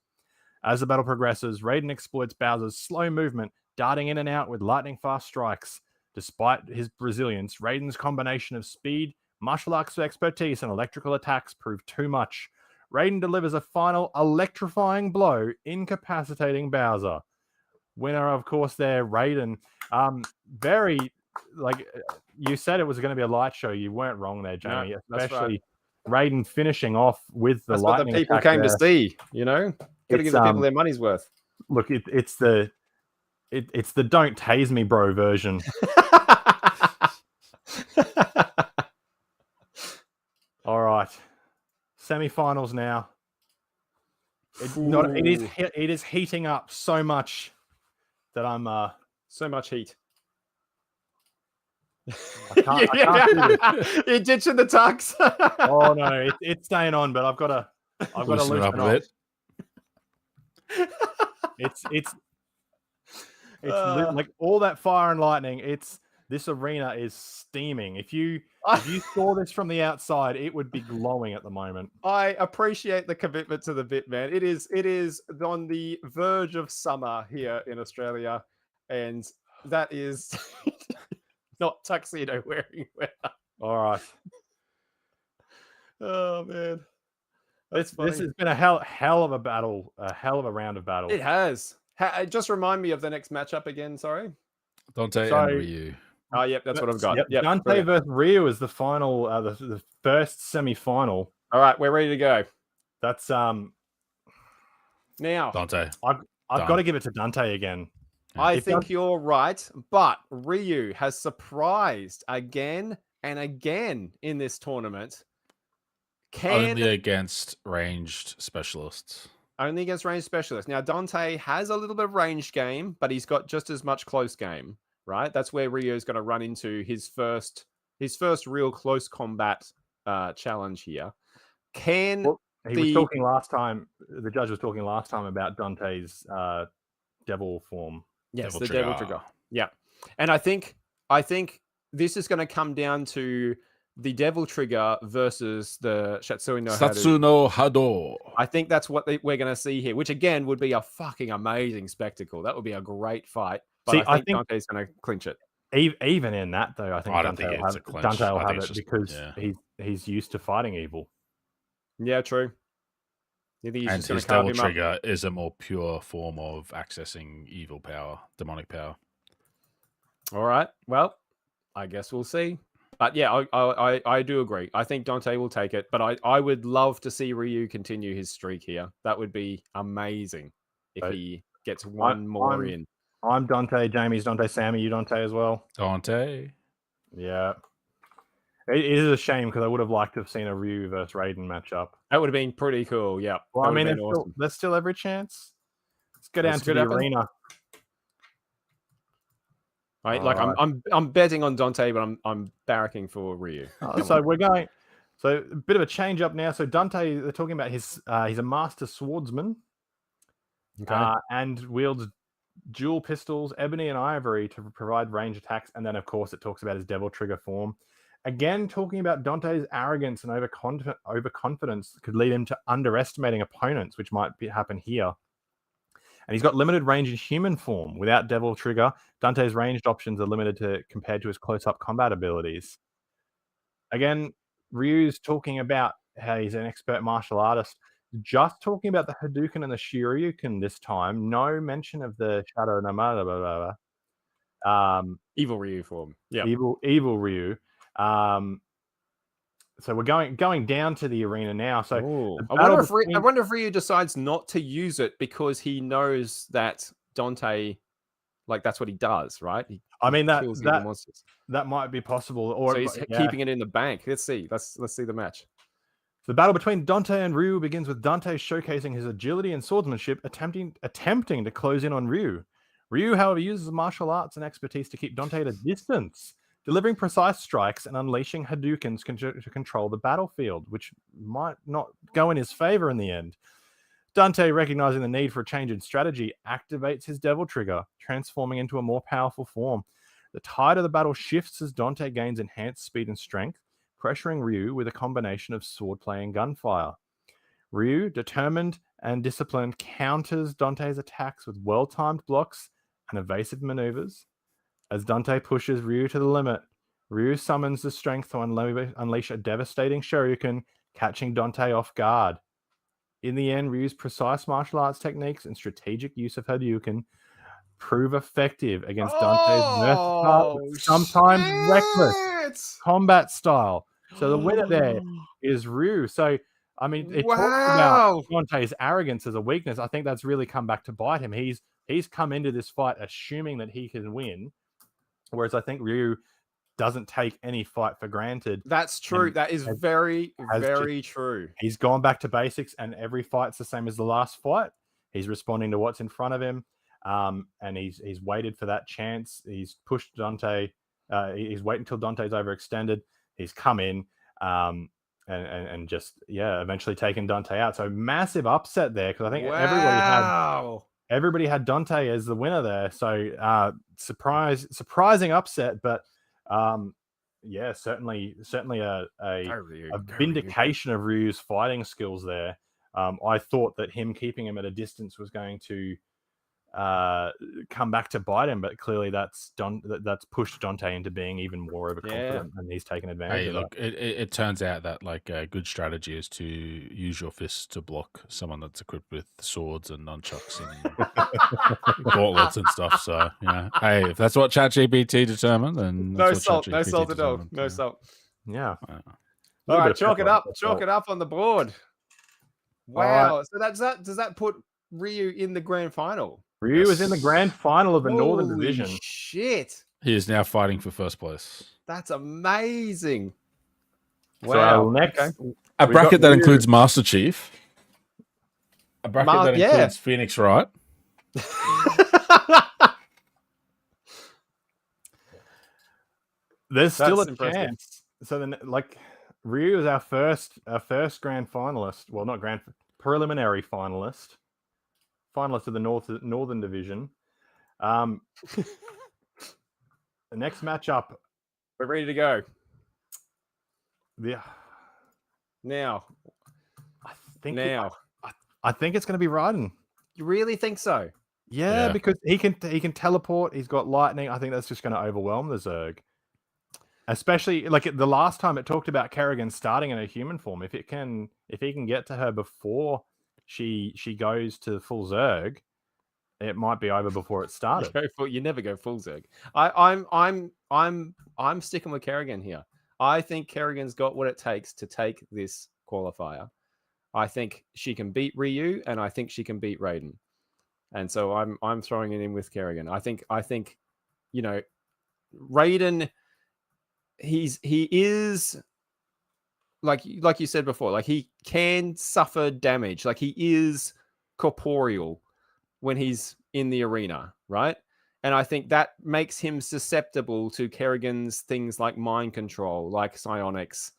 As the battle progresses, Raiden exploits Bowser's slow movement, darting in and out with lightning-fast strikes. Despite his resilience, Raiden's combination of speed, martial arts expertise, and electrical attacks prove too much. Raiden delivers a final electrifying blow, incapacitating Bowser. Winner, of course, there, Raiden. Very, like, you said it was going to be a light show. You weren't wrong there, Jamie. No, especially right. Raiden finishing off with the lightning. That's what the people came to see, you know? Got to give the people their money's worth. Look, it's the don't tase me, bro version. All right. Semi-finals now. It is heating up so much that I'm so much heat. I can't You're ditching the tux. Oh no, it's staying on, but I've got to loosen it up a bit. It's like all that fire and lightning. This arena is steaming. If you saw this from the outside, it would be glowing at the moment. I appreciate the commitment to the bit, man. It is on the verge of summer here in Australia, and that is not tuxedo wearing weather. All right. Oh man, this has been a hell of a battle, a hell of a round of battle. It has. Just remind me of the next matchup again. Sorry, Dante and Ryu. Oh, yep, that's what I've got. Yep. Dante versus Ryu is the final, the first semi-final. All right, we're ready to go. That's now Dante. I've got to give it to Dante again. I think you're right, but Ryu has surprised again and again in this tournament. Only against ranged specialists. Only against ranged specialists. Now, Dante has a little bit of ranged game, but he's got just as much close game, right? That's where Ryu is going to run into his first real close combat challenge here. He was talking last time. The judge was talking last time about Dante's devil form. Yes, devil trigger. Yeah, and I think this is going to come down to the devil trigger versus the Satsui no Hado. I think that's what we're going to see here, which again would be a fucking amazing spectacle. That would be a great fight. But I think Dante's going to clinch it. Even in that, though, I think Dante will have it because he's used to fighting evil. Yeah, true. And his devil trigger is a more pure form of accessing evil power, demonic power. All right. Well, I guess we'll see. But yeah, I do agree. I think Dante will take it, but I would love to see Ryu continue his streak here. That would be amazing if he gets one more in. I'm Dante. Jamie's Dante. Sammy, you Dante as well? Dante. Yeah. It is a shame because I would have liked to have seen a Ryu versus Raiden matchup. That would have been pretty cool. Yeah. Well, I mean, there's still every chance. Let's go down to the arena. I'm betting on Dante, but I'm barracking for Ryu. So we're going. So a bit of a change up now. So Dante, they're talking about he's a master swordsman. Okay. and wields dual pistols, ebony and ivory, to provide range attacks. And then, of course, it talks about his devil trigger form. Again, talking about Dante's arrogance and overconfidence could lead him to underestimating opponents, which might happen here. And he's got limited range in human form. Without devil trigger, Dante's ranged options are limited to compared to his close-up combat abilities. Again, Ryu's talking about how he's an expert martial artist. Just talking about the Hadouken and the Shoryuken this time. No mention of the Shadow Namada. Evil Ryu form. Yeah. Evil Ryu. So we're going down to the arena now. So I wonder if Ryu decides not to use it because he knows that Dante, like, that's what he does, right? He kills evil monsters. That might be possible. Or so he's keeping it in the bank. Let's see. Let's see the match. The battle between Dante and Ryu begins with Dante showcasing his agility and swordsmanship, attempting to close in on Ryu. Ryu, however, uses martial arts and expertise to keep Dante at a distance, delivering precise strikes and unleashing Hadoukens to control the battlefield, which might not go in his favor in the end. Dante, recognizing the need for a change in strategy, activates his devil trigger, transforming into a more powerful form. The tide of the battle shifts as Dante gains enhanced speed and strength, pressuring Ryu with a combination of swordplay and gunfire. Ryu, determined and disciplined, counters Dante's attacks with well-timed blocks and evasive maneuvers. As Dante pushes Ryu to the limit, Ryu summons the strength to unleash a devastating Shoryuken, catching Dante off guard. In the end, Ryu's precise martial arts techniques and strategic use of Hadouken prove effective against Dante's versatile, sometimes reckless combat style. So the winner there is Ryu. So, I mean, it talks about Dante's arrogance as a weakness. I think that's really come back to bite him. He's come into this fight assuming that he can win, whereas I think Ryu doesn't take any fight for granted. That's true. That is very true. He's gone back to basics, and every fight's the same as the last fight. He's responding to what's in front of him, and he's waited for that chance. He's pushed Dante. He's waited until Dante's overextended. He's come in and just eventually taken Dante out. So massive upset there, because I think everybody had Dante as the winner there. So surprising upset, but certainly a vindication of Ryu's fighting skills there. I thought that him keeping him at a distance was going to come back to bite him, but clearly that's pushed Dante into being even more overconfident, and he's taken advantage of look, it turns out that a good strategy is to use your fists to block someone that's equipped with swords and nunchucks and gauntlets and stuff. So hey, if that's what ChatGPT determined, then no salt at all. No salt. Yeah. All right, chalk it up on the board. Wow. Right. So does that put Ryu in the grand final? Ryu is in the grand final of the Northern Division. Shit. He is now fighting for first place. That's amazing. Wow. So a bracket that includes Master Chief. A bracket that includes Phoenix Wright. There's still a chance. So then, Ryu is our first grand finalist. Well, not grand, preliminary finalist. Finalist of the Northern Division. The next matchup. We're ready to go. Yeah. Now. I think it's going to be Raiden. You really think so? Yeah, because he can teleport. He's got lightning. I think that's just going to overwhelm the Zerg. Especially the last time it talked about Kerrigan starting in a human form. If he can get to her before she goes to full Zerg, it might be over before it started. You never go full Zerg. I'm sticking with Kerrigan here. I think Kerrigan's got what it takes to take this qualifier. I think she can beat Ryu, and I think she can beat Raiden. And so I'm throwing it in with Kerrigan. I think Raiden, he is like you said before, he can suffer damage. He is corporeal when he's in the arena, right? And I think that makes him susceptible to Kerrigan's things like mind control, like psionics.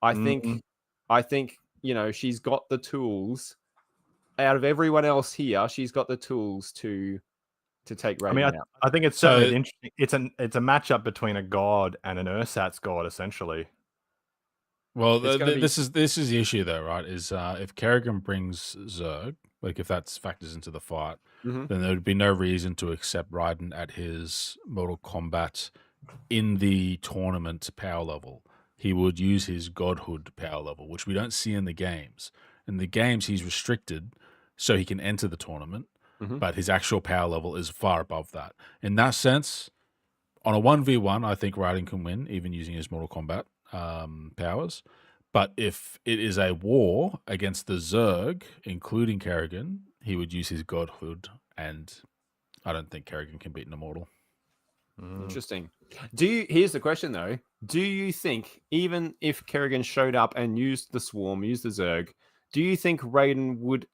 I think she's got the tools out of everyone else here, she's got the tools to take I Raiden mean, out. I think it's certainly interesting. It's a matchup between a god and an ersatz god, essentially. Well, It's gonna be- this is the issue though, right? Is if Kerrigan brings Zerg, like if that factors into the fight, Mhm. then there would be no reason to accept Raiden at his Mortal Kombat in the tournament power level. He would use his godhood power level, which we don't see in the games. In the games, he's restricted so he can enter the tournament, Mhm. but his actual power level is far above that. In that sense, on a 1v1, I think Raiden can win, even using his Mortal Kombat powers. But if it is a war against the Zerg, including Kerrigan, he would use his godhood, and I don't think Kerrigan can beat an immortal. Interesting. Here's the question though. Do you think, even if Kerrigan showed up and used the swarm, used the Zerg, do you think Raiden would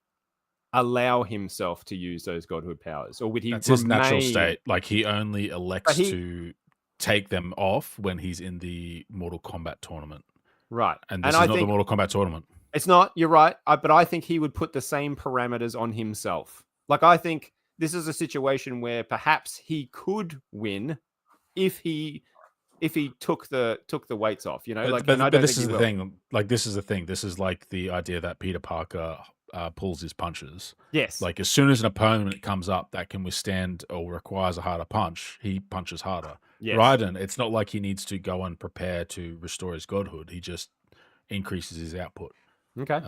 allow himself to use those godhood powers? Or would he That's his natural remain- state. Like, he only elects he- to take them off when he's in the Mortal Kombat tournament. Right. And this I is not the think Mortal Kombat tournament. it's not, you're right. But I think he would put the same parameters on himself. Like, I think this is a situation where perhaps he could win if he took the weights off, you know. But, Like, but, and I but don't this think is he the will. thing. Like, this is the thing. This is like the idea that Peter Parker pulls his punches. Yes. Like, as soon as an opponent comes up that can withstand or requires a harder punch, he punches harder. Yes. Raiden, it's not like he needs to go and prepare to restore his godhood. He just increases his output. Okay.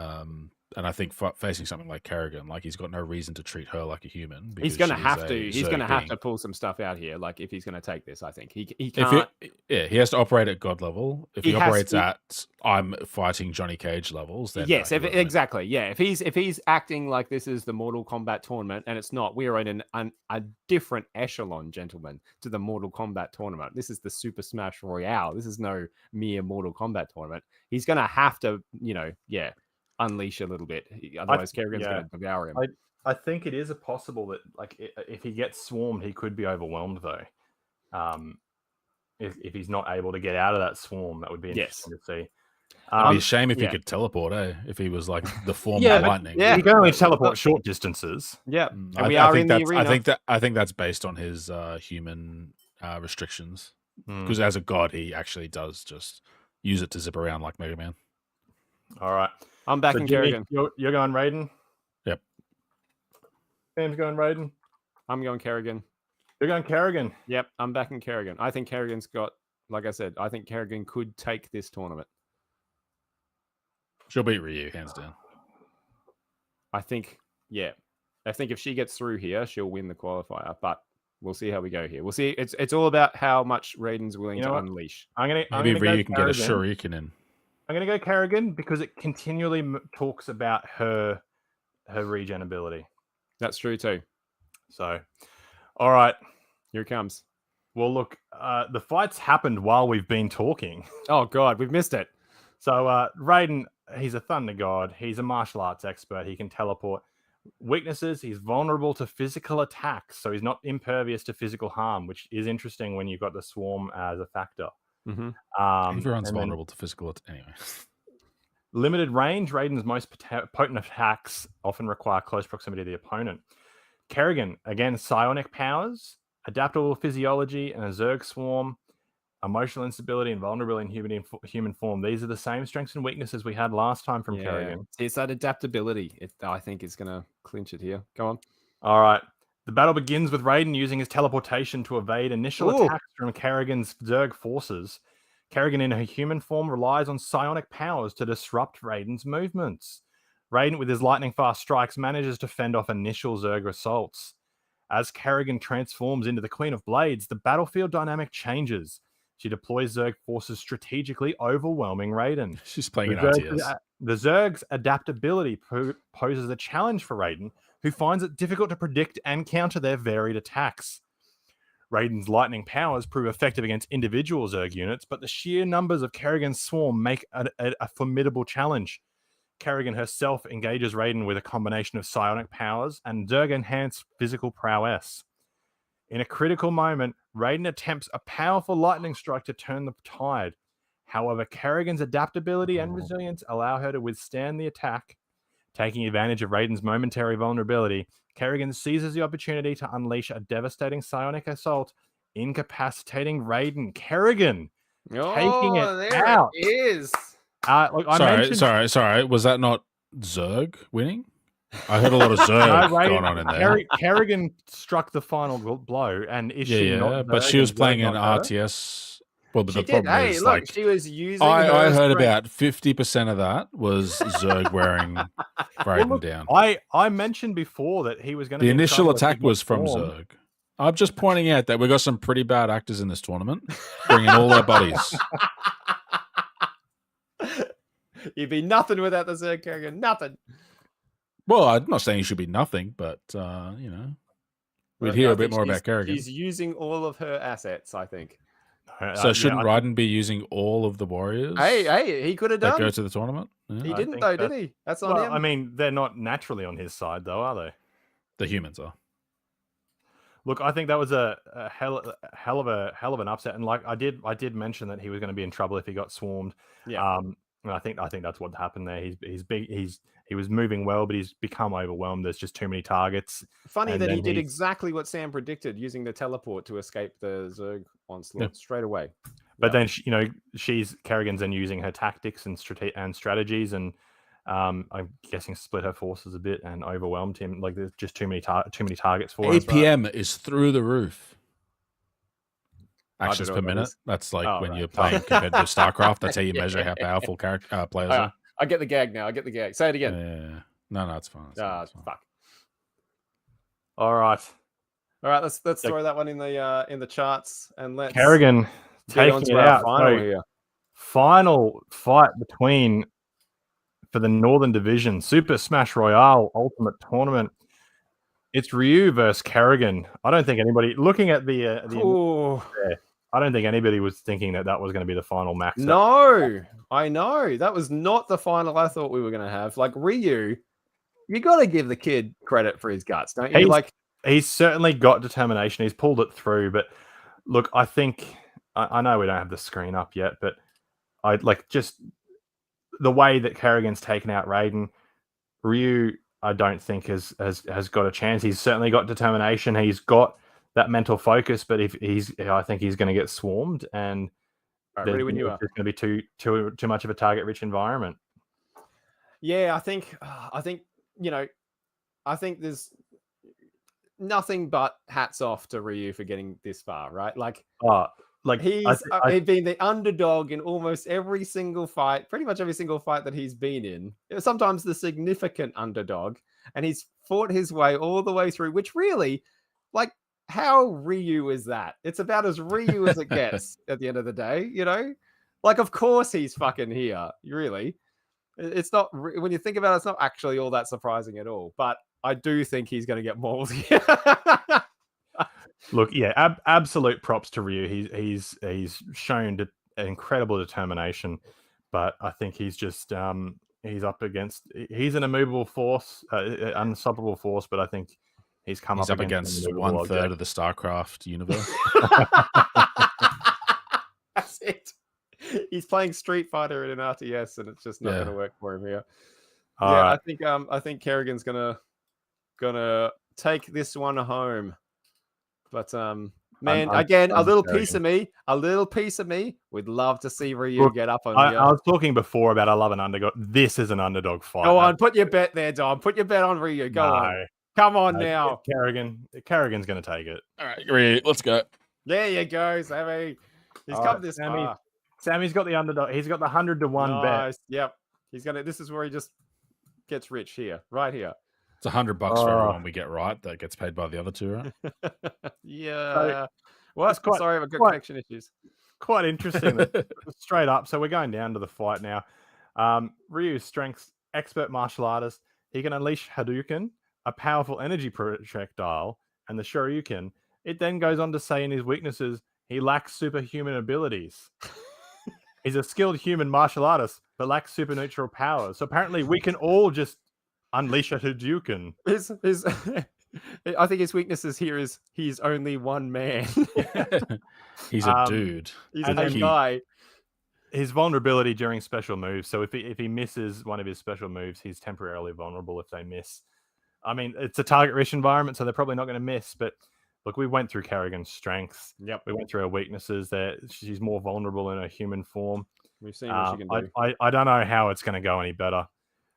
And I think facing something like Kerrigan, like, he's got no reason to treat her like a human. He's because going to she is have a to. He's Zerg going to have being. to pull some stuff out here. Like, if he's going to take this, I think he If can't. he has to operate at God level. If he He has operates to- at I'm fighting Johnny Cage levels, then Yes, no, he won't win. exactly. Yeah, if he's acting like this is the Mortal Kombat tournament, and it's not, we're in a different echelon, gentlemen, to the Mortal Kombat tournament. This is the Super Smash Royale. This is no mere Mortal Kombat tournament. He's going to have to, unleash a little bit. Otherwise, Kerrigan's going to devour him. I think it is a possible that, like, if he gets swarmed, he could be overwhelmed though. If he's not able to get out of that swarm, that would be interesting to see. It'd be a shame if he could teleport, If he was like the form Yeah, of but- lightning. yeah. He can only teleport short distances. Yeah, Mm, and we are in the arena. I think that's based on his human restrictions. Because as a god, he actually does just use it to zip around like Mega Man. All right. I'm backing Jimmy, Kerrigan. you're going Raiden? Yep. Sam's going Raiden? I'm going Kerrigan. You're going Kerrigan? Yep, I'm backing Kerrigan. I think Kerrigan's got, like I said, I think Kerrigan could take this tournament. She'll beat Ryu, hands down. I think if she gets through here, she'll win the qualifier. But we'll see how we go here. We'll see. It's all about how much Raiden's willing to unleash. Maybe Ryu can get a shuriken in. I'm going to go Kerrigan because it continually talks about her regen ability. That's true too. So, all right. Here it comes. Well, look, the fight's happened while we've been talking. Oh God, we've missed it. So Raiden, he's a thunder god. He's a martial arts expert. He can teleport. Weaknesses, he's vulnerable to physical attacks, so he's not impervious to physical harm, which is interesting when you've got the swarm as a factor. Mm-hmm. Everyone's vulnerable to physical anyway. Limited range, Raiden's most potent attacks often require close proximity to the opponent. Kerrigan, again, psionic powers, adaptable physiology, and a Zerg swarm, emotional instability and vulnerability in human form. These are the same strengths and weaknesses we had last time from Kerrigan. It's that adaptability. I think is going to clinch it here. Go on. All right. The battle begins with Raiden using his teleportation to evade initial attacks from Kerrigan's Zerg forces. Kerrigan in her human form relies on psionic powers to disrupt Raiden's movements. Raiden, with his lightning-fast strikes, manages to fend off initial Zerg assaults. As Kerrigan transforms into the Queen of Blades, the battlefield dynamic changes. She deploys Zerg forces strategically, overwhelming Raiden. She's playing in RTS. The Zerg's adaptability poses a challenge for Raiden, who finds it difficult to predict and counter their varied attacks. Raiden's lightning powers prove effective against individual Zerg units, but the sheer numbers of Kerrigan's swarm make a formidable challenge. Kerrigan herself engages Raiden with a combination of psionic powers and Zerg-enhanced physical prowess. In a critical moment, Raiden attempts a powerful lightning strike to turn the tide. However, Kerrigan's adaptability and resilience allow her to withstand the attack. Taking advantage of Raiden's momentary vulnerability, Kerrigan seizes the opportunity to unleash a devastating psionic assault, incapacitating Raiden. Kerrigan taking it there out. it is. Look, I mentioned Sorry. Was that not Zerg winning? I heard a lot of Zerg Raiden- going on in there. Kerrigan struck the final blow, and is she not? But Zerg she was and Zerg playing an not her? RTS. Well, but She the did. problem Hey, is, look, like, she was using. I her heard strength. about 50% of that was Zerg wearing Raiden down. I mentioned before that he was going to. The initial attack was from Zerg. I'm just pointing out that we got some pretty bad actors in this tournament, bringing all their buddies. You'd be nothing without the Zerg Kerrigan. Nothing. Well, I'm not saying he should be nothing, but you know, we'd hear a bit more about Kerrigan. She's using all of her assets, I think. So shouldn't Raiden be using all of the warriors? Hey, he could have done. That go to the tournament. Yeah. He didn't though, did he? That's on him. I mean, they're not naturally on his side, though, are they? The humans are. Look, I think that was a hell of an upset, and like I did mention that he was going to be in trouble if he got swarmed. Yeah. And I think that's what happened there. He was moving well, but he's become overwhelmed. There's just too many targets. Funny that he did exactly what Sam predicted, using the teleport to escape the Zerg onslaught straight away. But then Kerrigan's then using her tactics and strategies, and I'm guessing split her forces a bit and overwhelmed him. Like there's just too many targets for him. APM is through the roof. Actions per minute. That's like when you're playing competitive StarCraft. That's how you measure how powerful players are. I get the gag now. I get the gag. Say it again. Yeah. No, it's fine. It's fine. Fuck. All right. Let's throw that one in the charts and let's Kerrigan taking it out. Final here. Final fight for the Northern Division Super Smash Royale Ultimate Tournament. It's Ryu versus Kerrigan. I don't think anybody looking at I don't think anybody was thinking that was going to be the final max. No, I know. That was not the final I thought we were going to have. Like Ryu, you got to give the kid credit for his guts, don't you? He's certainly got determination. He's pulled it through. But look, I think I know we don't have the screen up yet, but I like just the way that Kerrigan's taken out Raiden. Ryu, I don't think has got a chance. He's certainly got determination. He's got that mental focus, but I think he's going to get swarmed, and ready when you are. It's going to be too much of a target-rich environment. Yeah, I think there's nothing but hats off to Ryu for getting this far, right? He's been the underdog in almost every single fight, pretty much every single fight that he's been in. Sometimes the significant underdog, and he's fought his way all the way through, which really, like, how Ryu is that? It's about as Ryu as it gets at the end of the day, you know? Like, of course he's fucking here, really. It's not, when you think about it, it's not actually all that surprising at all, but I do think he's going to get mauled here. Look, yeah, absolute props to Ryu. He's shown incredible determination, but I think he's just he's up against he's an immovable force, unstoppable force. But I think he's up against 1/3 of the StarCraft universe. That's it. He's playing Street Fighter in an RTS, and it's just not going to work for him here. I think Kerrigan's gonna take this one home. But man, a little piece of me would love to see Ryu get up on here. I was talking before about I love an underdog. This is an underdog fight. Go on, put your bet there, Dom. Put your bet on Ryu. Go on. Come on now. Kerrigan's going to take it. All right, Ryu, let's go. There you go, Sammy. He's come this far. Sammy's got the underdog. He's got the 100-1 bet. Yep. This is where he just gets rich here, right here. It's $100 for everyone we get right. That gets paid by the other two, right? Yeah. Well, sorry, I've got connection issues. Quite interesting. Straight up. So we're going down to the fight now. Ryu's strengths, expert martial artist. He can unleash Hadouken, a powerful energy projectile, and the Shoryuken. It then goes on to say in his weaknesses, he lacks superhuman abilities. He's a skilled human martial artist, but lacks supernatural powers. So apparently we can all just unleash a Hadouken. I think his weaknesses here is he's only one man. He's a dude. He's a guy. his vulnerability during special moves. So if he misses one of his special moves, he's temporarily vulnerable if they miss. I mean, it's a target-rich environment, so they're probably not going to miss. But look, we went through Kerrigan's strengths. Yep. We went through her weaknesses. There, she's more vulnerable in her human form. We've seen what she can do. I don't know how it's going to go any better.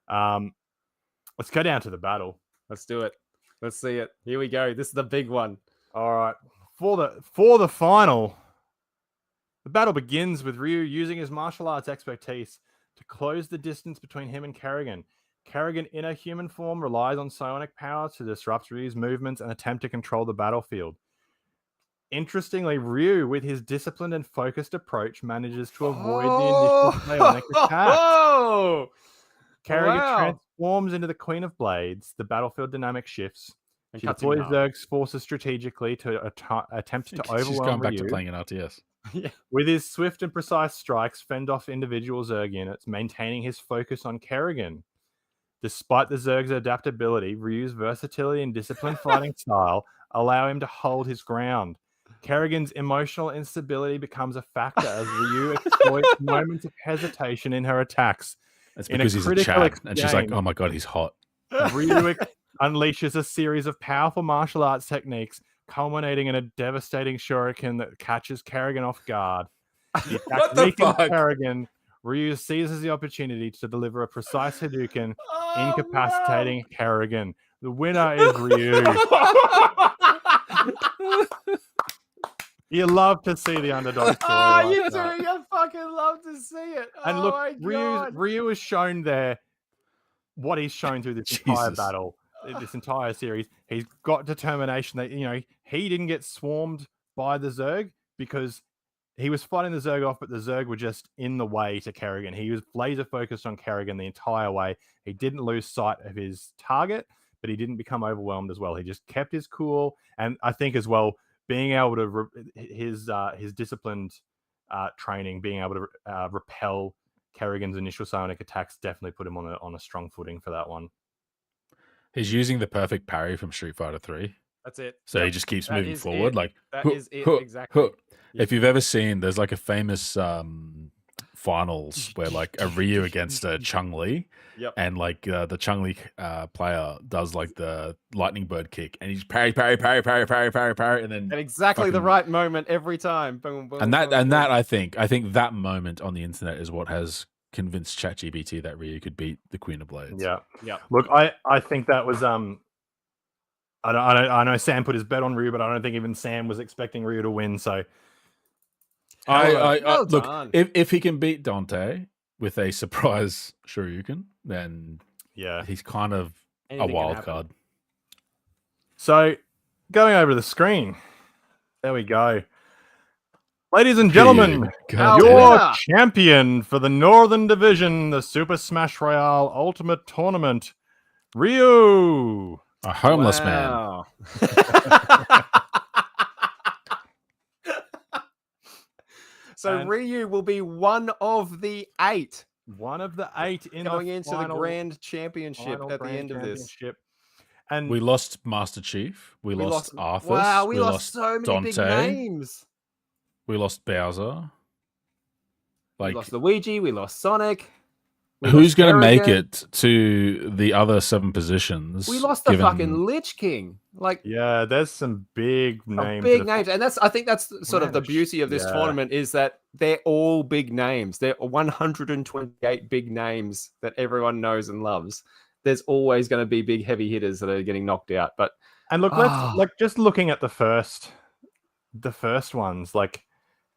Let's go down to the battle. Let's do it. Let's see it. Here we go. This is the big one. All right, for the final, the battle begins with Ryu using his martial arts expertise to close the distance between him and Kerrigan. Kerrigan, in a human form, relies on psionic power to disrupt Ryu's movements and attempt to control the battlefield. Interestingly, Ryu, with his disciplined and focused approach, manages to avoid the initial psionic attack. Kerrigan transforms into the Queen of Blades. The battlefield dynamic shifts. She deploys Zerg's forces strategically to attempt to overwhelm She's going back Ryu. to playing an RTS. Yeah. With his swift and precise strikes, fend off individual Zerg units, maintaining his focus on Kerrigan. Despite the Zerg's adaptability, Ryu's versatility and disciplined fighting style allow him to hold his ground. Kerrigan's emotional instability becomes a factor as Ryu exploits moments of hesitation in her attacks. That's because he's a Chad, and she's like, "Oh my god, he's hot." Ryu unleashes a series of powerful martial arts techniques, culminating in a devastating shuriken that catches Kerrigan off guard. What the fuck? Kerrigan, Ryu seizes the opportunity to deliver a precise Hadouken, incapacitating Kerrigan. The winner is Ryu. You love to see the underdog story. You do. You fucking love to see it. And look, Ryu has shown there what he's shown through this entire battle, this entire series. He's got determination that, he didn't get swarmed by the Zerg because he was fighting the Zerg off, but the Zerg were just in the way to Kerrigan. He was laser focused on Kerrigan the entire way. He didn't lose sight of his target, but he didn't become overwhelmed as well. He just kept his cool. And I think as well, being able to his disciplined training, being able to repel Kerrigan's initial psionic attacks, definitely put him on a strong footing for that one. He's using the perfect parry from Street Fighter 3. That's it. So he just keeps moving forward. That is it, exactly. If you've ever seen, there's like a famous finals where like a Ryu against a Chun-Li, and like the Chun-Li player does like the lightning bird kick, and he's parry, and then at exactly the right moment every time. Boom, boom. And that I think that moment on the internet is what has convinced ChatGPT that Ryu could beat the Queen of Blades. Yeah. Look, I think that was I know Sam put his bet on Ryu, but I don't think even Sam was expecting Ryu to win. So, look, if he can beat Dante with a surprise Shoryuken, then he's kind of a wild card. So, going over to the screen, there we go. Ladies and gentlemen, your champion for the Northern Division, the Super Smash Royale Ultimate Tournament, Ryu. A homeless man. So Ryu will be one of the 8. One of the 8 going into the Grand Championship at the end of this. And we lost Master Chief. We lost Arthas. Wow, we lost so many Dante. Big names. We lost Bowser. We lost Luigi. We lost Sonic. Who's going to make it to the other 7 positions? We lost the fucking Lich King. There's some big names. And I think that's sort of the beauty of this tournament is that they're all big names. They're 128 big names that everyone knows and loves. There's always going to be big heavy hitters that are getting knocked out. And look, let's just looking at the first ones, like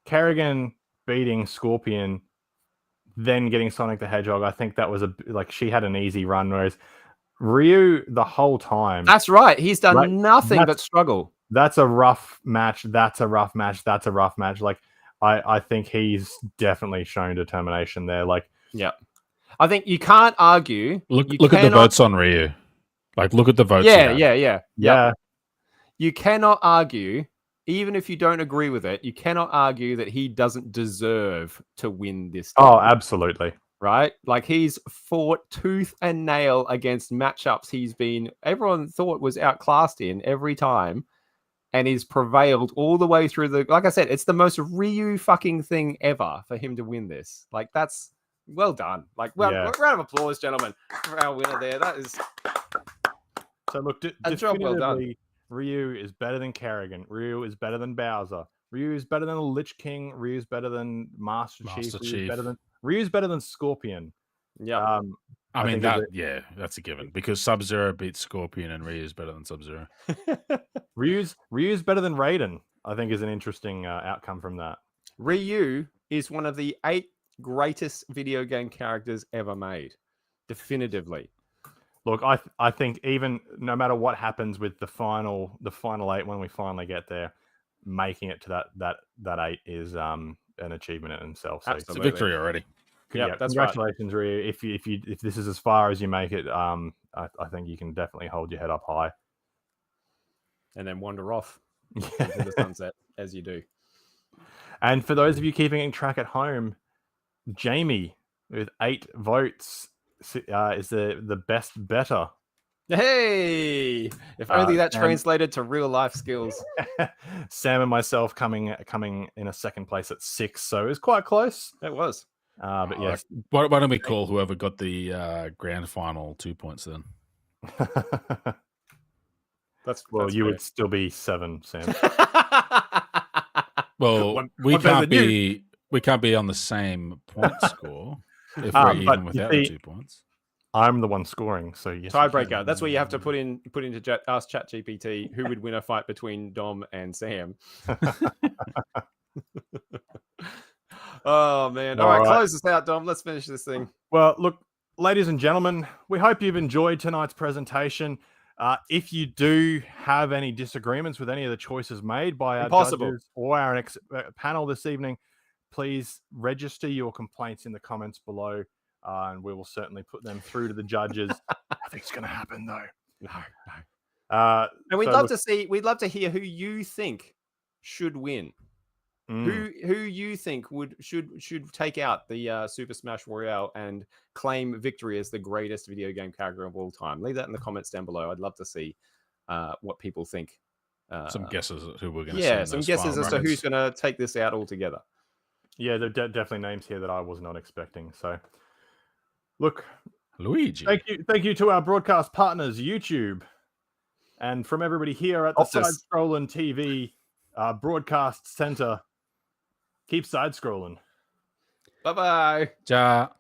Kerrigan beating Scorpion, then getting Sonic the Hedgehog. I think that was she had an easy run, whereas Ryu the whole time. That's right. He's done nothing but struggle. That's a rough match. That's a rough match. That's a rough match. I think he's definitely shown determination there. I think you can't argue. Look at the votes on Ryu. Look at the votes. Yeah. You cannot argue. Even if you don't agree with it, you cannot argue that he doesn't deserve to win this game. Oh, absolutely. Right? He's fought tooth and nail against matchups everyone thought was outclassed in every time. and he's prevailed all the way through the. Like I said, it's the most Ryu fucking thing ever for him to win this. Like that's well done. Like round of applause, gentlemen, for our winner there. That is so. Look, a job well done. Ryu is better than Kerrigan. Ryu is better than Bowser. Ryu is better than the Lich King. Ryu is better than Master Chief. Ryu's better than Scorpion. Yeah. I mean that's a given because Sub-Zero beats Scorpion and Ryu is better than Sub-Zero. Ryu's better than Raiden. I think is an interesting outcome from that. Ryu is one of the 8 greatest video game characters ever made, definitively. Look, I think even no matter what happens with the final 8 when we finally get there, making it to that 8 is an achievement in itself. So it's a victory already. Yeah, that's congratulations, right. Ryu. If this is as far as you make it, I think you can definitely hold your head up high, and then wander off into the sunset as you do. And for those of you keeping track at home, Jamie with 8 votes is the best better. Hey, if only that translated to real life skills. Sam and myself coming in a second place at 6, so it was quite close. It was. But yes, why don't we call whoever got the grand final 2 points then? That's you fair. Would still be 7, Sam. Well, we can't be on the same point score if we're even without the 2 points. I'm the one scoring, so yes. Tiebreaker. That's where you have to put into ask ChatGPT who would win a fight between Dom and Sam. Oh man! All right, close this out, Dom. Let's finish this thing. Well, look, ladies and gentlemen, we hope you've enjoyed tonight's presentation. If you do have any disagreements with any of the choices made by our judges or our panel this evening, please register your complaints in the comments below, and we will certainly put them through to the judges. Nothing's going to happen though. No. And we'd love to hear who you think should win. Who you think should take out the Super Smash Royale and claim victory as the greatest video game character of all time? Leave that in the comments down below. I'd love to see what people think. Some guesses at who we're going to see. Yeah, some guesses as to who's going to take this out altogether. Yeah, there are definitely names here that I was not expecting. So, look, Luigi. Thank you to our broadcast partners, YouTube, and from everybody here at the Sidescrollin TV broadcast center. Keep side scrolling. Bye-bye. Ciao.